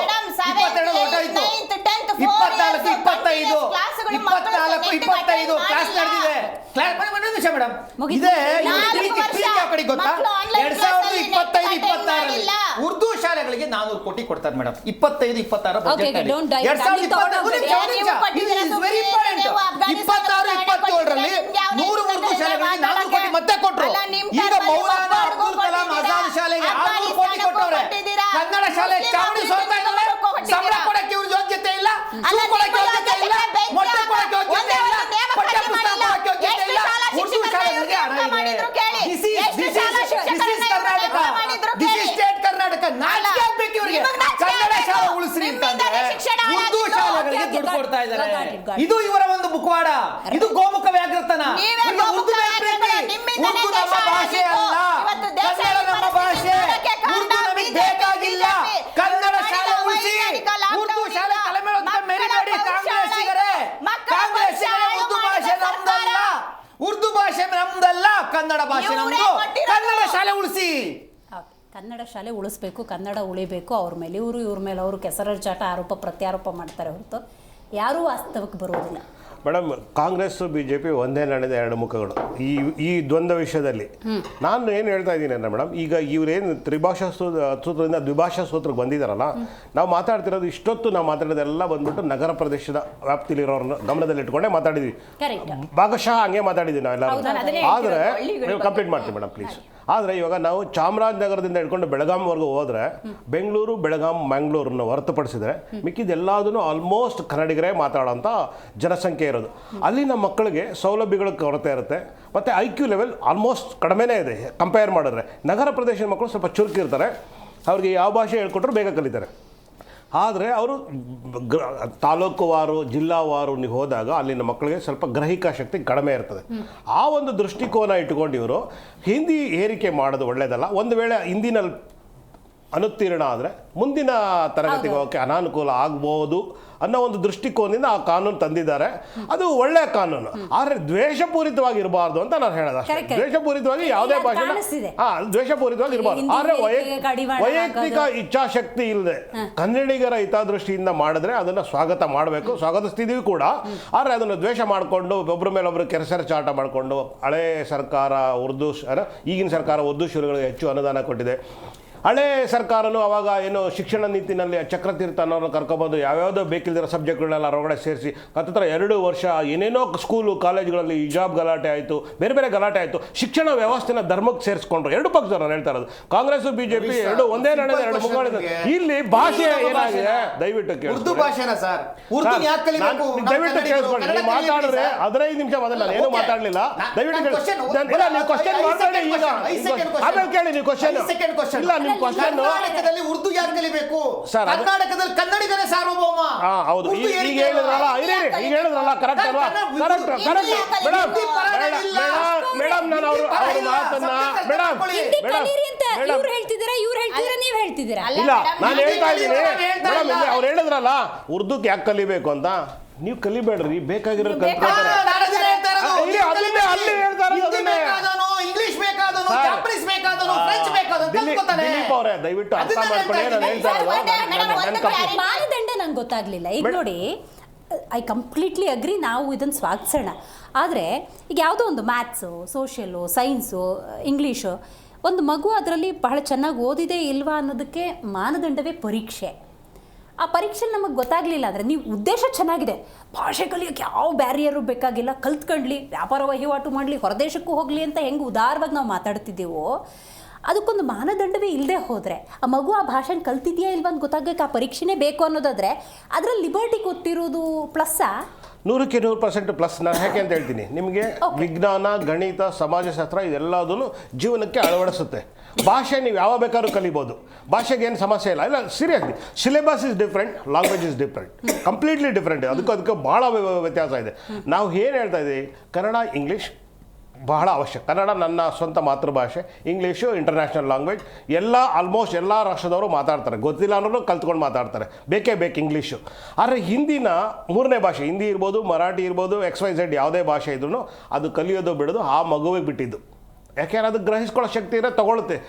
Speaker 9: 22 ಹೊರಟೋಯ್ತು. 24, 25 ಕ್ಲಾಸ್ ನಡೆದಿದೆ. ನಿಮಿಷ ಮೇಡಮ್, ಇದೇ ಪ್ರೀತಿ ಯಾವ ಕಡೆ ಗೊತ್ತಾ? 2025-26ರಲ್ಲಿ ಉರ್ದು ಶಾಲೆಗಳಿಗೆ 400 ಕೋಟಿ ಕೊಡ್ತಾರೆ ಮೇಡಮ್. 25-26 ಬಜೆಟ್ 2026-27ರಲ್ಲಿ 100 ಉರ್ದು ಶಾಲೆಗಳಿಗೆ 400 ಕೋಟಿ ಮತ್ತೆ ಕೊಟ್ಟರು. ಈಗ ಮೌಲಾನಾ ಅಬ್ದುಲ್ ಕಲಾಂ ಆಜಾದ್ ಶಾಲೆಗೆ 600 ಕೋಟಿ ಕೊಟ್ಟವ್ರೆ. ಕನ್ನಡ ಶಾಲೆ ಚಾವಣಿ ಸೋರ್ತಾ ಇದ್ದಾರೆ. ಸಂಬಳ ಕೊಡಕ್ಕೆ ಇವ್ರ ಯೋಗ್ಯತೆ ಇಲ್ಲ, ಶೂ ಕೊಡಕ್ಕೆ ಯೋಗ್ಯತೆ ಇಲ್ಲ, ಮೊಟ್ಟೆ ಕೊಡಕ್ಕೆ ಯೋಗ್ಯತೆ ಇಲ್ಲ, ಪಠ್ಯ ಪುಸ್ತಕ ಕೊಡಕ್ಕೆ ಯೋಗ್ಯತೆ ಇಲ್ಲ. ಉರ್ದು ಶಾಲೆಗಳಿಗೆ ಹಣ ಇದೆ. This is Karnataka. This is state Karnataka. ನಾಚಿಕೆ ಆಗ್ಬೇಕು ಇವ್ರಿಗೆ. ಕನ್ನಡ ಶಾಲೆ ಉಳಿಸ್ರಿ ಅಂತಂದ್ರೆ ಉರ್ದು ಶಾಲೆಗಳಿಗೆ ದುಡ್ಡು ಕೊಡ್ತಾ ಇದ್ದಾರೆ. ಇದು ಇವರ ಒಂದು ಮುಖವಾಡ. ಇದು ಗೋಮುಖ ವ್ಯಾಘ್ರತನ. ಉರ್ದು ನಮ್ಮ ಭಾಷೆ ಅಲ್ಲ, ಕನ್ನಡ ನಮ್ಮ ಭಾಷೆ. ಉರ್ದು ನಮಗೆ ಬೇಕಾಗಿಲ್ಲ. ಕನ್ನಡ ಶಾಲೆ ಉಳಿಸಿ. ಉರ್ದು ಶಾಲೆ ತಲೆ ಮೇಲೆ ಮೆರಿಬೇಡಿ ಕಾಂಗ್ರೆಸ್ಸಿಗರೇ. ಕಾಂಗ್ರೆಸ್
Speaker 11: ಭಾಷೆ ನಮ್ದಲ್ಲ, ಕನ್ನಡ ಭಾಷೆ ನಮ್ದು. ಕನ್ನಡ ಶಾಲೆ ಉಳಿಸಿ.
Speaker 3: ಕನ್ನಡ ಶಾಲೆ ಉಳಿಸ್ಬೇಕು, ಕನ್ನಡ ಉಳಿಬೇಕು. ಅವ್ರ ಮೇಲೆ ಇವ್ರ ಮೇಲೆ ಅವರು ಕೆಸರಚಾಟ ಆರೋಪ ಪ್ರತ್ಯಾರೋಪ ಮಾಡ್ತಾರೆ ಹೊರತು ಯಾರೂ ವಾಸ್ತವಕ್ಕೆ ಬರೋದಿಲ್ಲ.
Speaker 10: ಮೇಡಮ್, ಕಾಂಗ್ರೆಸ್ BJP ಒಂದೇ ನಾಣ್ಯದ ಎರಡು ಮುಖಗಳು ಈ ದ್ವಂದ್ವ ವಿಷಯದಲ್ಲಿ. ನಾನು ಏನು ಹೇಳ್ತಾ ಇದ್ದೀನಿ ಅಂದರೆ ಮೇಡಮ್, ಈಗ ಇವರೇನು ತ್ರಿಭಾಷಾ ಸೂತ್ರದಿಂದ ದ್ವಿಭಾಷಾ ಸೂತ್ರಕ್ಕೆ ಬಂದಿದ್ದಾರಲ್ಲ, ನಾವು ಮಾತಾಡ್ತಿರೋದು ಇಷ್ಟೊತ್ತು ನಾವು ಮಾತಾಡೋದೆಲ್ಲ ಬಂದ್ಬಿಟ್ಟು ನಗರ ಪ್ರದೇಶದ ವ್ಯಾಪ್ತಿಲಿರೋರನ್ನ ಗಮನದಲ್ಲಿ ಇಟ್ಕೊಂಡೇ ಮಾತಾಡಿದ್ವಿ. ಭಾಗಶಃ ಹಂಗೆ ಮಾತಾಡಿದ್ವಿ ನಾವೆಲ್ಲರೂ. ಆದರೆ ನೀವು ಕಂಪ್ಲೀಟ್ ಮಾಡ್ತೀವಿ ಮೇಡಮ್ ಪ್ಲೀಸ್. ಆದರೆ ಇವಾಗ ನಾವು ಚಾಮರಾಜನಗರದಿಂದ ಹಿಡ್ಕೊಂಡು ಬೆಳಗಾಂವರೆಗೂ ಹೋದರೆ, ಬೆಂಗಳೂರು, ಬೆಳಗಾಂ, ಮ್ಯಾಂಗ್ಳೂರನ್ನ ಹೊರತುಪಡಿಸಿದ್ರೆ ಮಿಕ್ಕಿದೆಲ್ಲದೂ ಆಲ್ಮೋಸ್ಟ್ ಕನ್ನಡಿಗರೇ ಮಾತಾಡೋಂಥ ಜನಸಂಖ್ಯೆ ಇರೋದು. ಅಲ್ಲಿನ ಮಕ್ಕಳಿಗೆ ಸೌಲಭ್ಯಗಳ ಕೊರತೆ ಇರುತ್ತೆ, ಮತ್ತು IQ ಲೆವೆಲ್ ಆಲ್ಮೋಸ್ಟ್ ಕಡಿಮೆನೇ ಇದೆ ಕಂಪೇರ್ ಮಾಡಿದ್ರೆ. ನಗರ ಪ್ರದೇಶದ ಮಕ್ಕಳು ಸ್ವಲ್ಪ ಚುರುಕಿರ್ತಾರೆ, ಅವ್ರಿಗೆ ಯಾವ ಭಾಷೆ ಹೇಳ್ಕೊಟ್ರು ಬೇಗ ಕಲಿತಾರೆ. ಆದರೆ ಅವರು ತಾಲೂಕುವಾರು, ಜಿಲ್ಲಾವಾರು ನೀವು ಹೋದಾಗ ಅಲ್ಲಿನ ಮಕ್ಕಳಿಗೆ ಸ್ವಲ್ಪ ಗ್ರಹಿಕಾ ಶಕ್ತಿ ಕಡಿಮೆ ಇರ್ತದೆ. ಆ ಒಂದು ದೃಷ್ಟಿಕೋನ ಇಟ್ಕೊಂಡು ಇವರು ಹಿಂದಿ ಏರಿಕೆ ಮಾಡೋದು ಒಳ್ಳೆಯದಲ್ಲ. ಒಂದು ವೇಳೆ ಹಿಂದಿನಲ್ಲಿ ಅನುತ್ತೀರ್ಣ ಆದರೆ ಮುಂದಿನ ತರಗತಿಗೆ ಹೋಗೋಕ್ಕೆ ಅನಾನುಕೂಲ ಆಗ್ಬೋದು ಅನ್ನೋ ಒಂದು ದೃಷ್ಟಿಕೋನದಿಂದ ಆ ಕಾನೂನು ತಂದಿದ್ದಾರೆ. ಅದು ಒಳ್ಳೆಯ ಕಾನೂನು. ಆದರೆ ದ್ವೇಷಪೂರಿತವಾಗಿ ಇರಬಾರ್ದು ಅಂತ ನಾನು ಹೇಳೋದು ಅಷ್ಟೇ. ದ್ವೇಷಪೂರಿತವಾಗಿ ಯಾವುದೇ ಭಾಷೆ ದ್ವೇಷಪೂರಿತವಾಗಿ ಇರಬಾರ್ದು. ಆದರೆ ವೈಯಕ್ತಿಕ ಇಚ್ಛಾಶಕ್ತಿ ಇಲ್ಲದೆ ಕನ್ನಡಿಗರ ಹಿತದೃಷ್ಟಿಯಿಂದ ಮಾಡಿದ್ರೆ ಅದನ್ನು ಸ್ವಾಗತ ಮಾಡಬೇಕು, ಸ್ವಾಗತಿಸ್ತಿದ್ದೀವಿ ಕೂಡ. ಆದರೆ ಅದನ್ನು ದ್ವೇಷ ಮಾಡಿಕೊಂಡು ಒಬ್ಬರ ಮೇಲೆ ಒಬ್ಬರು ಕೆಸರಚಾಟ ಮಾಡಿಕೊಂಡು, ಹಳೇ ಸರ್ಕಾರ ಈಗಿನ ಸರ್ಕಾರ ಉರ್ದು ಶಾಲೆಗಳಿಗೆ ಹೆಚ್ಚು ಅನುದಾನ ಕೊಟ್ಟಿದೆ. ಹಳೇ ಸರ್ಕಾರನು ಅವಾಗ ಏನು ಶಿಕ್ಷಣ ನೀತಿನಲ್ಲಿ ಚಕ್ರತೀರ್ಥ ಅನ್ನೋರನ್ನ ಕರ್ಕೊಬಂದು ಯಾವ್ಯಾವುದೋ ಬೇಕಿಲ್ದಿರೋ ಸಬ್ಜೆಕ್ಟ್ಗಳನ್ನೆಲ್ಲ ಹೊರಗಡೆ ಸೇರಿಸಿ ಹತ್ತಿರ 2 ವರ್ಷ ಏನೇನೋ ಸ್ಕೂಲು ಕಾಲೇಜ್ಗಳಲ್ಲಿ ಹಿಜಾಬ್ ಗಲಾಟೆ ಆಯಿತು, ಬೇರೆ ಬೇರೆ ಗಲಾಟೆ ಆಯಿತು. ಶಿಕ್ಷಣ ವ್ಯವಸ್ಥೆನ ಧರ್ಮಕ್ಕೆ ಸೇರಿಸ್ಕೊಂಡ್ರು. ಎರಡು ಪಕ್ಷದವ್ರು ನಾನು ಹೇಳ್ತಾ ಇರೋದು, ಕಾಂಗ್ರೆಸ್ BJP ಎರಡು ಒಂದೇ ನಡೆದ ಎರಡು ಮುಖಗಳಿದೆ. ಇಲ್ಲಿ ಭಾಷೆ ಏನಾಗಿದೆ ದಯವಿಟ್ಟು
Speaker 11: ಉರ್ದು ಭಾಷೆನ ಸರ್,
Speaker 10: ದಯವಿಟ್ಟು ಕೇಳಿಸ್ಕೊಳ್ಳಿ. ನೀವು ಮಾತಾಡಿದ್ರೆ 15 ನಿಮಿಷ ಮೊದಲು ನಾನು ಏನು ಮಾತಾಡಲಿಲ್ಲ. ದಯವಿಟ್ಟು ನೀವು ಕ್ವಶನ್ ಮಾತಾಡಿ. ಈಗ ಆಮೇಲೆ ಕೇಳಿ ನೀವು ಕ್ವಶನ್. ಇಲ್ಲ, ನಿಮ್ಮ
Speaker 11: ಕರ್ನಾಟಕದಲ್ಲಿ ಉರ್ದು ಯಾರು ಕಲಿಬೇಕು? ಕರ್ನಾಟಕದಲ್ಲಿ ಕನ್ನಡಿಗರೇ ಸಾರ್ವಭೌಮ.
Speaker 10: ಹೌದು, ಈಗ ಹೇಳಿದ್ರಲ್ಲ ಕರೆಕ್ಟ್ ಅಲ್ವಾ? ಕರೆಕ್ಟ್ ಮೇಡಮ್, ನಾನು ಅವ್ರ ಮಾತನ್ನ ಇಲ್ಲ, ನಾನು ಹೇಳ್ತಾ ಇದ್ದೀನಿ ಮೇಡಮ್, ಅವ್ರು ಹೇಳಿದ್ರಲ್ಲ ಉರ್ದುಕ್ಕೆ ಯಾಕೆ ಕಲಿಬೇಕು ಅಂತ. ನೀವು ಕಲಿಬೇಡ್ರಿ, ಬೇಕಾಗಿರೋ
Speaker 11: ಇಂಗ್ಲಿಷ್ ಬೇಕಾದನು, ಜಾಪನೀಸ್ ಬೇಕಾದನು, ಫ್ರೆಂಚ್ ಬೇಕಾದನು
Speaker 10: ದಿಲೀಪ್ ಅವರೇ ದಯವಿಟ್ಟು ಅರ್ಥ ಮಾಡ್ಕೊಳ್ಳಿ. ನಾನು ಹೇಳ್ತಾ ಇರೋದು
Speaker 3: ಮಾನದಂಡ ನಂಗೆ ಗೊತ್ತಾಗ್ಲಿಲ್ಲ. ಈಗ ನೋಡಿ, ಐ ಕಂಪ್ಲೀಟ್ಲಿ ಅಗ್ರಿ, ನಾವು ಇದನ್ನು ಸ್ವಾಗತಿಸೋಣ. ಆದರೆ ಈಗ ಯಾವುದೋ ಒಂದು ಮ್ಯಾಥ್ಸು, ಸೋಷಿಯಲು, ಸೈನ್ಸು, ಇಂಗ್ಲೀಷು, ಒಂದು ಮಗು ಅದರಲ್ಲಿ ಬಹಳ ಚೆನ್ನಾಗಿ ಓದಿದೆ ಇಲ್ವಾ ಅನ್ನೋದಕ್ಕೆ ಮಾನದಂಡವೇ ಪರೀಕ್ಷೆ. ಆ ಪರೀಕ್ಷೆ ನಮಗೆ ಗೊತ್ತಾಗಲಿಲ್ಲ ಅಂದರೆ, ನೀವು ಉದ್ದೇಶ ಚೆನ್ನಾಗಿದೆ, ಭಾಷೆ ಕಲಿಯೋಕ್ಕೆ ಯಾವ ಬ್ಯಾರಿಯರು ಬೇಕಾಗಿಲ್ಲ, ಕಲ್ತ್ಕೊಂಡ್ಲಿ, ವ್ಯಾಪಾರ ವಹಿವಾಟು ಮಾಡಲಿ, ಹೊರದೇಶಕ್ಕೂ ಹೋಗಲಿ ಅಂತ ಹೆಂಗೆ ಉದಾರವಾಗಿ ನಾವು ಮಾತಾಡ್ತಿದ್ದೀವೋ, ಅದಕ್ಕೊಂದು ಮಾನದಂಡವೇ ಇಲ್ಲದೆ ಹೋದರೆ ಆ ಮಗು ಆ ಭಾಷೆನ ಕಲ್ತಿದೆಯಾ ಇಲ್ವಾ ಅಂತ ಗೊತ್ತಾಗಕ್ಕೆ ಆ ಪರೀಕ್ಷೆನೇ ಬೇಕು ಅನ್ನೋದಾದರೆ ಅದರಲ್ಲಿ ಲಿಬರ್ಟಿ ಗೊತ್ತಿರೋದು ಪ್ಲಸ್ಸಾ?
Speaker 10: 100% ಪ್ಲಸ್. ನಾನು ಯಾಕೆ ಅಂತ ಹೇಳ್ತೀನಿ, ನಿಮಗೆ ವಿಜ್ಞಾನ, ಗಣಿತ, ಸಮಾಜಶಾಸ್ತ್ರ ಇದೆಲ್ಲದೂ ಜೀವನಕ್ಕೆ ಅಳವಡಿಸುತ್ತೆ. ಭಾಷೆ ನೀವು ಯಾವ ಬೇಕಾದ್ರೂ ಕಲಿಬೋದು, ಭಾಷೆಗೆ ಏನು ಸಮಸ್ಯೆ ಇಲ್ಲ. ಇಲ್ಲ, seriously, syllabus is different, language is different, completely different. ಅದಕ್ಕೆ ಭಾಳ ವ್ಯತ್ಯಾಸ ಇದೆ. ನಾವು ಏನು ಹೇಳ್ತಾ ಇದ್ದೀವಿ, ಕನ್ನಡ, ಇಂಗ್ಲೀಷ್ ಬಹಳ ಅವಶ್ಯಕ. ಕನ್ನಡ ನನ್ನ ಸ್ವಂತ ಮಾತೃಭಾಷೆ, ಇಂಗ್ಲೀಷು ಇಂಟರ್ನ್ಯಾಷನಲ್ ಲ್ಯಾಂಗ್ವೇಜ್. ಆಲ್ಮೋಸ್ಟ್ ಎಲ್ಲ ರಾಷ್ಟ್ರದವರು ಮಾತಾಡ್ತಾರೆ, ಗೊತ್ತಿಲ್ಲ ಅನ್ನೋರು ಕಲ್ತ್ಕೊಂಡು ಮಾತಾಡ್ತಾರೆ, ಬೇಕೇ ಬೇಕು ಇಂಗ್ಲೀಷು. ಆದರೆ ಹಿಂದಿನ 3ನೇ ಭಾಷೆ, ಹಿಂದಿ ಇರ್ಬೋದು, ಮರಾಠಿ ಇರ್ಬೋದು, XYZ ಯಾವುದೇ ಭಾಷೆ ಇದ್ರೂ ಅದು ಕಲಿಯೋದು ಬಿಡೋದು ಆ ಮಗುವಿಗೆ ಬಿಟ್ಟಿದ್ದು. ಯಾಕೆಂದ್ರೆ ಅದು ಗ್ರಹಿಸ್ಕೊಳ್ಳೋ ಶಕ್ತಿ ಇರೋ ತೊಗೊಳುತ್ತೆ.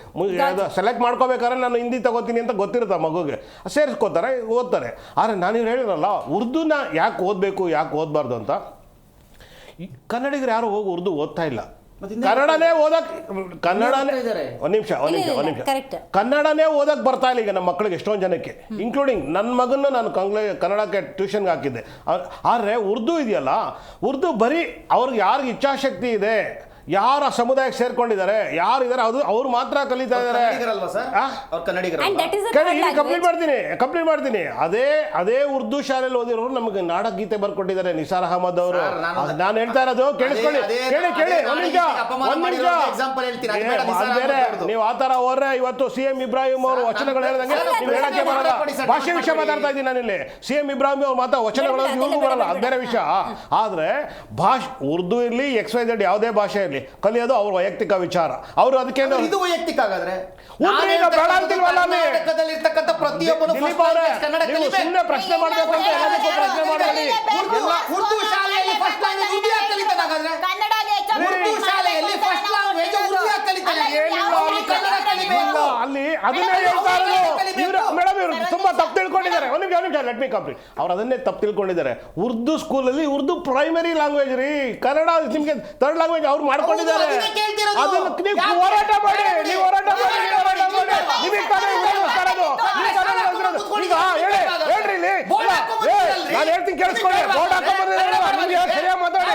Speaker 10: ಅದು ಸೆಲೆಕ್ಟ್ ಮಾಡ್ಕೋಬೇಕಾದ್ರೆ ನಾನು ಹಿಂದಿ ತೊಗೋತೀನಿ ಅಂತ ಗೊತ್ತಿರುತ್ತೆ ಮಗುಗೆ, ಸೇರಿಸ್ಕೋತಾರೆ, ಓದ್ತಾರೆ. ಆದರೆ ನಾನಿವ್ರು ಹೇಳಿರಲ್ಲ, ಉರ್ದುನ ಯಾಕೆ ಓದಬೇಕು, ಯಾಕೆ ಓದಬಾರ್ದು ಅಂತ. ಕನ್ನಡಿಗರು ಯಾರು ಹೋಗಿ ಉರ್ದು ಓದ್ತಾ ಇಲ್ಲ, ಕನ್ನಡನೇ ಓದಕ್ ಒಂದ್ ನಿಮಿಷ ಕನ್ನಡನೇ ಓದಕ್ ಬರ್ತಾ ಇಲ್ಲ ಈಗ ನಮ್ಮ ಮಕ್ಕಳಿಗೆ, ಎಷ್ಟೊಂದು ಜನಕ್ಕೆ, ಇನ್ಕ್ಲೂಡಿಂಗ್ ನನ್ನ ಮಗನ್ನು ನಾನು ಕನ್ನಡಕ್ಕೆ ಟ್ಯೂಷನ್ಗೆ ಹಾಕಿದ್ದೆ. ಆದರೆ ಉರ್ದು ಇದೆಯಲ್ಲ, ಉರ್ದು ಬರೀ ಅವ್ರಿಗೆ ಯಾರಿಗೆ ಇಚ್ಛಾಶಕ್ತಿ ಇದೆ, ಯಾರ ಸಮುದಾಯಕ್ಕೆ ಸೇರ್ಕೊಂಡಿದ್ದಾರೆ, ಯಾರಿದ್ದಾರೆ, ಅದು ಅವ್ರು ಮಾತ್ರ ಕಲಿತಾ ಇದ್ದಾರೆ. ಕಂಪ್ಲೀಟ್ ಮಾಡ್ತೀನಿ. ಅದೇ ಉರ್ದು ಶಾಲೆಯಲ್ಲಿ ಓದಿರೋರು ನಮಗೆ ನಾಡಕ ಗೀತೆ ಬರ್ಕೊಟ್ಟಿದ್ದಾರೆ, ನಿಸಾರ್ ಅಹಮದ್ ಅವರು. ನಾನು ಹೇಳ್ತಾ ಇರೋದು ಕೇಳಿಸ್ಕೊಳ್ಳಿ, ಕೇಳಿ ಬೇರೆ. ನೀವು ಆ ತರ ಹೋದ್ರೆ ಇವತ್ತು CM ಇಬ್ರಾಹಿಂ ಅವರು ವಚನಗಳು ಹೇಳ್ದಂಗೆ ನೀವು ಹೇಳಕ್ಕೆ ಬರಲ್ಲ. ಭಾಷೆ ವಿಷಯ ಮಾತಾಡ್ತಾ ಇದ್ದೀನಿ ನಾನಿಲ್ಲಿ. CM ಇಬ್ರಾಹಿಂ ಅವ್ರು ಮಾತಾ ವಚನಗಳು ಇವ್ರಿಗೂ ಬರಲ್ಲ, ಅದು ಬೇರೆ ವಿಷಯ. ಆದ್ರೆ ಉರ್ದು ಇರ್ಲಿ, XYZ ಯಾವುದೇ ಭಾಷೆ ಇರಲಿ, ಕಲಿಯೋದು ಅವ್ರ ವೈಯಕ್ತಿಕ ವಿಚಾರ. ಅವರು ಅದಕ್ಕೆ
Speaker 11: ಇದು ವೈಯಕ್ತಿಕ ಆಗಾದ್ರೆ
Speaker 10: ಪ್ರತಿಯೊಬ್ಬರು ಪ್ರಶ್ನೆ ಮಾಡಬೇಕು ಅಂತ ಪ್ರಶ್ನೆ ಮಾಡಲಿ.
Speaker 11: ಉರ್ದು ಶಾಲೆಯಲ್ಲಿ ಫಸ್ಟ್ ಲ್ಯಾಂಗ್ವೇಜ್ ಉರ್ದು ಯಾಕೆ ಕಲಿತಾರೆ? ಕನ್ನಡ ಕಲಿಬೇಕು.
Speaker 10: ಅಲ್ಲಿ ಅದನ್ನೇ ಹೇಳ್ತಾ ಇರೋದು ಮೇಡಮ್. ಇವರು ತುಂಬಾ ತಪ್ಪು ತಿಳ್ಕೊಂಡಿದ್ದಾರೆ. ಒಂದು ನಿಮಿಷ ಲೆಟ್ ಮಿ ಕಂಪ್ಲೀಟ್. ಅವ್ರು ಅದನ್ನೇ ತಪ್ಪು ತಿಳ್ಕೊಂಡಿದ್ದಾರೆ. ಉರ್ದು ಸ್ಕೂಲಲ್ಲಿ ಉರ್ದು ಪ್ರೈಮರಿ ಲ್ಯಾಂಗ್ವೇಜ್ ರೀ, ಕನ್ನಡ ನಿಮ್ಗೆ ಥರ್ಡ್ ಲ್ಯಾಂಗ್ವೇಜ್ ಅವ್ರು ಮಾಡ್ಕೊಂಡಿದ್ದಾರೆ. ಅದನ್ನ ನೀವು ಹೋರಾಟ ಮಾಡಿ, ನೀವು ಹೋರಾಟ ಮಾಡಿ, ನಿಮಗೆ ಈಗ ಹೇಳ್ರಿ ಇಲ್ಲಿ ನಾನು ಹೇಳ್ತೀನಿ ಕೇಳಿಸ್ಕೊಳ್ಳಿ. ಬೋರ್ಡ್ ಹಾಕೊಂಡ್ಬಂದಿದ್ದಾರೆ, ಸರಿಯಾಗಿ ಮಾತಾಡಿ.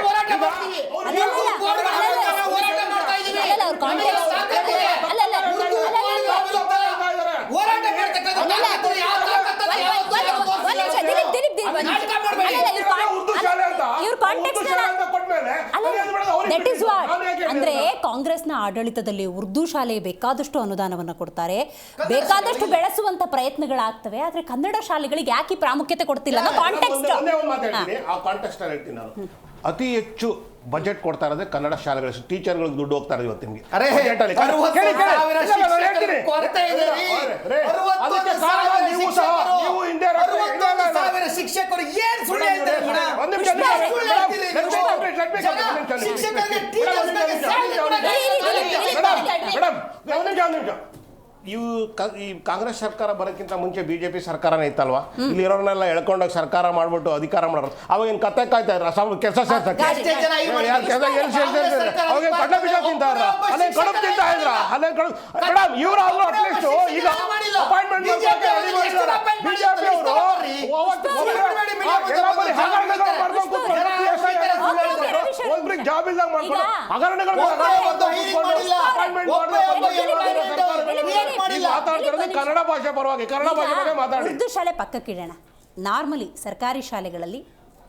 Speaker 3: ಅಂದ್ರೆ ಕಾಂಗ್ರೆಸ್ನ ಆಡಳಿತದಲ್ಲಿ ಉರ್ದು ಶಾಲೆ ಬೇಕಾದಷ್ಟು ಅನುದಾನವನ್ನು ಕೊಡ್ತಾರೆ, ಬೇಕಾದಷ್ಟು ಬೆಳೆಸುವಂತ ಪ್ರಯತ್ನಗಳಾಗ್ತವೆ. ಆದ್ರೆ ಕನ್ನಡ ಶಾಲೆಗಳಿಗೆ ಯಾಕೆ ಪ್ರಾಮುಖ್ಯತೆ ಕೊಡ್ತಿಲ್ಲ ಅನ್ನೋ ಕಾಂಟೆಕ್ಸ್ಟ್.
Speaker 10: ಆ ಕಾಂಟೆಕ್ಸ್ಟ್ ಹೇಳ್ತೀನಿ ನಾನು. ಅತಿ ಹೆಚ್ಚು ಬಜೆಟ್ ಕೊಡ್ತಾ ಇರೋದೇ ಕನ್ನಡ ಶಾಲೆಗಳು, ಟೀಚರ್ಗಳಿಗೆ ದುಡ್ಡು ಹೋಗ್ತಾ ಇರೋದು ಇವತ್ತು ನಿಮಗೆ.
Speaker 11: ಶಿಕ್ಷಕರು ಏನ್ ಸುಳ್ಳು ಹೇಳ್ತಾರೆ?
Speaker 10: ಈ ಕಾಂಗ್ರೆಸ್ ಸರ್ಕಾರ ಬರೋಕ್ಕಿಂತ ಮುಂಚೆ ಬಿಜೆಪಿ ಸರ್ಕಾರನೇ ಇತ್ತಲ್ವಾ? ಇಲ್ಲಿ ಇರೋರ್ನೆಲ್ಲ ಎಳ್ಕೊಂಡೋಗಿ ಸರ್ಕಾರ ಮಾಡ್ಬಿಟ್ಟು ಅಧಿಕಾರ ಮಾಡೋರು. ಅವಾಗ ಏನು ಕತ್ತೆ ಕಾಯ್ತಾ ಇದ್ರ ಕೆಲಸ ಸೇರ್ಸಕ್ಕೆ? ಅವಾಗ ಕಡ್ಲೆ ಬೀಜ ತಿಂತಾ ಇದ್ರ, ಅಲ್ಲೇ ಕಡುಬು ತಿಂತಾ ಇದ್ರ, ಅಲ್ಲೇ ಕಡುಬು. ಮೇಡಮ್ ಇವರು ಅಲ್ಲೂ ಅಟ್ಲೀಸ್ಟ್ ಈಗ ಅಪಾಯಿಂಟ್ಮೆಂಟ್ ಬಿಜೆಪಿ ಅವರು ಒಬ್ರಿಗೆ ಜಾಬ್ ಇಲ್ದಾಗ ಮಾಡ್ಕೊಂಡು ಹಗರಣಗಳು ಕನ್ನಡ ಭಾಷೆ ಪರವಾಗಿ, ಕನ್ನಡ ಭಾಷೆ ಬಗ್ಗೆ ಮಾತಾಡಿ.
Speaker 3: ಉರ್ದು ಶಾಲೆ ಪಕ್ಕಕ್ಕಿಡೋಣ. ನಾರ್ಮಲಿ ಸರ್ಕಾರಿ ಶಾಲೆಗಳಲ್ಲಿ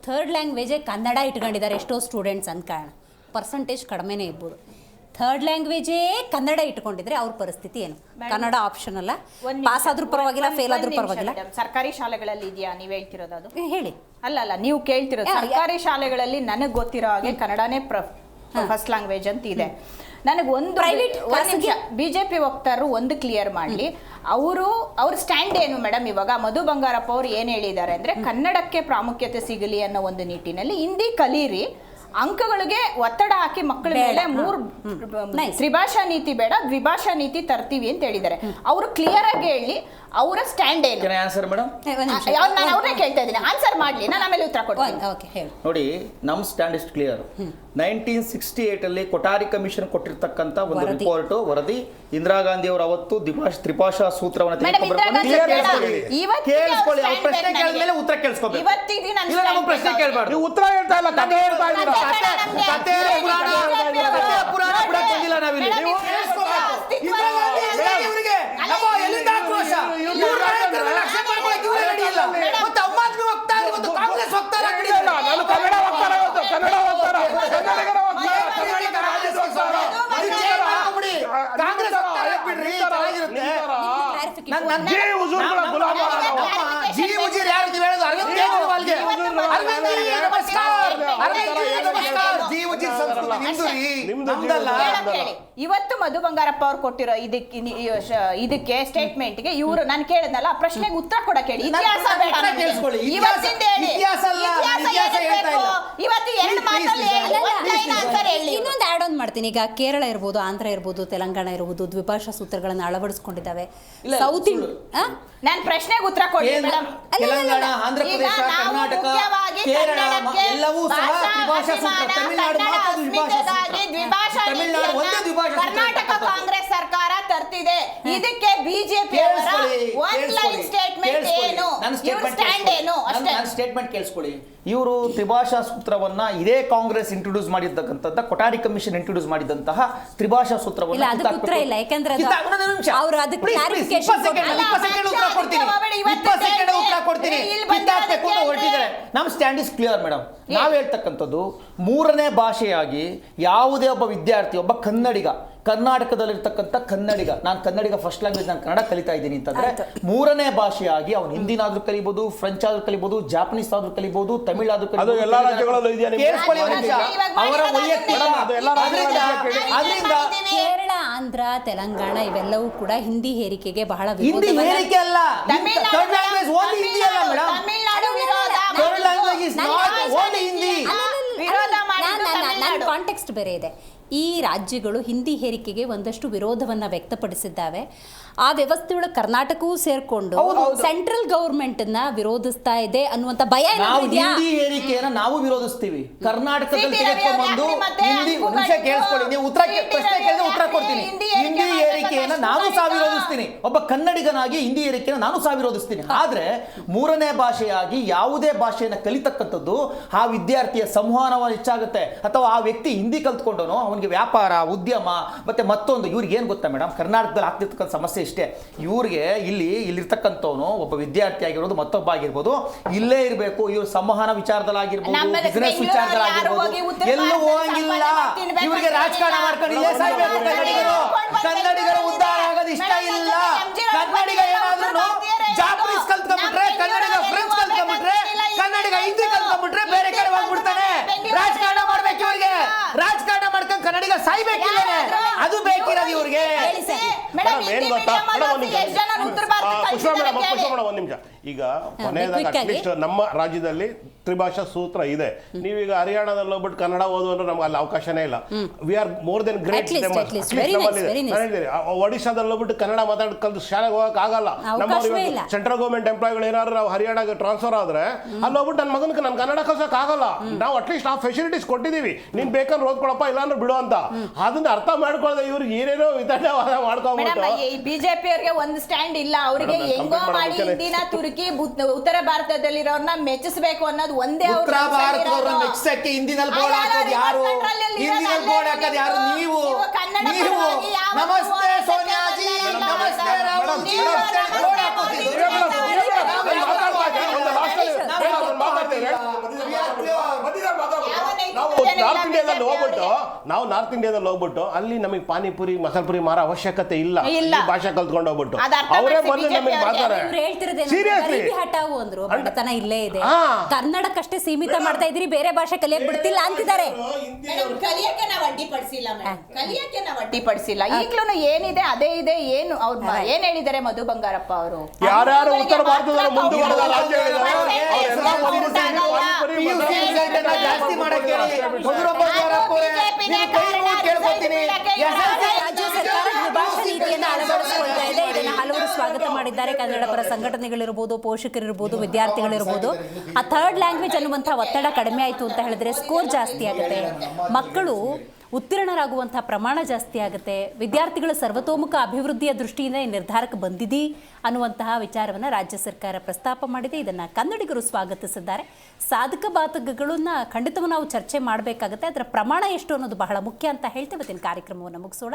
Speaker 3: ಥರ್ಡ್ ಲ್ಯಾಂಗ್ವೇಜೇ ಕನ್ನಡ ಇಟ್ಕೊಂಡಿದ್ದಾರೆ ಎಷ್ಟೋ ಸ್ಟೂಡೆಂಟ್ಸ್ ಅಂತ ಕಾರಣ. ಪರ್ಸೆಂಟೇಜ್ ಕಡಿಮೆನೇ ಇರ್ಬೋದು. ಥರ್ಡ್ ಲ್ಯಾಂಗ್ವೇಜೇ ಕನ್ನಡ ಇಟ್ಕೊಂಡಿದ್ರೆ ಅವ್ರ ಪರಿಸ್ಥಿತಿ ಏನು? ಕನ್ನಡ ಆಪ್ಷನ್ ಅಲ್ಲ, ಪಾಸ್ ಆದ್ರೂ ಪರವಾಗಿಲ್ಲ, ಫೇಲ್ ಆದ್ರೂ ಪರವಾಗಿಲ್ಲ.
Speaker 12: ಸರ್ಕಾರಿ ಶಾಲೆಗಳಲ್ಲಿ ಇದೆಯಾ ನೀವು ಹೇಳ್ತಿರೋದು? ಅದು
Speaker 3: ಹೇಳಿ.
Speaker 12: ಅಲ್ಲ ನೀವು ಕೇಳ್ತಿರೋದು ಸರ್ಕಾರಿ ಶಾಲೆಗಳಲ್ಲಿ ನನಗೆ ಗೊತ್ತಿರೋ ಹಾಗೆ ಕನ್ನಡನೇ ಫಸ್ಟ್ ಲ್ಯಾಂಗ್ವೇಜ್ ಅಂತ ಇದೆ. ನನಗೆ ಒಂದು ಬಿಜೆಪಿ ವಕ್ತಾರರು ಒಂದು ಕ್ಲಿಯರ್ ಮಾಡಲಿ, ಅವ್ರ ಸ್ಟ್ಯಾಂಡ್ ಏನು ಮೇಡಮ್? ಇವಾಗ ಮಧು ಬಂಗಾರಪ್ಪ ಅವ್ರು ಏನು ಹೇಳಿದ್ದಾರೆ ಅಂದರೆ ಕನ್ನಡಕ್ಕೆ ಪ್ರಾಮುಖ್ಯತೆ ಸಿಗಲಿ ಅನ್ನೋ ಒಂದು ನಿಟ್ಟಿನಲ್ಲಿ ಹಿಂದಿ ಕಲೀರಿ, ಅಂಕಗಳಿಗೆ ಒತ್ತಡ ಹಾಕಿ ಮಕ್ಕಳ ಮೇಲೆ ತ್ರಿಭಾಷಾ ನೀತಿ ಬೇಡ, ದ್ವಿಭಾಷಾ ನೀತಿ ತರ್ತೀವಿ ಅಂತ ಹೇಳಿದ್ದಾರೆ. ಅವರು ಕ್ಲಿಯರ್ ಆಗಿ ಹೇಳಿ ಅವರ ಸ್ಟ್ಯಾಂಡ್ ಏನು. ನಾನು ಅವ್ರನ್ನೇ ಕೇಳ್ತಾ ಇದ್ದೀನಿ, ಆನ್ಸರ್ ಮಾಡಲಿ, ನಾನು ಆಮೇಲೆ ಉತ್ತರ ಕೊಡ್ತೀನಿ.
Speaker 9: ನೋಡಿ, ನಮ್ಮ ಸ್ಟ್ಯಾಂಡ್ ಇಷ್ಟು ಕ್ಲಿಯರ್. 1968 ಅಲ್ಲಿ ಕೊಠಾರಿ ಕಮಿಷನ್ ಕೊಟ್ಟಿರ್ತಕ್ಕಂಥ ಒಂದು ರಿಪೋರ್ಟ್ ವರದಿ, ಇಂದಿರಾ ಗಾಂಧಿ ಅವರು ಅವತ್ತು ತ್ರಿಭಾಷಾ ಸೂತ್ರವನ್ನು
Speaker 10: ಉತ್ತರ ಹೇಳ್ತಾ ಇಲ್ಲ, ಕಥೆ ಹೇಳ್ತಾ ಇದ್ದೀರಾ.
Speaker 12: ಇವತ್ತು ಮಧು ಬಂಗಾರಪ್ಪ ಅವ್ರು ಕೊಟ್ಟಿರೋ ಇದಕ್ಕೆ ಸ್ಟೇಟ್ಮೆಂಟ್ಗೆ ಇವರು ನಾನು ಕೇಳಿದ್ನಲ್ಲ ಆ ಪ್ರಶ್ನೆಗೆ ಉತ್ತರ ಕೊಡಕ್ಕೆ ಹೇಳಿ. ಇತಿಹಾಸ
Speaker 3: ಇನ್ನೊಂದು ಆಡ್ ಆನ್ ಮಾಡ್ತೀನಿ. ಈಗ ಕೇರಳ ಇರ್ಬೋದು, ಆಂಧ್ರ ಇರ್ಬೋದು, ತೆಲಂಗಾಣ ಇರ್ಬೋದು, ದ್ವಿಭಾಷಾ ಸೂತ್ರಗಳನ್ನು ಅಳವಡಿಸಿಕೊಂಡಿದ್ದಾವೆ. ಸೌತ್
Speaker 12: ನಾನು ಪ್ರಶ್ನೆಗೆ ಉತ್ತರ ಕೊಡಿ ಮೇಡಮ್.
Speaker 11: ತೆಲಂಗಾಣ, ಆಂಧ್ರ ಪ್ರದೇಶ, ಕರ್ನಾಟಕ, ಕೇರಳ ಎಲ್ಲವೂ ಸಹ ದ್ವಿಭಾಷಾ ಸೂತ್ರ.
Speaker 12: ಕರ್ನಾಟಕ ಕಾಂಗ್ರೆಸ್ ಸರ್ಕಾರ ತರ್ತಿದೆ. ಇದಕ್ಕೆ ಬಿಜೆಪಿ ಅವರ ಒನ್ ಲೈನ್ ಸ್ಟೇಟ್ಮೆಂಟ್ ಏನು? ಸ್ಟ್ಯಾಂಡ್ ಏನು?
Speaker 9: ನನ್ನ ಸ್ಟೇಟ್ಮೆಂಟ್ ಕೇಳಿಸ್ಕೊಳ್ಳಿ. ಇವರು ತ್ರಿಭಾಷಾ ಸೂತ್ರವನ್ನ ಇದೇ ಕಾಂಗ್ರೆಸ್ ಇಂಟ್ರೊಡ್ಯೂಸ್ ಮಾಡಿರ್ತಕ್ಕಂಥದ್ದು, ಕೊಠಾರಿ ಕಮಿಷನ್ ಇಂಟ್ರೊಡ್ಯೂಸ್ ಮಾಡಿದಂತಹ ತ್ರಿಭಾಷಾ ಸೂತ್ರವನ್ನು
Speaker 3: ಉತ್ತರ ಇಲ್ಲ. ಯಾಕಂದ್ರೆ ಅವರು ಅದಕ್ಕೆ
Speaker 9: ನಮ್ಮ ಸ್ಟ್ಯಾಂಡ್ ಇಸ್ ಕ್ಲಿಯರ್ ಮೇಡಮ್. ನಾವು ಹೇಳ್ತಕ್ಕಂಥದ್ದು ಮೂರನೇ ಭಾಷೆಯಾಗಿ ಯಾವುದೇ ಒಬ್ಬ ವಿದ್ಯಾರ್ಥಿ, ಒಬ್ಬ ಕನ್ನಡಿಗ, ಕರ್ನಾಟಕದಲ್ಲಿರ್ತಕ್ಕಂಥ ಕನ್ನಡಿಗ, ನಾನು ಕನ್ನಡಿಗ ಫಸ್ಟ್ ಲ್ಯಾಂಗ್ವೇಜ್, ನಾನು ಕನ್ನಡ ಕಲಿತಾ ಇದ್ದೀನಿ ಅಂತಂದ್ರೆ ಮೂರನೇ ಭಾಷೆಯಾಗಿ ಅವ್ನು ಹಿಂದಿನಾದ್ರೂ ಕಲಿಬಹುದು, ಫ್ರೆಂಚ್ ಆದ್ರೂ ಕಲಿಬಹುದು, ಜಾಪನೀಸ್ ಆದ್ರೂ ಕಲಿಬಹುದು, ತಮಿಳ್ ಆದ್ರೂ ಕಲಿಬಹುದು.
Speaker 10: ಎಲ್ಲ ರಾಜ್ಯಗಳಲ್ಲೂ ಇದೆಯಾ?
Speaker 9: ಅವರ ವೈಯಕ್ತಿಕ
Speaker 3: ಕೇರಳ, ಆಂಧ್ರ, ತೆಲಂಗಾಣ ಇವೆಲ್ಲವೂ ಕೂಡ ಹಿಂದಿ ಹೇರಿಕೆಗೆ ಬಹಳ
Speaker 11: ಹಿಂದಿ ಹೇರಿಕೆ ಅಲ್ಲ, ಥರ್ಡ್ ಲ್ಯಾಂಗ್ವೇಜ್ ಓನ್ಲಿ ಹಿಂದಿ ಅಲ್ಲ madam. Third language is not only Hindi.
Speaker 3: ನನ್ನ ಕಾಂಟೆಕ್ಸ್ಟ್ ಬೇರೆ ಇದೆ. ಈ ರಾಜ್ಯಗಳು ಹಿಂದಿ ಹೇರಿಕೆಗೆ ಒಂದಷ್ಟು ವಿರೋಧವನ್ನ ವ್ಯಕ್ತಪಡಿಸಿದ್ದಾವೆ. ಆ ವ್ಯವಸ್ಥೆಯೊಳಗೆ ಕರ್ನಾಟಕವೂ ಸೇರ್ಕೊಂಡು ಸೆಂಟ್ರಲ್ ಗವರ್ಮೆಂಟ್ ಅನ್ನ ವಿರೋಧಿಸ್ತಾ ಇದೆ ಅನ್ನುವಂತ ಭಯ
Speaker 11: ಹಿಂದಿ ಹೇರಿಕೆಯನ್ನ ನಾವು ವಿರೋಧಿಸ್ತೀವಿ. ಕರ್ನಾಟಕದಲ್ಲಿ ತೆಗೆದುಕೊಂಡು ಹಿಂದಿ ನಿಮಿಷ ಕೇಳಿಸ್ಕೊಳ್ಳಿ, ನೀವು ಪ್ರಶ್ನೆ ಕೇಳಿದ್ರೆ ಉತ್ತರ ಕೊಡ್ತೀನಿ. ಹಿಂದಿ ಹೇರಿಕೆಯನ್ನ ನಾನು ಸಹ ವಿರೋಧಿಸ್ತೀನಿ. ಒಬ್ಬ ಕನ್ನಡಿಗನಾಗಿ ಹಿಂದಿ ಹೇರಿಕೆಯನ್ನು ನಾನು ಸಹ ವಿರೋಧಿಸ್ತೀನಿ. ಆದ್ರೆ ಮೂರನೇ ಭಾಷೆಯಾಗಿ ಯಾವುದೇ ಭಾಷೆಯನ್ನು ಕಲಿತಕ್ಕಂಥದ್ದು ಆ ವಿದ್ಯಾರ್ಥಿಯ ಸಂವಹನ ಹೆಚ್ಚಾಗುತ್ತೆ. ಅಥವಾ ಆ ವ್ಯಕ್ತಿ ಹಿಂದಿ ಕಲ್ತ್ಕೊಂಡನು ಅವನಿಗೆ ವ್ಯಾಪಾರ, ಉದ್ಯಮ ಮತ್ತೆ ಮತ್ತೊಂದು. ಇವ್ರಿಗೆ ಏನು ಗೊತ್ತಾ ಮೇಡಮ್, ಕರ್ನಾಟಕದಲ್ಲಿ ಆಗ್ತಿರ್ತಕ್ಕಂಥ ಸಮಸ್ಯೆ ಇಷ್ಟೇ. ಇವ್ರಿಗೆ ಇಲ್ಲಿರ್ತಕ್ಕಂಥವನು ಒಬ್ಬ ವಿದ್ಯಾರ್ಥಿ ಆಗಿರ್ಬೋದು, ಮತ್ತೊಬ್ಬ ಆಗಿರ್ಬೋದು, ಇಲ್ಲೇ ಇರಬೇಕು. ಇವ್ರ ಸಂವಹನ ವಿಚಾರದಲ್ಲಾಗಿರ್ಬೋದು, ಬಿಸಿನೆಸ್ ವಿಚಾರದಲ್ಲಾಗಿರ್ಬೋದು, ಎಲ್ಲೂ ಹೋಗಂಗಿಲ್ಲ. ಇವ್ರಿಗೆ ರಾಜಕಾರಣ ಮಾಡ್ಕೊಂಡು ಇಲ್ಲೇ ಸಾಯ್ಬೇಕು. ಕನ್ನಡಿಗರು ಉದ್ಧಾರ ಆಗೋದು ಇಷ್ಟ ಇಲ್ಲ. ಕನ್ನಡಿಗ ಏನಾದ್ರೂ ಜಾಪನೀಸ್ ಕಲ್ತ್ಕೊಂಡ್ಬಿಟ್ರೆ, ಕನ್ನಡಿಗ ಫ್ರೆಂಚ್ ಕಲ್ತ್ಕೊಂಡ್ಬಿಟ್ರೆ, ಕನ್ನಡಿಗ ಹಿಂದಿ ಕಲ್ತ್ಕೊಂಡ್ಬಿಟ್ರೆ ಬೇರೆ ಕಡೆ ಹೋಗ್ಬಿಡ್ತಾನೆ. ರಾಜಕಾರಣ ಮಾಡ್ಬೇಕು ಇವ್ರಿಗೆ. ರಾಜಕಾರಣ ಮಾಡ್ಕೊಂಡು ಕನ್ನಡಿಗ ಸಾಯ್ಬೇಕಿಲ್ಲ, ಅದು ಬೇಕಿರೋದು ಇವ್ರಿಗೆ.
Speaker 10: ಏನ್ ಗೊತ್ತಾ ಒಂದ್ ನಿಮಿಷ, ಈಗ ಕೊನೆಯದಾಗ ಅಟ್ಲೀಸ್ಟ್ ನಮ್ಮ ರಾಜ್ಯದಲ್ಲಿ ತ್ರಿಭಾಷಾ ಸೂತ್ರ ಇದೆ. ನೀವೀಗ ಹರಿಯಾಣದಲ್ಲಿ ಹೋಗ್ಬಿಟ್ಟು ಕನ್ನಡ ಓದು ಅಂದ್ರೆ ನಮ್ಗೆ ಅಲ್ಲಿ ಅವಕಾಶನೇ ಇಲ್ಲ. We are more than great. ಒಡಿಶಾದಲ್ಲಿ ಹೋಗ್ಬಿಟ್ಟು ಕನ್ನಡ ಮಾತಾಡ್ ಕಲ್ತು ಶಾಲೆಗೆ ಹೋಗಕ್ ಆಗಲ್ಲ. ನಮ್ಮ ಸೆಂಟ್ರಲ್ ಗೌರ್ಮೆಂಟ್ ಎಂಪ್ಲಾಯಿಗಳು ಏನಾದ್ರು ನಾವು ಹರಿಯಾಣಗೆ ಟ್ರಾನ್ಸ್ಫರ್ ಆದ್ರೆ ಅಲ್ಲಿ ಹೋಗ್ಬಿಟ್ಟು ನನ್ನ ಮಗನಿಗೆ ನಾನು ಕನ್ನಡ ಕಲ್ಸಕ್ ಆಗಲ್ಲ. ನಾವು ಅಟ್ಲೀಸ್ಟ್ ಆ ಫೆಸಿಲಿಟೀಸ್ ಕೊಟ್ಟಿದೀವಿ, ನೀನ್ ಬೇಕಾದ್ರೆ ಓದ್ಕೊಳಪ್ಪ ಇಲ್ಲಾಂದ್ರೆ ಬಿಡು ಅಂತ. ಅದನ್ನ ಅರ್ಥ ಮಾಡ್ಕೊಳ್ಳದೆ ಇವ್ರಿಗೆ ಏನೇನೋ ವಿತರಣೆವಾದ ಮಾಡ್ಕೊಂಡ್ಬಿಟ್ಟು
Speaker 12: ಬಿಜೆಪಿ ಅವರಿಗೆ ಒಂದು ಸ್ಟ್ಯಾಂಡ್ ಇಲ್ಲ. ಅವರಿಗೆ ಹೆಂಗೋ ಮಾಡಿ ಹಿಂದಿನ ತುರ್ಕಿ ಉತ್ತರ ಭಾರತದಲ್ಲಿರೋರ್ನ ಮೆಚ್ಚಿಸಬೇಕು ಅನ್ನೋದು ಒಂದೇ.
Speaker 11: ಉತ್ತರ ಭಾರತದವ್ರನ್ನ ಮೆಚ್ಚಿಸಕ್ಕೆ ಹಿಂದಿನಲ್ಲಿ ಬೋರ್ಡ್ ಹಾಕೋದು ಯಾರು? ಹಿಂದಿನಲ್ಲಿ ಬೋರ್ಡ್ ಹಾಕೋದು ಯಾರು? ನೀವು. ನಮಸ್ತೆ ಸೋನಿಯಾಜಿ, ನಮಸ್ತೆ ರಾಹುಲ್ ಜಿ.
Speaker 10: ನಾವು ನಾರ್ತ್ ಇಂಡಿಯಾದಲ್ಲಿ ಹೋಗ್ಬಿಟ್ಟು ಅಲ್ಲಿ ನಮಗೆ ಪಾನಿಪುರಿ, ಮಸಾಲೆ ಪುರಿ ಮಾರೋ ಅವಶ್ಯಕತೆ ಇಲ್ಲ. ಭಾಷೆ ಕಲ್ತ್ಕೊಂಡು ಹೋಗ್ಬಿಟ್ಟು ಅವರೇ ಬಂದು ನಮಗೆ ಮಾತಾಡ್ತಾರೆ.
Speaker 3: ಬಡತನ ಇಲ್ಲೇ ಇದೆ, ಕನ್ನಡಕ್ಕಷ್ಟೇ ಸೀಮಿತ ಮಾಡ್ತಾ ಇದ್ರಿ, ಬೇರೆ ಭಾಷೆ ಕಲಿಯಕ್ ಬಿಡ್ತಿಲ್ಲ ಅಂತಿದ್ದಾರೆ.
Speaker 12: ಕಲಿಯಕ್ಕೆ ನಾವು ಅಡ್ಡಿಪಡಿಸಿಲ್ಲ ಮೇಡಮ್, ಕಲಿಯಕ್ಕೆ ನಾವು ಅಡ್ಡಿಪಡಿಸಿಲ್ಲ. ಈಗ್ಲೂ ಏನಿದೆ ಅದೇ ಇದೆ. ಏನು ಅವ್ರು ಏನ್ ಹೇಳಿದ್ದಾರೆ ಮಧು ಬಂಗಾರಪ್ಪ ಅವರು?
Speaker 10: ಯಾರ್ಯಾರು ಉತ್ತರ ಭಾರತದಲ್ಲಿ ಮುಂದುವರೆದ ರಾಜ್ಯಗಳಿದ್ದಾರೆ
Speaker 11: ಜಾಸ್ತಿ ಮಾಡಕ್ಕೆ
Speaker 3: ರಾಜ್ಯ ಸರ್ಕಾರ ದ್ವಿಭಾಷಾ ನೀತಿಯನ್ನು ಅಳವಡಿಸಿಕೊಳ್ತಾ ಇದೆ. ಇದನ್ನು ಹಲವರು ಸ್ವಾಗತ ಮಾಡಿದ್ದಾರೆ. ಕನ್ನಡ ಪರ ಸಂಘಟನೆಗಳಿರ್ಬೋದು, ಪೋಷಕರಿರ್ಬೋದು, ವಿದ್ಯಾರ್ಥಿಗಳಿರ್ಬೋದು. ಆ ಥರ್ಡ್ ಲ್ಯಾಂಗ್ವೇಜ್ ಅನ್ನುವಂಥ ಒತ್ತಡ ಕಡಿಮೆ ಆಯಿತು ಅಂತ ಹೇಳಿದ್ರೆ ಸ್ಕೋರ್ ಜಾಸ್ತಿ ಆಗುತ್ತೆ, ಮಕ್ಕಳು ಉತ್ತೀರ್ಣರಾಗುವಂಥ ಪ್ರಮಾಣ ಜಾಸ್ತಿ ಆಗುತ್ತೆ, ವಿದ್ಯಾರ್ಥಿಗಳ ಸರ್ವತೋಮುಖ ಅಭಿವೃದ್ಧಿಯ ದೃಷ್ಟಿಯಿಂದ ಈ ನಿರ್ಧಾರಕ್ಕೆ ಬಂದಿದೆ ಅನ್ನುವಂತಹ ವಿಚಾರವನ್ನು ರಾಜ್ಯ ಸರ್ಕಾರ ಪ್ರಸ್ತಾಪ ಮಾಡಿದೆ. ಇದನ್ನು ಕನ್ನಡಿಗರು ಸ್ವಾಗತಿಸಿದ್ದಾರೆ. ಸಾಧಕ ಬಾಧಕಗಳನ್ನ ಖಂಡಿತವೂ ನಾವು ಚರ್ಚೆ ಮಾಡಬೇಕಾಗುತ್ತೆ. ಅದರ ಪ್ರಮಾಣ ಎಷ್ಟು ಅನ್ನೋದು ಬಹಳ ಮುಖ್ಯ ಅಂತ ಹೇಳ್ತೇವೆ. ಇವತ್ತಿನ ಕಾರ್ಯಕ್ರಮವನ್ನು ಮುಗಿಸೋಣ.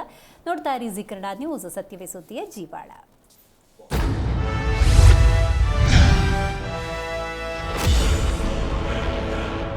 Speaker 3: ನೋಡ್ತಾ ಇರಿ ಜೀ ಕನ್ನಡ ನ್ಯೂಸ್, ಸತ್ಯವೇ ಸುದ್ದಿಯ ಜೀವಾಳ.